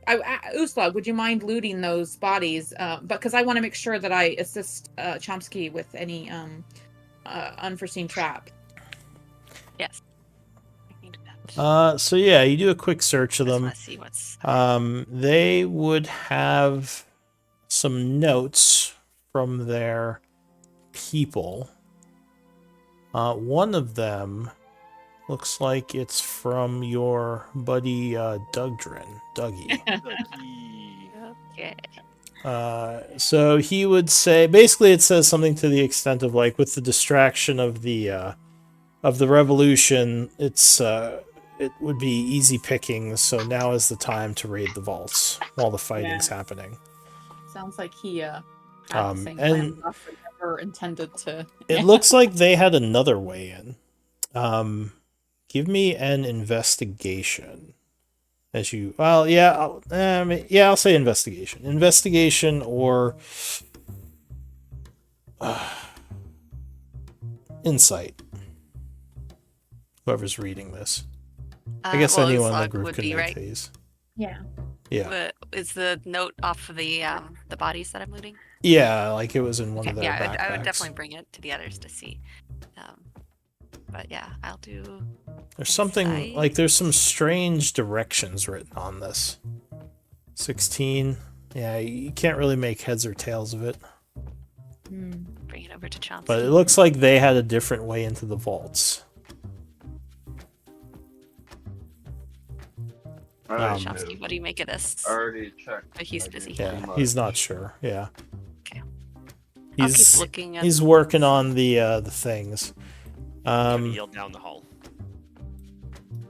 Usla, would you mind looting those bodies? Because I want to make sure that I assist Chomsky with any unforeseen trap. Yes. I can do that. So yeah, you do a quick search of Just them. wanna see what's. They would have some notes from their people. One of them looks like it's from your buddy Dougie. Lucky. Okay. So he would say, basically, it says something to the extent of like, with the distraction of the revolution, it's it would be easy pickings, so now is the time to raid the vaults while the fighting's happening. Sounds like he had the same and plan Ruff never intended to. it looks like they had another way in. Give me an investigation. As you, well, yeah, I'll say investigation. Investigation or insight. Whoever's reading this. I guess well, anyone in the Slug group would can be, make right? these. Yeah. Yeah. Is the note off of the bodies that I'm looting? Yeah, like it was in one of their yeah, backpacks. I would definitely bring it to the others to see. But yeah, I'll do. There's something insight. like there's some strange directions written on this. 16. Yeah, you can't really make heads or tails of it. Bring it over to Chomsky. But it looks like they had a different way into the vaults. Chomsky, what do you make of this? I already checked. But he's busy. Yeah, he's not sure. Yeah. Okay. I'll keep He's looking at he's working on the things. Yell down the hall.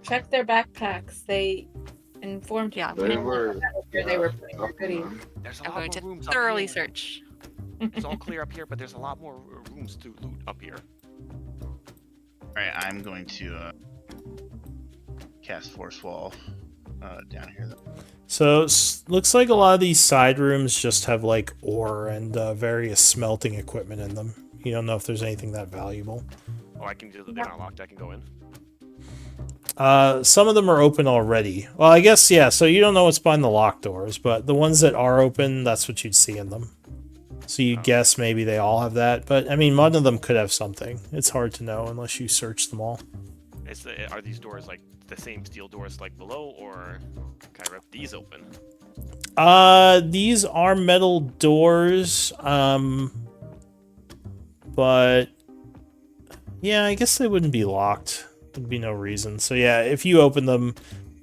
Check their backpacks. They informed Yeah, They were. they were putting their goodies. There's a I'm lot going more to rooms up thoroughly here. search. It's all clear up here, but there's a lot more rooms to loot up here. Alright, I'm going to cast Force Wall down here. So looks like a lot of these side rooms just have like ore and various smelting equipment in them. You don't know if there's anything that valuable. Oh, I can do. They're not locked. I can go in. Some of them are open already. Well, I guess, yeah, so you don't know what's behind the locked doors, but the ones that are open, that's what you'd see in them. So you guess maybe they all have that, but I mean, one of them could have something. It's hard to know unless you search them all. Are these doors like the same steel doors like below, or can I rip these open? These are metal doors, but yeah, I guess they wouldn't be locked. There'd be no reason. So yeah, if you open them,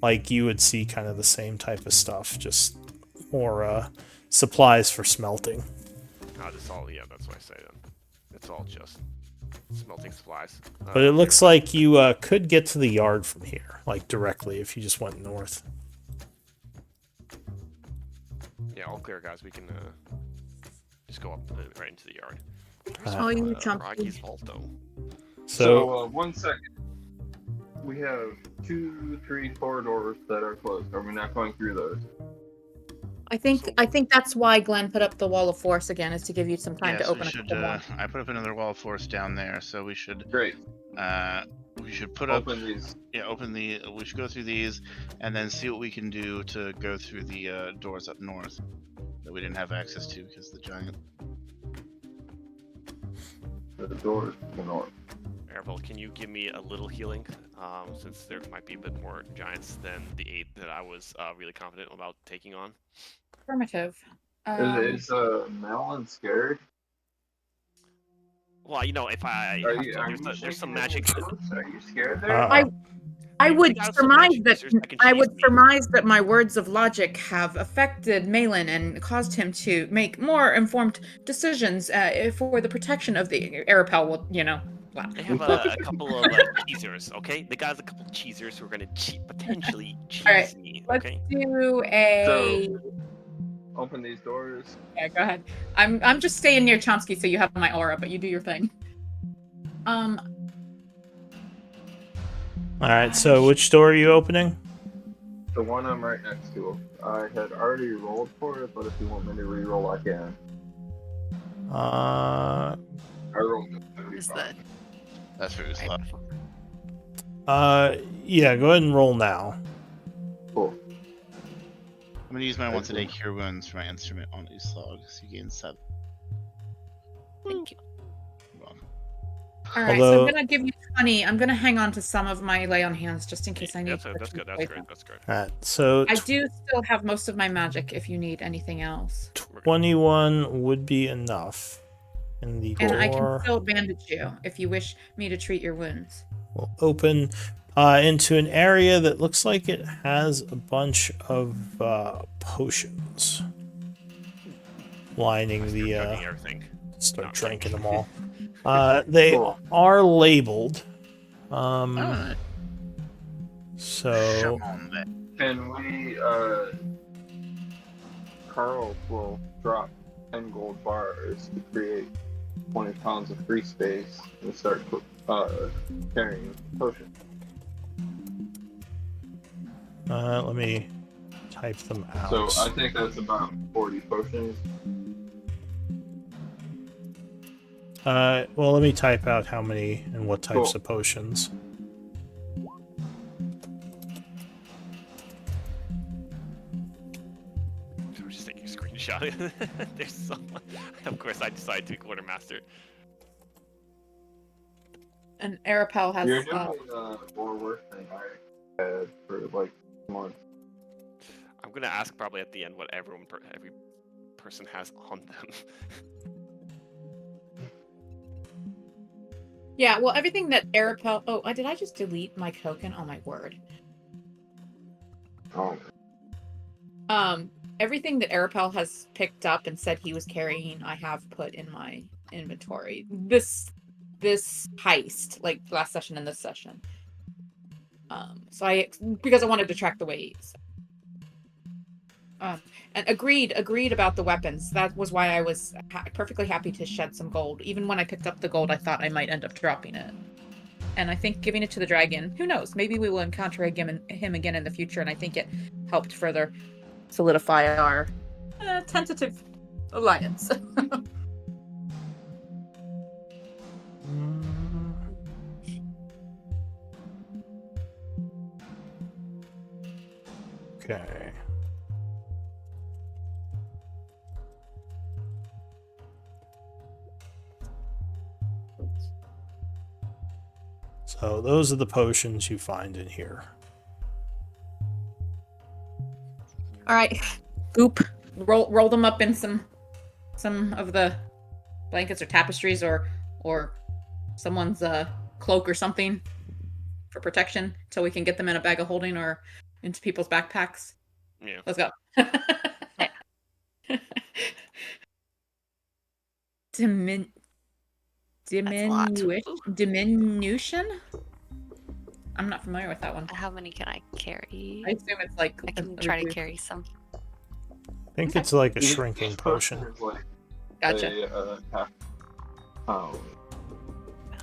like, you would see kind of the same type of stuff, just more supplies for smelting. Oh, this all, yeah, that's what I say then. It's all just smelting supplies. But it looks like you could get to the yard from here, like directly, if you just went north. Yeah, all clear, guys. We can just go up right into the yard. Oh, you Rocky's vault, though. So 1 second. We have 2, 3, 4 doors that are closed. Are we not going through those? I think that's why Glenn put up the wall of force again, is to give you some time Yeah, to so open we a should, couple more. I put up another wall of force down there, so we should Great. we should put Open up these. yeah, we should go through these and then see what we can do to go through the doors up north that we didn't have access to because of the giant. The doors to the north. Arabelle, can you give me a little healing? Since there might be a bit more giants than the 8 that I was really confident about taking on. Affirmative. Is Madeline scared? Well, you know, if I Are have you, to, are there's you some shaking magic. your boots? Are you scared there? I We would got some surmise magic that users that can cheese me. my words of logic have affected Malin and caused him to make more informed decisions for the protection of the Arapel. Well, you know, wow. They have a couple of cheesers, okay? The guy's a couple of cheesers who are gonna potentially cheese Alright, me, let's okay? do a. Open these doors. Yeah, go ahead. I'm just staying near Chomsky, so you have my aura, but you do your thing. alright, so which door are you opening? The one I'm right next to. I had already rolled for it, but if you want me to re-roll, I can. I rolled it. Is the That's for right Usla. before. Yeah, go ahead and roll now. Cool. I'm gonna use my once a day cure wounds for my instrument on Uslog, so you gain 7. Thank you. You're welcome. All right, so Although- I'm gonna give you 20. I'm gonna hang on to some of my lay on hands just in case I need. That's to good. put That's some great. poison. That's great. Alright, so I do still have most of my magic if you need anything else. 21 would be enough. And the And I can door still bandage you if you wish me to treat your wounds. will open into an area that looks like it has a bunch of potions lining the Chugging everything. start No. drinking them all. They Cool. are labeled. Alright. So, on that. Can we, Carl will drop 10 gold bars to create 20 pounds of free space and start carrying potions. let me type them out. So I think that's about 40 potions. Well, let me type out how many and what types Cool. of potions. I'm just taking a screenshot. There's someone. Of course, I decided to be quartermaster. And Arapel has. You're doing more work than I had for like months. I'm gonna ask probably at the end what every person has on them. Yeah, well, everything that Arapel. Oh, did I just delete my token? Oh my word. Oh, Everything that Arapel has picked up and said he was carrying, I have put in my inventory. This heist, like last session and this session. So because I wanted to track the weights. And agreed about the weapons. That was why I was perfectly happy to shed some gold. Even when I picked up the gold, I thought I might end up dropping it. And I think giving it to the dragon, who knows? Maybe we will encounter him again in the future, and I think it helped further solidify our tentative alliance. Okay. So those are the potions you find in here. All right, goop. Roll them up in some of the blankets or tapestries or someone's cloak or something for protection until we can get them in a bag of holding or into people's backpacks. Yeah. Let's go. Diminution? I'm not familiar with that one. How many can I carry? I assume it's like I can try to carry some. I think it's like a shrinking potion. is like Gotcha. a half pound.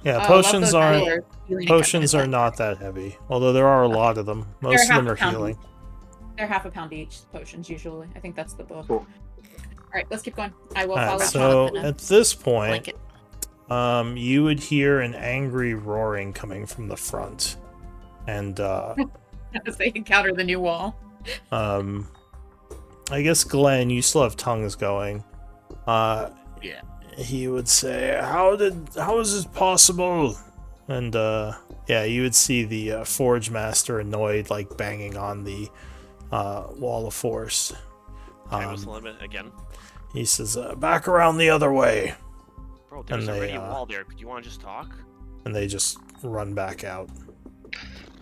Yeah, Oh, potions love those aren't. healers. Healing Potions are equipment. not that heavy, although there are a lot of them. Most of half them a are pound healing. They're half a pound each, potions usually. I think that's the book. Cool. All right, let's keep going. I will Alright, follow so Jonathan. at this point, Blanket. you would hear an angry roaring coming from the front, and as they encounter the new wall. I guess Glenn, you still have tongues going. Yeah. He would say, "How is this possible?" And yeah, you would see the Forge Master annoyed, like banging on the wall of force. Can I whistle him again? He says, "Back around the other way," Bro, there's And they, already a wall there. Do you want to just talk? and they just run back out.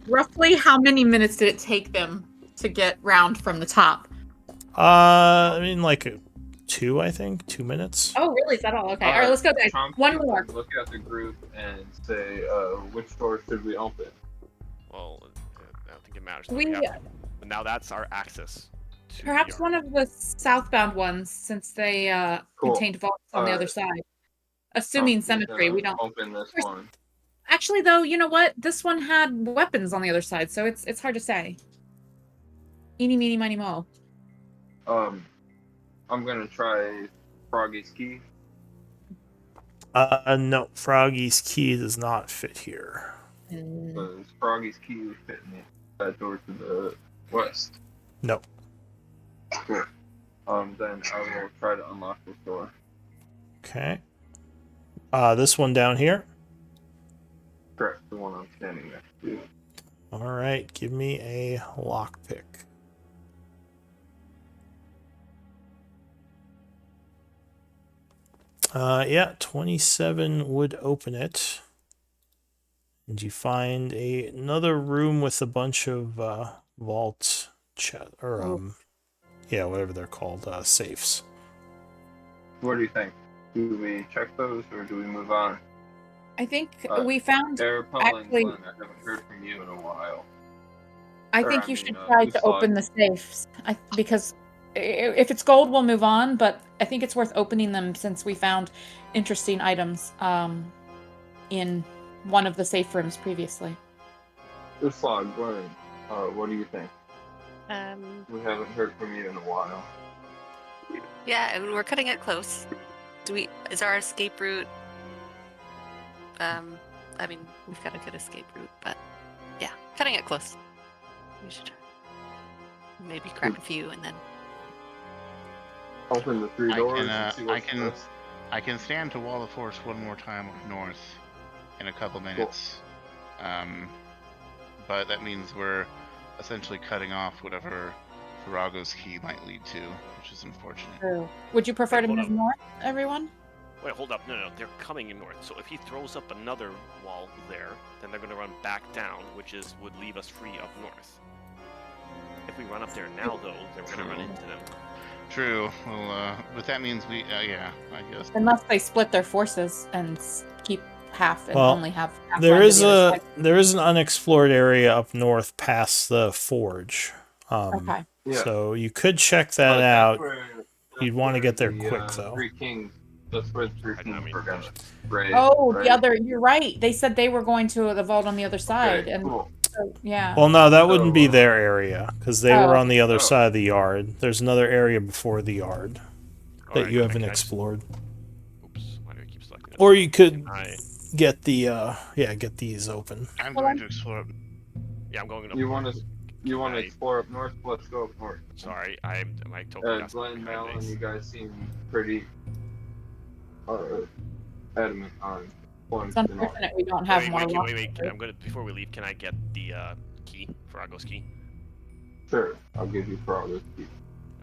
Roughly how many minutes did it take them to get round from the top? I mean, like 2, I think, 2 minutes. Oh, really? Is that all? Okay. All right, let's go, guys. Trump One can more. Look at the group and say, which door should we open? Well, I don't think it matters. But now that's our access. To Perhaps the one of the southbound ones, since they Cool. contained vaults on the other side. Assuming Trump, cemetery, you're we gonna don't. open this There's- one. Actually, though, you know what? This one had weapons on the other side, so it's hard to say. Eeny, meeny, miny, mo. I'm gonna try Froggy's key. No, Froggy's key does not fit here. Because Froggy's key would fit in that door to the west. No. Cool. Then I will try to unlock this door. Okay. This one down here. Correct, the one I'm standing next to. All right, give me a lockpick. Yeah, 27 would open it. And you find another room with a bunch of vault yeah, whatever they're called, safes. What do you think? Do we check those or do we move on? I think we found. Arapel and Actually- Glenn, I haven't heard from you in a while. I Or, think I you mean, should try we to saw open it. the safes. Because if it's gold, we'll move on. But I think it's worth opening them since we found interesting items in one of the safe rooms previously. Uslag, Glenn, what do you think? We haven't heard from you in a while. Yeah, and we're cutting it close. Is our escape route? I mean, we've got a good escape route, but yeah, cutting it close. We should maybe crack a few and then. Open the 3 I doors can, and see what's first. I can stand to wall of force one more time up north in a couple minutes. But that means we're essentially cutting off whatever Farago's key might lead to, which is unfortunate. True. Would you prefer Wait, to hold move up. north, everyone? Wait, hold up. No, they're coming in north. So if he throws up another wall there, then they're going to run back down, which would leave us free up north. If we run up there now, though, then we're going to run into them. True. Well, but that means we, yeah, I guess. Unless they split their forces and keep half and Well, only have half There run to is the other there is an unexplored area up north past the forge. side. Okay. Yeah. So you could check But that out. that's You'd wanna where get there the, quick, though. Three Kings. That's where the Three I Kings mean, were gonna raid. Oh, right? the other. You're right. They said they were going to the vault on the other side, Okay, and cool. so, yeah. Well, no, that wouldn't be So, their area because they were Oh. on the other Oh. side of the yard. There's another area before the yard that Alright, you can haven't I- explored. Oops, why do I keep selecting this? Or you could I, get the get these open. I'm Well, going to explore. yeah, I'm going up You north. want to you want to I- explore up north? Let's go up north. Sorry, I totally got Glenn, behind Malin, base. you guys seem pretty adamant on one. It's unfortunate we don't have Wait, more. wait. I'm gonna before we leave. Can I get the key, Farago's key? Sure, I'll give you progress. All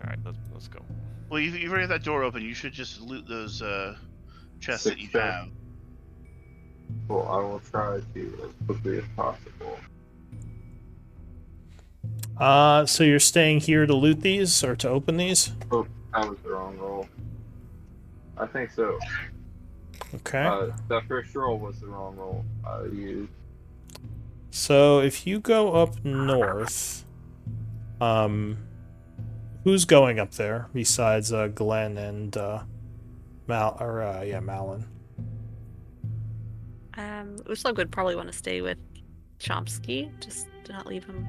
right, let's go. Well, you've already got that door open. You should just loot those chests that you 6 chests. have. Well, I will try to as quickly as possible. So you're staying here to loot these or to open these? Oh, that was the wrong roll. I think so. Okay. That first roll was the wrong roll I used. So if you go up north, who's going up there besides Glenn and Malin? Uslag would probably want to stay with Chomsky, just to not leave him.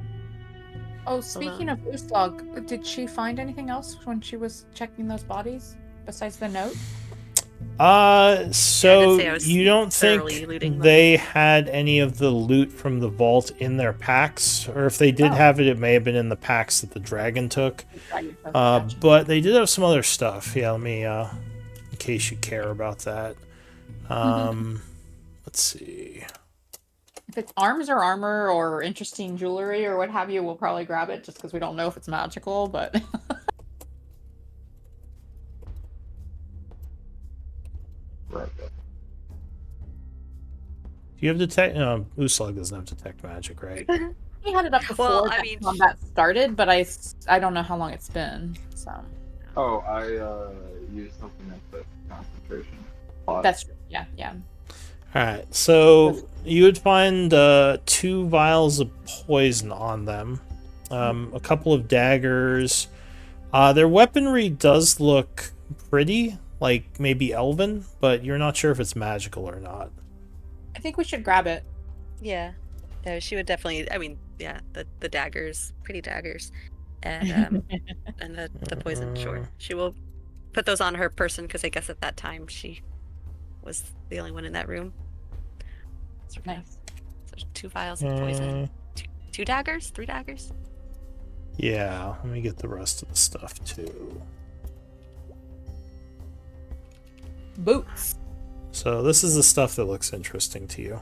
Oh, speaking of Uslag, did she find anything else when she was checking those bodies besides the note? So say I was you don't thoroughly think looting them. they had any of the loot from the vault in their packs, or if they did Oh. have it, it may have been in the packs that the dragon took. Gotcha. But they did have some other stuff. Yeah, let me, in case you care about that. Let's see. If it's arms or armor or interesting jewelry or what have you, we'll probably grab it just because we don't know if it's magical, but Right. Do you have detect? No, Uslag doesn't have detect magic, right? we had it up before Well, I that mean- combat started, but I don't know how long it's been. So Oh, I used something that puts concentration. that's true. Yeah. All right, so you would find 2 vials of poison on them, a couple of daggers. Their weaponry does look pretty, like maybe elven, but you're not sure if it's magical or not. I think we should grab it. Yeah. She would definitely. I mean, yeah, the daggers, pretty daggers, and and the poison. Sure, she will put those on her person because I guess at that time she was the only one in that room. So, Nice. So 2 vials of poison, 2 daggers, 3 daggers. Yeah, let me get the rest of the stuff too. Boots. So this is the stuff that looks interesting to you.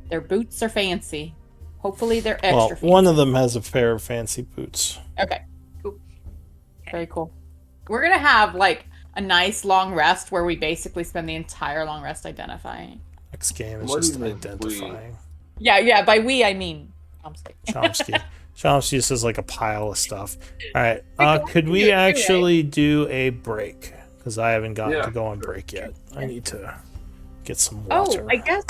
Their boots are fancy. Hopefully they're extra Well, fancy. one of them has a pair of fancy boots. Okay. Cool. Very cool. We're gonna have like a nice long rest where we basically spend the entire long rest identifying. Next game is What do just you mean, identifying. Yeah. By we, I mean Chomsky. Chomsky. Chomsky just has like a pile of stuff. All right. Like, Could we you're right. actually do a break? Because I haven't gotten Yeah, to go on sure. break yet. I need to get some Oh, water. I guess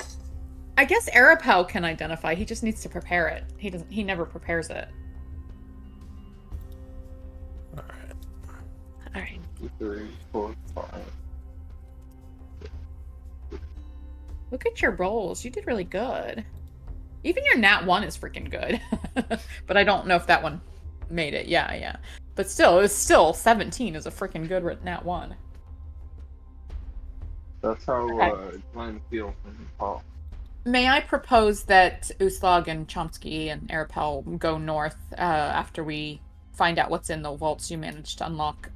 I guess Arapel can identify. He just needs to prepare it. He never prepares it. All right. All right. 2, 3, 4, 5. Look at your rolls. You did really good. Even your nat 1 is freaking good. But I don't know if that one made it. Yeah. But still, it was still 17 is a freaking good nat 1. That's how Okay. Glenn feels when he falls. May I propose that Uslag and Chomsky and Arapel go north after we find out what's in the vaults you managed to unlock?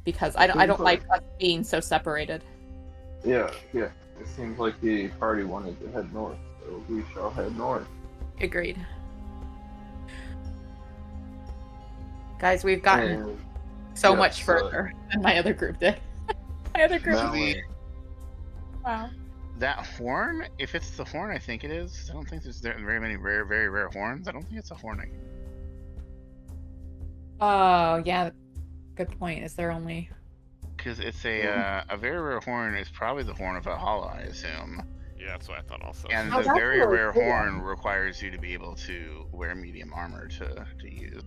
Because I don't like us being so separated. Yeah. It seems like the party wanted to head north, so we shall head north. Agreed. Guys, we've gotten And so yes, much further than my other group did. My other group. Now- The, Wow. that horn, if it's the horn, I think it is. I don't think there's very many very rare horns. I don't think it's a horning. Oh, yeah. Good point. Is there only... Because it's a very rare horn is probably the horn of Valhalla, I assume. Yeah, that's what I thought also. And Oh, the that's very really rare cool. horn requires you to be able to wear medium armor to use.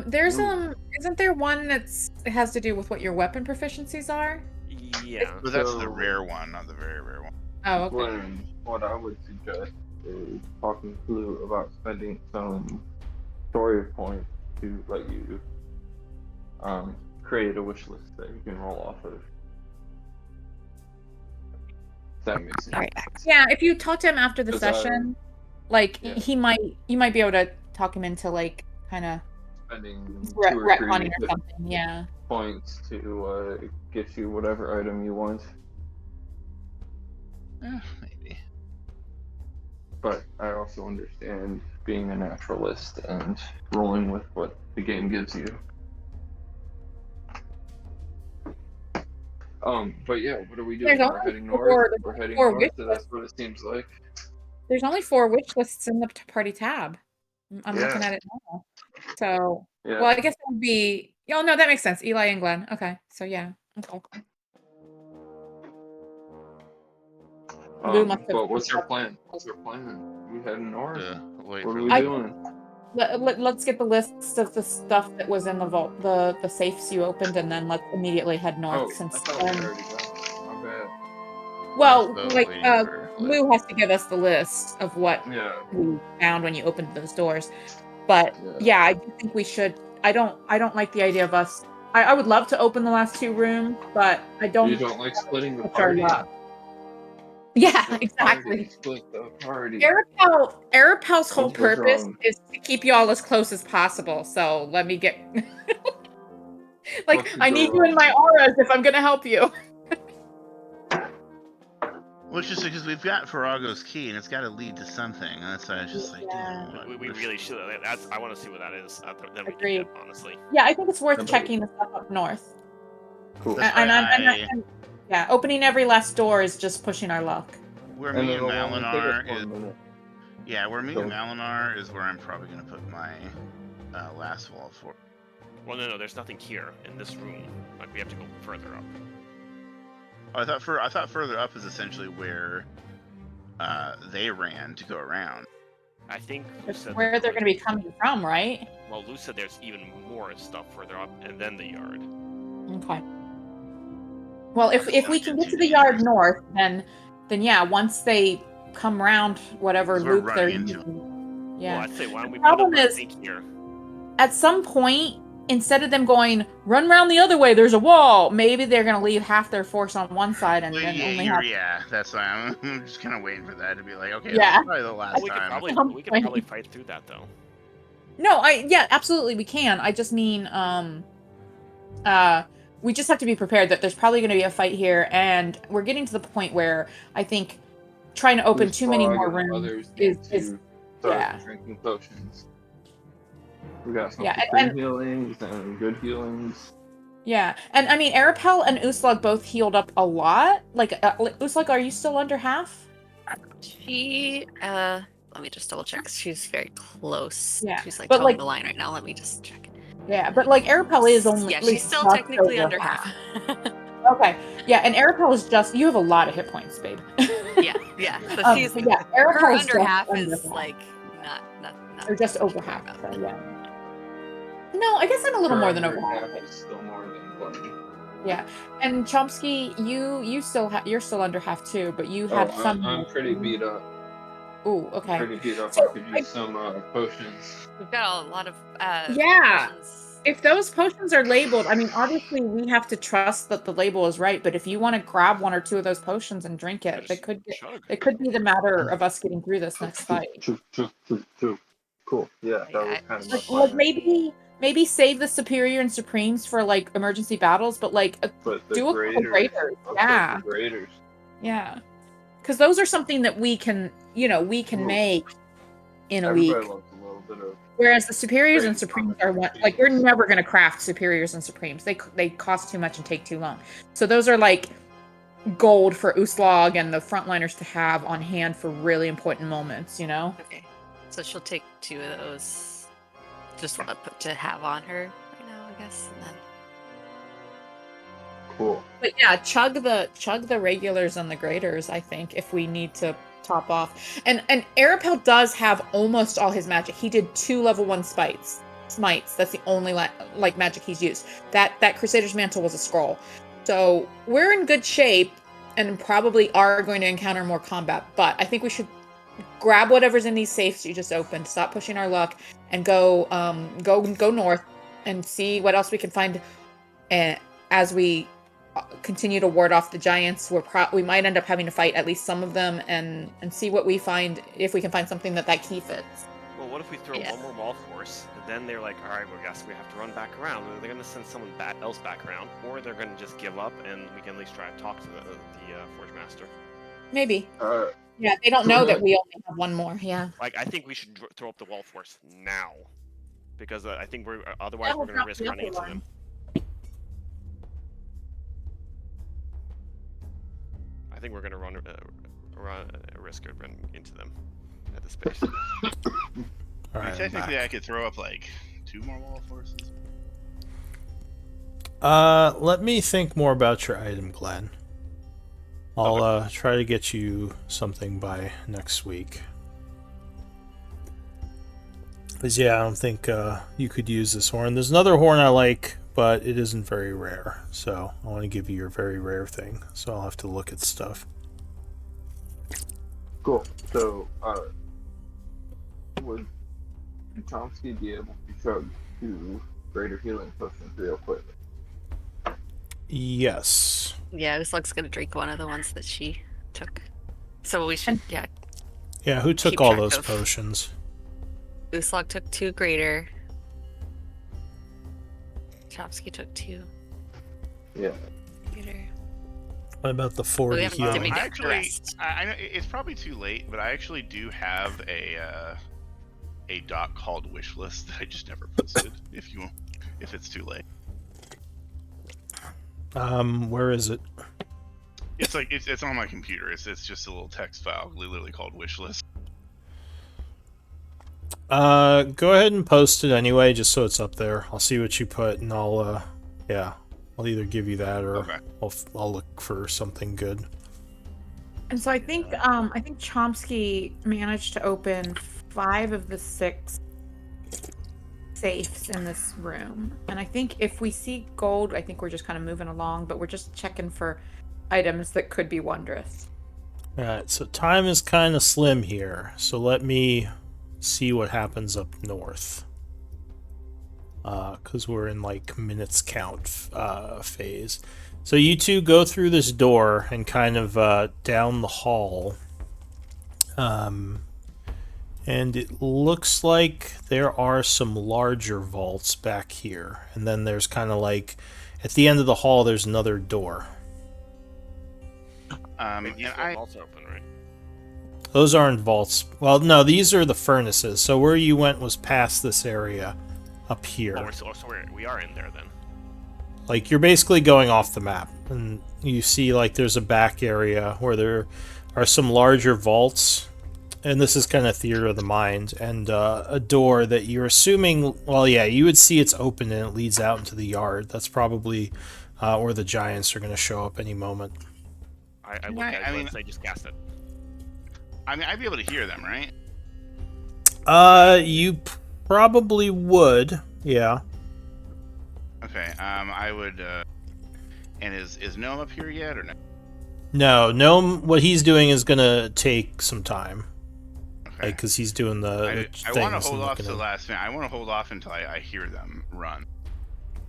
There's Ooh. isn't there one it has to do with what your weapon proficiencies are? Yeah. But that's the So- rare one, not the very rare one. Oh, okay. Glenn, what I would suggest is talking to Blue about spending some story points to let you create a wish list that you can roll off of. If that makes sense. All right. Yeah, if you talk to him after the 'Cause, session, like yeah. you might be able to talk him into like kind of Spending 2 or 3 retconning or hit something. Yeah. points to get you whatever item you want. Maybe. But I also understand being a naturalist and rolling with what the game gives you. But yeah, what are we doing? There's We're only heading 4 north. We're heading 4 north. wish So that's what it seems like. There's only 4 wish lists in the party tab. I'm Yeah. looking at it now. So, Yeah. well, I guess it would be. Oh no, that makes sense. Eli and Glenn. Okay, so yeah. Okay. Lou must have- But what's our plan? What's our plan? We heading north? Wait What for are we the- doing? Let's get the lists of the stuff that was in the vault, the safes you opened, and then let's immediately head north. Oh, I Since thought we already done. My bad. well, Still like waiting for, Lou has to give us the list of what Yeah. you found when you opened those doors. But Yeah. yeah, I do think we should. I don't like the idea of us. I would love to open the last 2 rooms, but I don't. You don't like splitting the It's our party? luck. Yeah, Split the exactly. party, Split the party. Arapel's whole What was purpose wrong? is to keep you all as close as possible. So let me get like What could I go need you in wrong? my auras if I'm gonna help you. Which is because we've got Farago's key and it's got to lead to something. And that's why I was just like, Yeah. damn, We really should. I want to see what that is. Then we can Agreed. get, honestly. Yeah, I think it's worth Somebody- checking the stuff up north. Cool. That's And why yeah, opening every last door is just pushing our luck. where And me and it'll only take us Malinar 1 is, minute. yeah, where me So- and Malinar is where I'm probably gonna put my last wall for. Well, no, there's nothing here in this room. Like we have to go further up. Oh, I thought further up is essentially where they ran to go around. I think Lou That's said where that they're there going to be coming from, right? Well, Lou said there's even more stuff further up, and then the yard. Okay. Well, if That's we not can too get to the yard dangerous. north, then yeah, once they come round whatever 'Cause we're loop they're running into using. Yeah. Well, I'd say why don't we put problem up a is- zinc here? At some point, instead of them going run round the other way, there's a wall. Maybe they're going to leave half their force on one side and Well, then yeah, only you're- have. yeah, that's why I'm just kind of waiting for that to be like, okay, Yeah. that's probably the last We could time. probably we could Point. probably fight through that though. No, yeah, absolutely we can. I just mean we just have to be prepared that there's probably going to be a fight here, and we're getting to the point where I think trying to open This too many fog more and rooms others need is to start yeah. drinking potions. We got some Yeah, supreme and- healings and good healings. Yeah, and I mean, Arapel and Uslag both healed up a lot. Like, Uslag, are you still under half? She, let me just double check. She's very close. Yeah, She's like but, towing like- the line right now. Let me just check. Yeah, but like Arapel is only Yeah, like, she's still just technically over under half. Okay, yeah, and Arapel is just you have a lot of hit points, babe. Yeah. So she's but yeah, her Arapel's under just half under is half. like not Or just much over to worry half. about. So yeah. No, I guess I'm a little more than over half. Half is still more than plenty. Yeah, and Chomsky, you're still under half too, but you Oh, have some. I'm pretty beat up. Ooh, okay. Pretty beat up. So I could use some potions. We've got a lot of Yeah. potions. If those potions are labeled, I mean, obviously we have to trust that the label is right. But if you want to grab one or two of those potions and drink it, Just chug. it could be the matter of us getting through this next fight. Cool. Yeah, that was kind of my Like plan. maybe save the superior and supremes for like emergency battles, but like But the do a couple graders. I'll Yeah, take the graders. yeah, because those are something that we can make in a week. Everybody loves a little bit of. Whereas the superiors and Great supremes combination are one, of like we're features. never gonna craft superiors and supremes. They cost too much and take too long. So those are like gold for Uslog and the frontliners to have on hand for really important moments. Okay. So she'll take 2 of those just to have on her right now, I guess. And then Cool. But yeah, chug the regulars and the graders, I think, if we need to top off. And Arapel does have almost all his magic. He did 2 level 1 smites. That's the only like magic he's used. That Crusader's Mantle was a scroll. So we're in good shape and probably are going to encounter more combat, but I think we should grab whatever's in these safes you just opened, stop pushing our luck, and go north and see what else we can find. And as we continue to ward off the giants, we might end up having to fight at least some of them, and see what we find, if we can find something that key fits. Well, what if we throw one more wall force, and then they're like, all right, well, I guess we have to run back around. They're going to send someone else back around, or they're going to just give up, and we can at least try to talk to the Forge Master. Maybe. All right. Yeah, they don't know that we only have one more. Yeah. Like, I think we should throw up the wall force now, because I think otherwise we're going to risk running into them. I think we're going to run a risk of running into them at this pace. All right, Technically, I could throw up like 2 more wall forces. let me think more about your item, Glenn. I'll try to get you something by next week. Because yeah, I don't think you could use this horn. There's another horn I like, but it isn't very rare. So I want to give you your very rare thing. So I'll have to look at stuff. Cool. So, would Chomsky be able to chug 2 greater healing potions real quick? Yes. yeah, Uslug's gonna drink one of the ones that she took. So we should Yeah, who took Keep all track those of. potions? Uslug took 2 greater. Chomsky took 2 Yeah. greater. What about the 40 haven't healing? divvied I up the actually, rest. I know it's probably too late, but I actually do have a doc called wish list that I just never posted. If it's too late, Where is it? it's like it's on my computer. It's just a little text file, literally called wish list. Go ahead and post it anyway, just so it's up there. I'll see what you put, and I'll either give you that or Okay. I'll look for something good. And so I think Chomsky managed to open 5 of the 6 safes in this room. And I think if we see gold, I think we're just kind of moving along, but we're just checking for items that could be wondrous. Alright, so time is kind of slim here, so let me see what happens up north. Because we're in like minutes count phase. So you two go through this door and kind of down the hall. And it looks like there are some larger vaults back here. And then there's kind of like, at the end of the hall, there's another door. And these are also open, right? Those aren't vaults. Well, no, these are the furnaces. So where you went was past this area up here. Oh, so we are in there then. Like, you're basically going off the map. And you see, like, there's a back area where there are some larger vaults. And this is kind of theater of the mind. And a door that you're assuming... Well, yeah, you would see it's open and it leads out into the yard. That's probably where the giants are going to show up any moment. I look at it and say, just cast it. I mean, I'd be able to hear them, right? You probably would. Yeah. Okay. I would. And is Gnome up here yet, or no? No, Gnome. What he's doing is gonna take some time, Okay. like because he's doing the I things want to hold and off to looking the in. last minute. I want to hold off until I hear them run.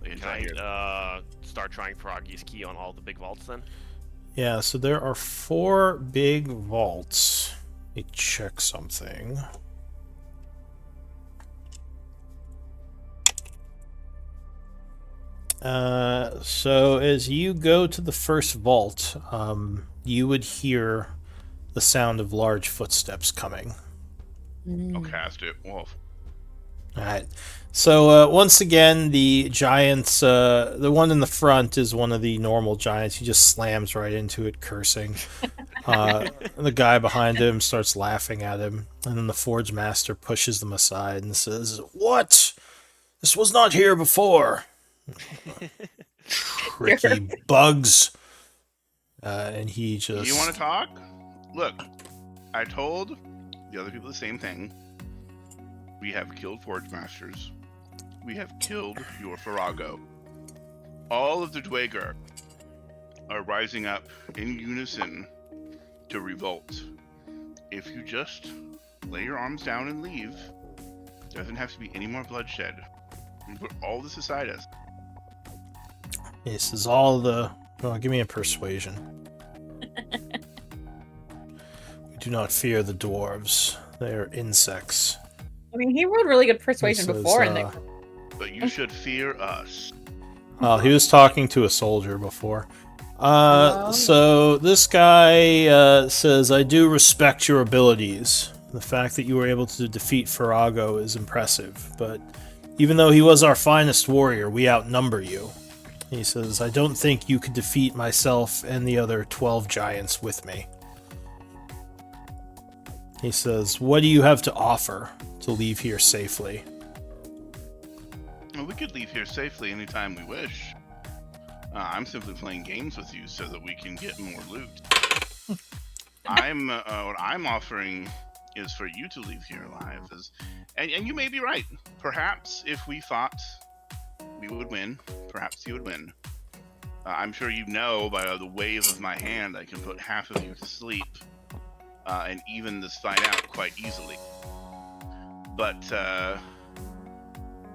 Like, Can until I hear. I start trying Froggy's key on all the big vaults then? Yeah. So there are 4 big vaults. Let me check something. So as you go to the first vault, you would hear the sound of large footsteps coming. I'll cast it. Wolf. Alright. So once again, the giants, the one in the front is one of the normal giants. He just slams right into it, cursing. The guy behind him starts laughing at him, and then the Forge Master pushes them aside and says, "What? This was not here before." Tricky bugs. And he just... You want to talk? Look, I told the other people the same thing. We have killed Forge Masters. We have killed your Farago. All of the Dwager are rising up in unison to revolt. If you just lay your arms down and leave, there doesn't have to be any more bloodshed. We put all this aside us. This is all the... Well, give me a persuasion. We do not fear the dwarves. They are insects. I mean, he rolled really good persuasion This is, before, and they... But you should fear us. Well, he was talking to a soldier before. So this guy says, "I do respect your abilities. The fact that you were able to defeat Farago is impressive, but even though he was our finest warrior, we outnumber you." He says, "I don't think you could defeat myself and the other 12 giants with me." He says, "What do you have to offer to leave here safely?" Well, we could leave here safely anytime we wish. I'm simply playing games with you so that we can get more loot. What I'm offering is for you to leave here alive. And you may be right. Perhaps if we fought, we would win. Perhaps you would win. I'm sure you know by the wave of my hand I can put half of you to sleep and even this fight out quite easily. But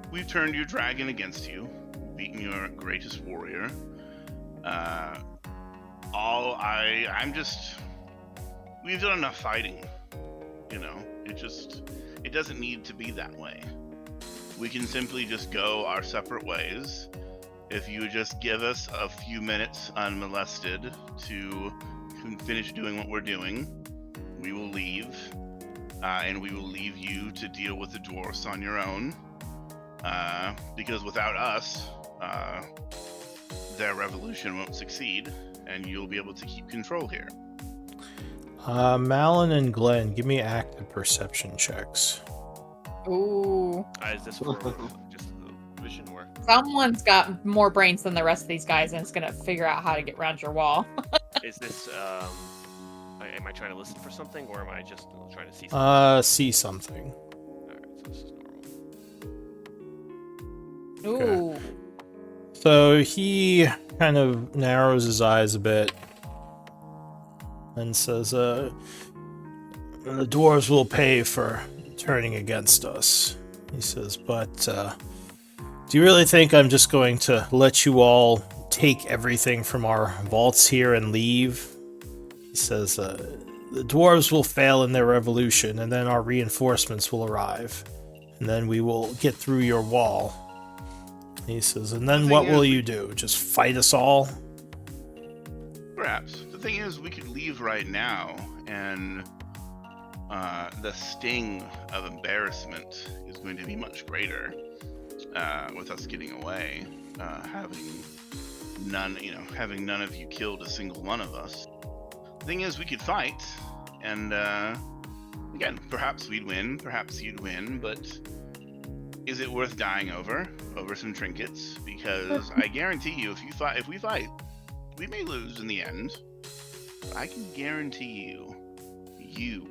we've turned your dragon against you, beaten your greatest warrior. We've done enough fighting, you know. It doesn't need to be that way. We can simply just go our separate ways. If you would just give us a few minutes unmolested to finish doing what we're doing, we will leave, and we will leave you to deal with the dwarves on your own. Because without us, their revolution won't succeed, and you'll be able to keep control here. Malin and Glenn, give me active perception checks. Ooh. Is this for just the vision or? Someone's got more brains than the rest of these guys, and it's gonna figure out how to get around your wall. Is this am I trying to listen for something, or am I just trying to see something? See something. Alright, so this is normal. Ooh. So he kind of narrows his eyes a bit and says, "The dwarves will pay for turning against us." He says, "But do you really think I'm just going to let you all take everything from our vaults here and leave?" He says, "The dwarves will fail in their revolution, and then our reinforcements will arrive, and then we will get through your wall." He says, "And then what will you do? Just fight us all?" Perhaps. The thing is, we could leave right now, and the sting of embarrassment is going to be much greater with us getting away, having none of you killed a single one of us. The thing is, we could fight, and again, perhaps we'd win, perhaps you'd win, but is it worth dying over some trinkets? Because I guarantee you, if we fight, we may lose in the end. But I can guarantee you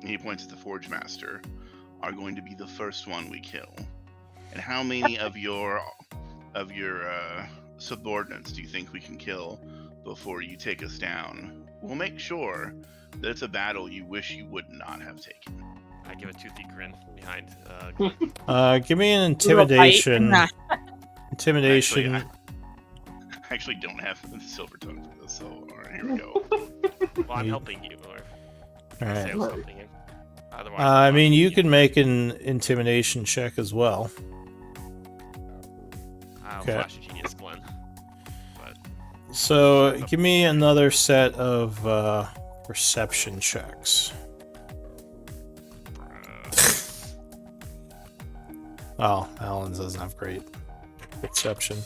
he points at the Forge Master, are going to be the first one we kill. And how many of your subordinates do you think we can kill before you take us down? We'll make sure that it's a battle you wish you would not have taken. I give a toothy grin behind Glenn. Give me an Little bite. intimidation. Nah. Intimidation. I actually don't have the silver tongue for this, so alright, here we go. Well, I'm helping you, or All say right. I'm helping you. Otherwise, I I'm mean, not you helping can make an intimidation check as well. Okay. Flash of genius, Glenn. But So, give me another set of perception checks. Oh, Alan doesn't have great perception.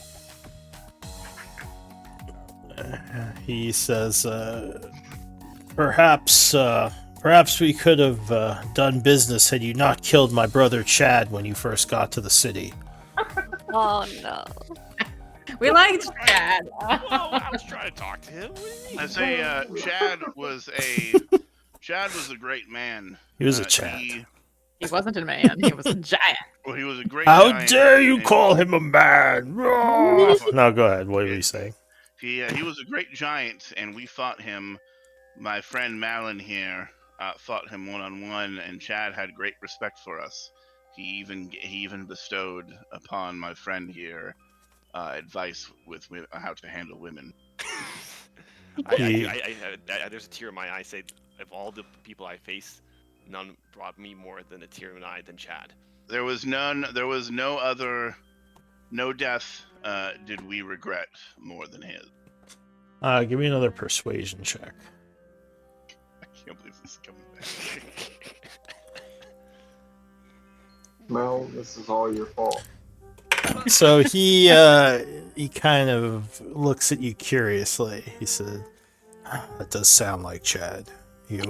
He says, perhaps we could have done business had you not killed my brother Chad when you first got to the city. Oh no. We liked Chad. whoa, I was trying to talk to him. What do you mean? I say Chad was a great man. He was a Chad. He wasn't a man. He was a giant. Well, he was a great How giant, dare you and call him a man? No, go ahead. What were you saying? He was a great giant, and we fought him. My friend Malin here fought him one-on-one, and Chad had great respect for us. He even bestowed upon my friend here advice with how to handle women. There's a tear in my eye. Say, of all the people I faced, none brought me more than a tear in my eye than Chad. There was no death did we regret more than his. Give me another persuasion check. I can't believe this is coming back. Mel, this is all your fault. So he kind of looks at you curiously. He said, "That does sound like Chad. He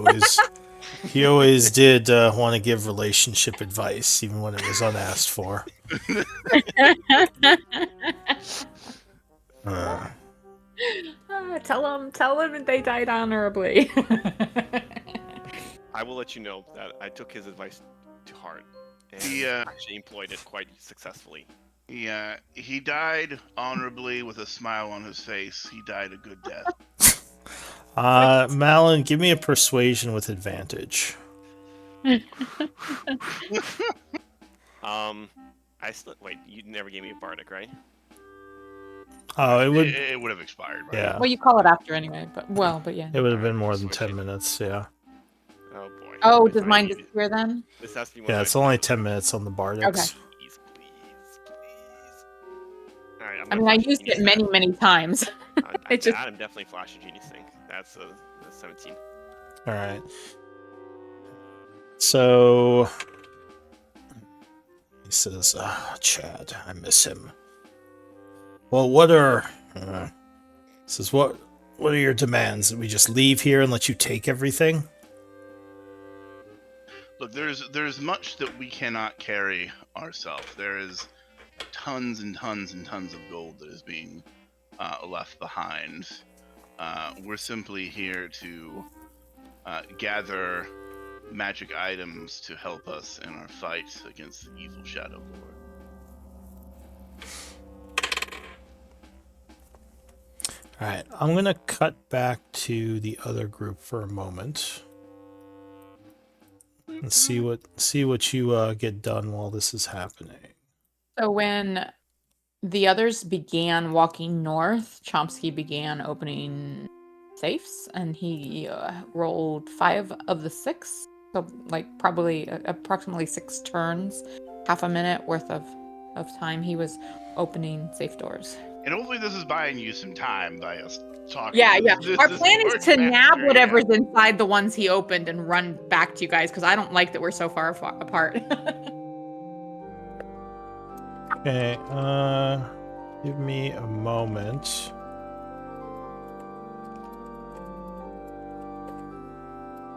always did want to give relationship advice, even when it was unasked for." Tell him they died honorably. I will let you know that I took his advice to heart and He, actually employed it quite successfully. He died honorably with a smile on his face. He died a good death. Malin, give me a persuasion with advantage. Wait, you never gave me a bardic, right? Oh, it would. It would have expired. Right? Yeah. Well, you call it after anyway, but yeah. It would have been more than Switch 10 it. minutes. Yeah. Oh boy. Oh, Wait, does I mine need- disappear then? This has to be one Yeah, of it's my- only 10 minutes on the Bardics. Okay. Please. All right, I mean, I used it many times. It just- I'm definitely Flash of Genius thing. That's a 17. All right. So he says, Chad, I miss him. Well, what are says what are your demands? That we just leave here and let you take everything? Look, there's much that we cannot carry ourselves. There is tons and tons and tons of gold that is being left behind. We're simply here to gather magic items to help us in our fight against the evil Shadowlord. All right, I'm gonna cut back to the other group for a moment and see what you get done while this is happening. So when the others began walking north, Chomsky began opening safes, and he rolled 5 of the 6. So probably approximately 6 turns, half a minute worth of time he was opening safe doors. And hopefully this is buying you some time by us talking. Yeah. Our This plan is Forge to nab Master, whatever's inside the ones he opened and run back to you guys, because I don't like that we're so far apart. Okay, give me a moment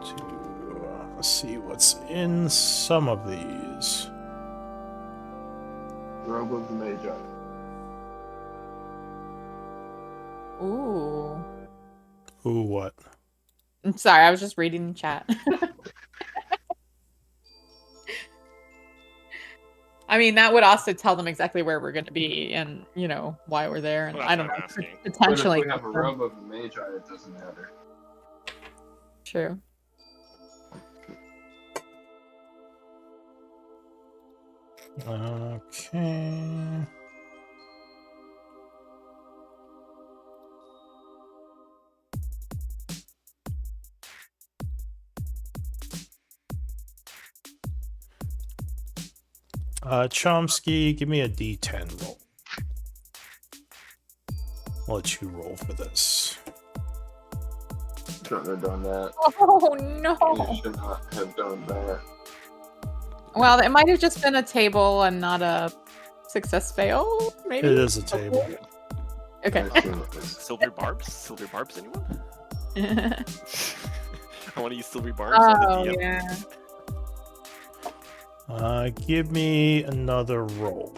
to see what's in some of these. Robe of the Magi. Ooh. Ooh, what? I'm sorry, I was just reading the chat. I mean, that would also tell them exactly where we're going to be and, you know, why we're there. And Well, I that's don't what know, I'm asking. But if potentially. we have a robe of a mage, it doesn't matter. True. Okay. Chomsky, give me a D10 roll. I'll let you roll for this. Shouldn't have done that. Oh, You no. should not have done that. Well, it might have just been a table and not a success fail, maybe? It is a table. Okay. I assume it was. Silver barbs? Silver barbs, anyone? I want to use silver barbs Oh, on the DM. yeah. Give me another roll.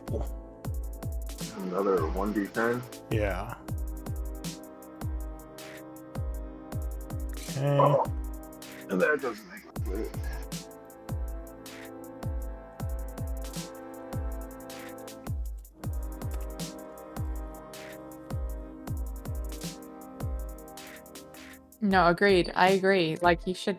Another 1d10. Yeah. Okay. Oh, and that doesn't make it clear. No, agreed. I agree. Like, you should...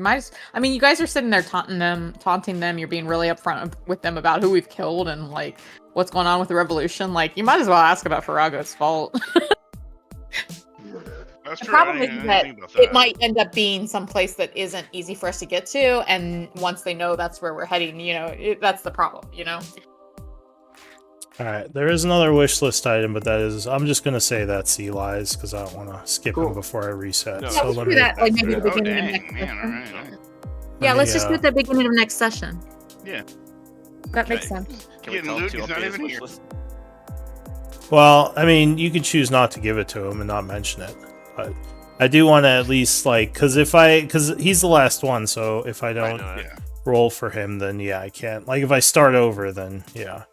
I mean, you guys are sitting there taunting them. You're being really upfront with them about who we've killed and, like, what's going on with the revolution. Like, you might as well ask about Farago's fault. That's The true. I problem didn't is even that think about that. it might end up being someplace that isn't easy for us to get to, and once they know that's where we're heading, you know, that's the problem, you know? Alright, there is another wish list item, but that is... I'm just gonna say that's Eli's, because I don't want to skip him Cool. before I reset. No, Yeah, so let's let do me... that, like, maybe Yeah. the Oh, beginning of dang, next man. session. All right. Yeah, Let let's me, just do it at the beginning of next session. Yeah. That makes Okay. sense. Can we Getting tell him loot, to he's not update his even wish here. list? Well, I mean, you could choose not to give it to him and not mention it, but I do want to at least, like, because he's the last one, so if I I don't know that. Yeah. roll for him, then yeah, I can't. Like, if I start over, then yeah.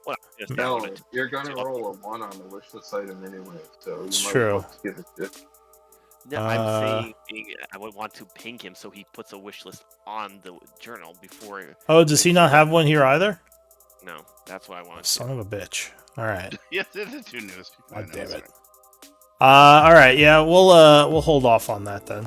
Well, yes, I No, wanted to- you're gonna roll a 1 on the wish list item anyway, so you It's might true. as well just give it to. No, I'm Uh, saying I would want to ping him so he puts a wish list on the journal before. Oh, does he not have one here either? No, that's what I wanted. Son of a bitch. All right. Yeah, they're the two newest people. I God know, damn sorry. it. All right. Yeah, we'll hold off on that then.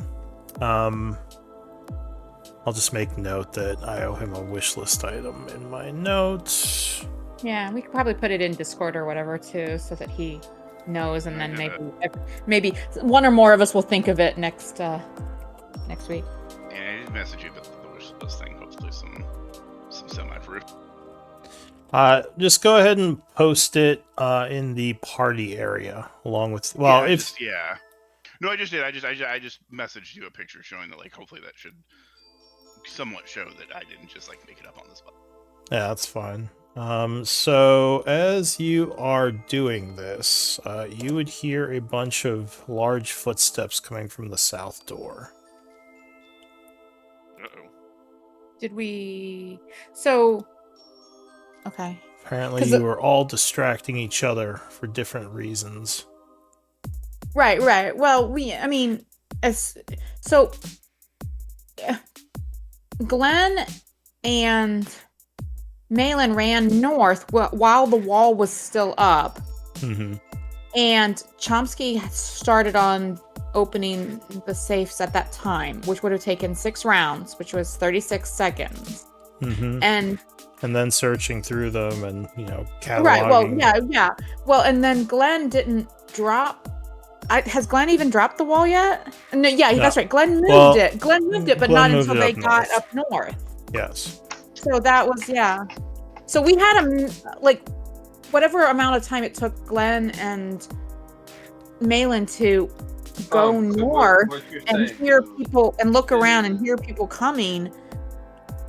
I'll just make note that I owe him a wish list item in my notes. Yeah, we could probably put it in Discord or whatever too, so that he knows, and then Yeah. maybe one or more of us will think of it next week. Yeah, I did message you about the wish list thing. Hopefully, some semi-proof. Just go ahead and post it in the party area along with. Well, Yeah, if just, yeah. No, I just did. I just messaged you a picture showing that, like, hopefully that should somewhat show that I didn't just like make it up on the spot. yeah, that's fine. So as you are doing this, you would hear a bunch of large footsteps coming from the south door. Uh-oh. Did we? So, okay. Apparently, 'Cause you were all distracting each other for different reasons. Right. Well, I mean, so Glenn and Malin ran north while the wall was still up, Mm-hmm. and Chomsky had started on opening the safes at that time, which would have taken 6 rounds, which was 36 seconds. Mm-hmm. And And then searching through them and, cataloging. right, well, yeah. Well, and then Glenn didn't drop. Has Glenn even dropped the wall yet? No, yeah, No. that's right. Glenn moved Well, it. Glenn moved it, but Glenn not moved until it they up got north. up north. Yes. So that was, yeah. So we had like, whatever amount of time it took Glenn and Malin to go So north what you're and saying, hear so- people and look around and is- hear people coming,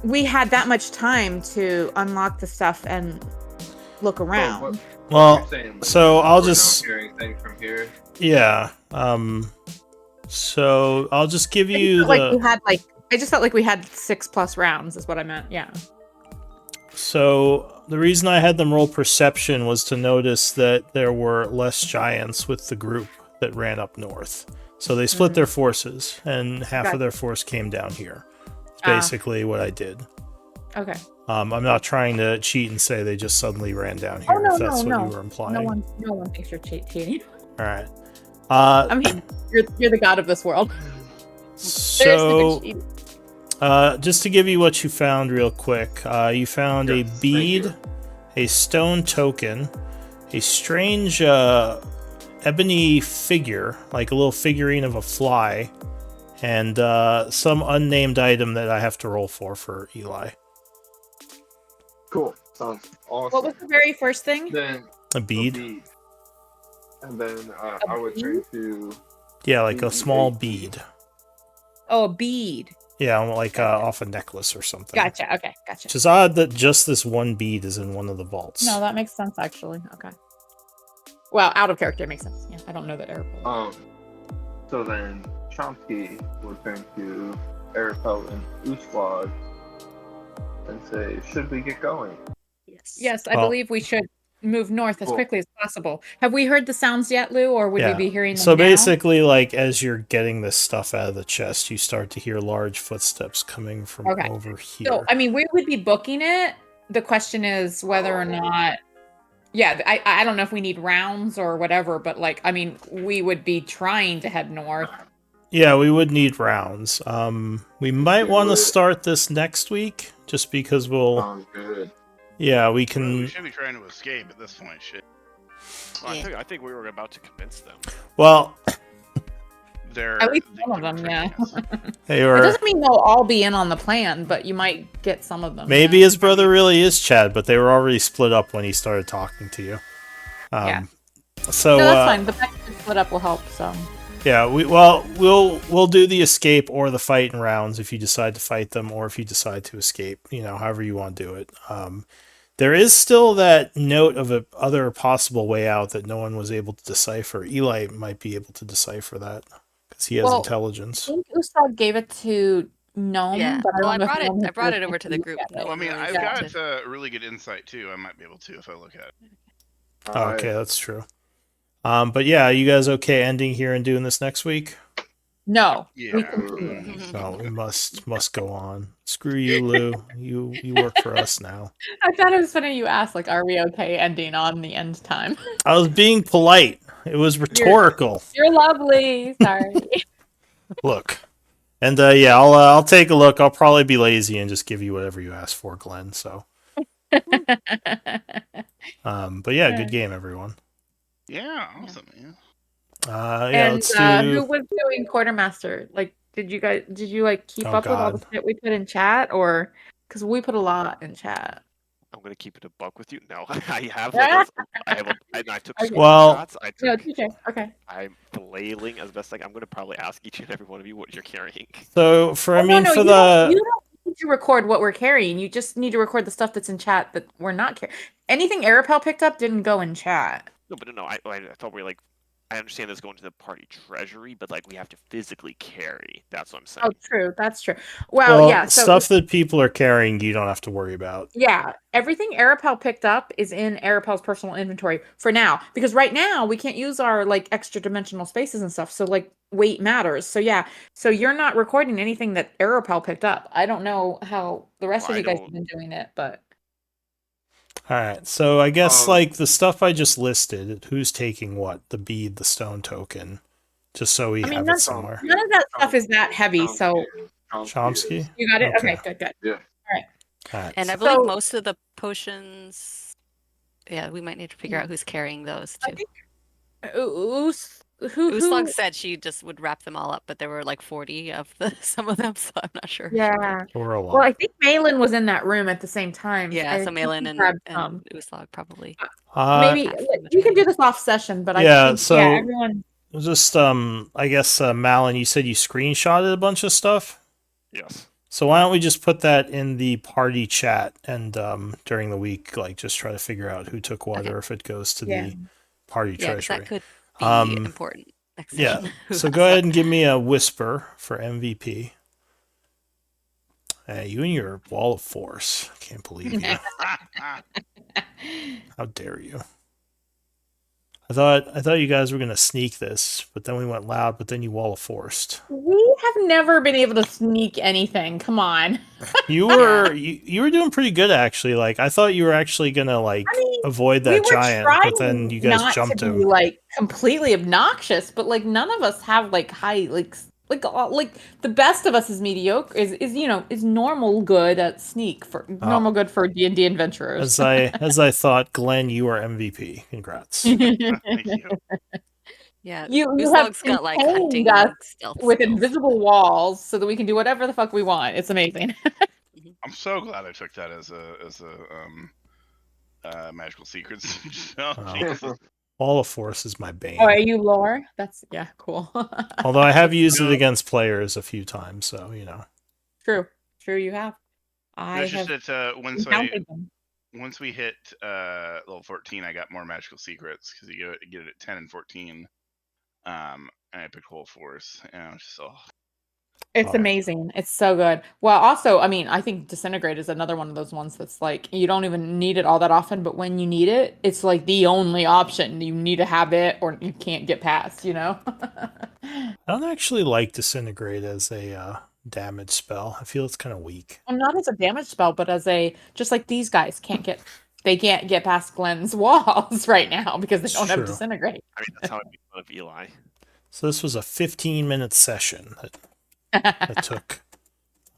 we had that much time to unlock the stuff and look around. what Well, you're saying, so I'll we're now just- hearing things from here. yeah. So I'll just give you I just felt like we had 6+ rounds is what I meant. Yeah. So the reason I had them roll perception was to notice that there were less giants with the group that ran up north. So they split their forces, and half of Gotcha. their force came down here. It's Ah. basically what I did. Okay. I'm not trying to cheat and say they just suddenly ran down here. Oh no, if that's no, what no. you were implying. No one thinks you're cheating. All right. I mean, you're the god of this world. There's no So, cheating. just to give you what you found real quick, you found a Yes, thank bead, you. a stone token, a strange ebony figure, like a little figurine of a fly, and some unnamed item that I have to roll for Eli. Cool. Sounds awesome. What was the very first thing? Then A a bead? bead. And then A I would turn to Yeah, like a small BE8. bead. Oh, a bead. Yeah, like Gotcha. off a necklace or something. Gotcha. Okay, gotcha. Which is odd that just this one bead is in one of the vaults. No, that makes sense actually. Okay. Well, out of character makes sense. Yeah, I don't know that Arapel. So then Chomsky would turn to Arapel and Uslog and say, "Should we get going?" Yes, I Well- believe we should move north as Cool. quickly as possible. Have we heard the sounds yet, Lou, or would we be hearing them So now? basically, like, as you're getting this stuff out of the chest, you start to hear large footsteps coming from Okay. over here. So, I mean, we would be booking it. The question is whether or not. Yeah, I don't know if we need rounds or whatever, but like, I mean, we would be trying to head north. Yeah, we would need rounds. We might want to Good. start this next week, just because we'll. Sounds good. Yeah, we We can. should be trying to escape at this point. Shit. Well, Yeah. I think we were about to convince them. Well, They're At least they one of keep them, yeah. tricking us. they It were. doesn't mean they'll all be in on the plan, but you might get some of them. Maybe yeah. his brother really is Chad, but they were already split up when he started talking to you. Yeah. So No, that's fine. The fact that we split up will help. So yeah, we'll do the escape or the fight in rounds if you decide to fight them or if you decide to escape. You know, however you want to do it. There is still that note of a other possible way out that no one was able to decipher. Eli might be able to decipher that because he has Well, I intelligence. think Ustad gave it to Gnome, Yeah. but Well, I don't know if I Gnome has brought it looked over to the into group. it yet. No Well, I mean, one I've really got seemed really good insight too. I might be able to if I look at it. Oh, okay, that's true. But yeah, you guys okay ending here and doing this next week? No. Yeah. We continue. No, we must go on. Screw you, Lou. You work for us now. I thought it was funny you asked, like, are we okay ending on the end time? I was being polite. It was rhetorical. You're lovely. Sorry. Look. And yeah, I'll take a look. I'll probably be lazy and just give you whatever you ask for, Glenn. So, but yeah, good game, everyone. Yeah, awesome, man. Yeah, And let's who do. was doing quartermaster? Like, did you like keep Oh, up with all the God. shit we put in chat, or because we put a lot in chat? I'm gonna keep it a buck with you. No, I have like I took Okay. Well- screenshots. No, TJ. Okay. I'm flailing as best I'm gonna probably ask each and every one of you what you're carrying. So for Oh, no, for you the you don't need to record what we're carrying. You just need to record the stuff that's in chat that we're not carrying. Anything Arapel picked up didn't go in chat. No, but no, I thought we were like. I understand this going to the party treasury, but like we have to physically carry. That's what I'm saying. Oh, true. That's true. Well, yeah. So stuff that people are carrying, you don't have to worry about. yeah, everything Arapel picked up is in Arapel's personal inventory for now, because right now we can't use our like extra dimensional spaces and stuff. So like weight matters. So yeah, so you're not recording anything that Arapel picked up. I don't know how the rest Well, of I you guys don't- have been doing it, but All right, so I guess Um, like the stuff I just listed, who's taking what? The bead, the stone token, just so we I mean, have it that's- somewhere. none of that stuff is that heavy. So Chomsky? you got it. Okay. Okay, good. All right. And I believe So- most of the potions. Yeah, we might need to figure out who's carrying those I too. think who Uslog said she just would wrap them all up, but there were like 40 of some of them, so I'm not sure. Yeah. Or a lot. Well, I think Malin was in that room at the same time. Yeah, I so think Malin he and grabbed some. Uslog probably. Maybe Half the we can do this off session, but I think so- yeah, everyone. Just I guess Malin, you said you screenshotted a bunch of stuff. Yes. So why don't we just put that in the party chat and during the week, like just try to figure out who took what, Okay. or if it goes to Yeah. the party Yeah, 'cause treasury. that could be Um, important next Yeah. session. Who So has go ahead that. and give me a whisper for MVP. Hey, you and your wall of force. Can't believe you. How dare you? thought you guys were gonna sneak this, but then we went loud, but then you wall of forced. We have never been able to sneak anything. Come on. You were you were doing pretty good actually. Like I thought you were actually gonna like I mean, avoid we that were giant, trying but then you guys not jumped to be him. like completely obnoxious, but like none of us have like high like the best of us is mediocre is is normal good at sneak for normal good for D&D adventurers. As I thought, Glenn, you are MVP. Congrats. Thank you. Yeah, You have Uslog's got like contained hunting us stealth with skills. invisible walls so that we can do whatever the fuck we want. It's amazing. I'm so glad I took that as a magical secrets. Oh, Wow. Jesus. Wall of force is my bane. Oh, are you lore? That's cool. Although I have used it No. against players a few times, so you know. True you have. I It's just have that encountered them. once we hit level 14, I got more magical secrets because you get it at 10 and 14. And I picked whole force, and I was just It's Oh. amazing. It's so good. Well, also, I mean, I think Disintegrate is another one of those ones that's like you don't even need it all that often, but when you need it, it's like the only option. You need to have it or you can't get past, you know? I don't actually like disintegrate as a damage spell. I feel it's kind of weak. Well, not as a damage spell, but as a just like these guys can't get past Glenn's walls right now because they It's don't have true. Disintegrate. I mean, that's how I make fun of Eli. So this was a 15-minute session that took.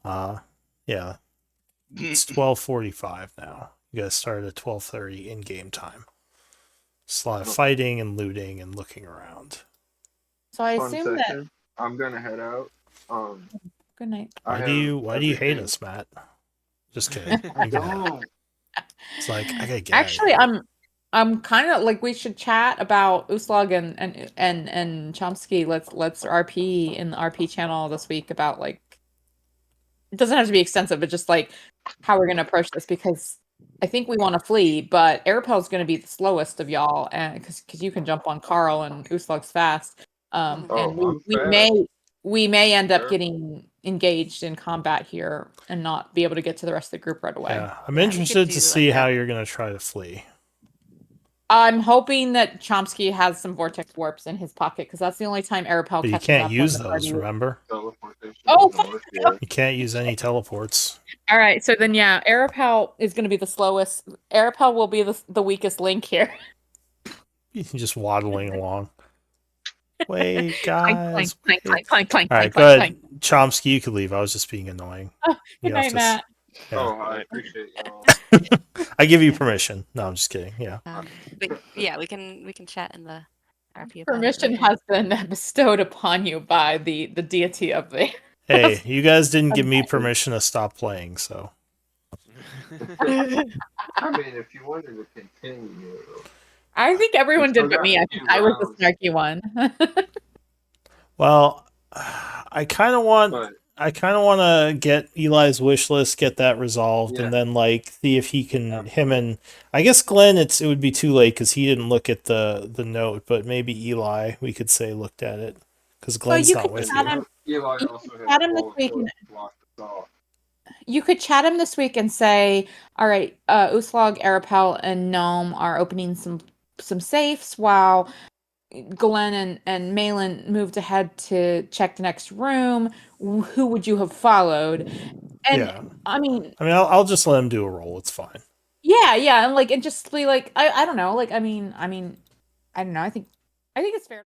Yeah, it's 12:45 now. You guys started at 12:30 in game time. It's a lot of fighting and looting and looking around. So I Fun assume that session. I'm gonna head out. good night. Why do you hate us, Matt? Just kidding. You can have it. It's like I gotta get out of Actually, here. I'm kind of like we should chat about Uslag and Chomsky. Let's RP in the RP channel this week about like it doesn't have to be extensive, but just like how we're gonna approach this because I think we want to flee, but Arapel's gonna be the slowest of y'all, and because you can jump on Carl and Uslag's fast, Mhm. Oh, and I'm we fast. may end up Sure. getting engaged in combat here and not be able to get to the rest of the group right away. Yeah, I'm Yeah, we could interested do, to like, see how a- you're gonna try to flee. I'm hoping that Chomsky has some vortex warps in his pocket because that's the only time Arapel But you catches can't up use when the those, party. remember? Teleportation Oh, doesn't work here. You can't use any teleports. All right, so then yeah, Arapel is going to be the slowest. Arapel will be the weakest link here. You can just waddling along. Wait, Clank, guys. clank, wait. clank, clank, clank, All right, clank, go clank, ahead. clank. Chomsky, you could leave. I was just being annoying. Oh, You good have night, to Matt. Yeah. Oh, I appreciate y'all. I give you permission. No, I'm just kidding. Yeah. but yeah, we can chat in the RP about Permission it later. has been bestowed upon you by the deity of the. Hey, you guys didn't give me permission to stop playing, so. I mean, if you wanted to continue. I think everyone Still did but got me. I a think few I was the rounds. snarky one. Well, I kind of want But to get Eli's wish list, get that resolved, Yeah. and then like see if he can him and I guess Glenn. It would be too late because he didn't look at the note, but maybe Eli we could say looked at it because Glenn's you not could with chat you. him. Eli You also could has chat him this wall of week. force blocked us off. You could chat him this week and say, "All right, Uslag, Arapel, and Gnome are opening some safes while Glenn and Malin moved ahead to check the next room. Who would you have followed?" And Yeah. I mean, I'll just let him do a roll. It's fine. yeah, and like, and just be like, I don't know, like, I mean, I don't know. I think it's fair.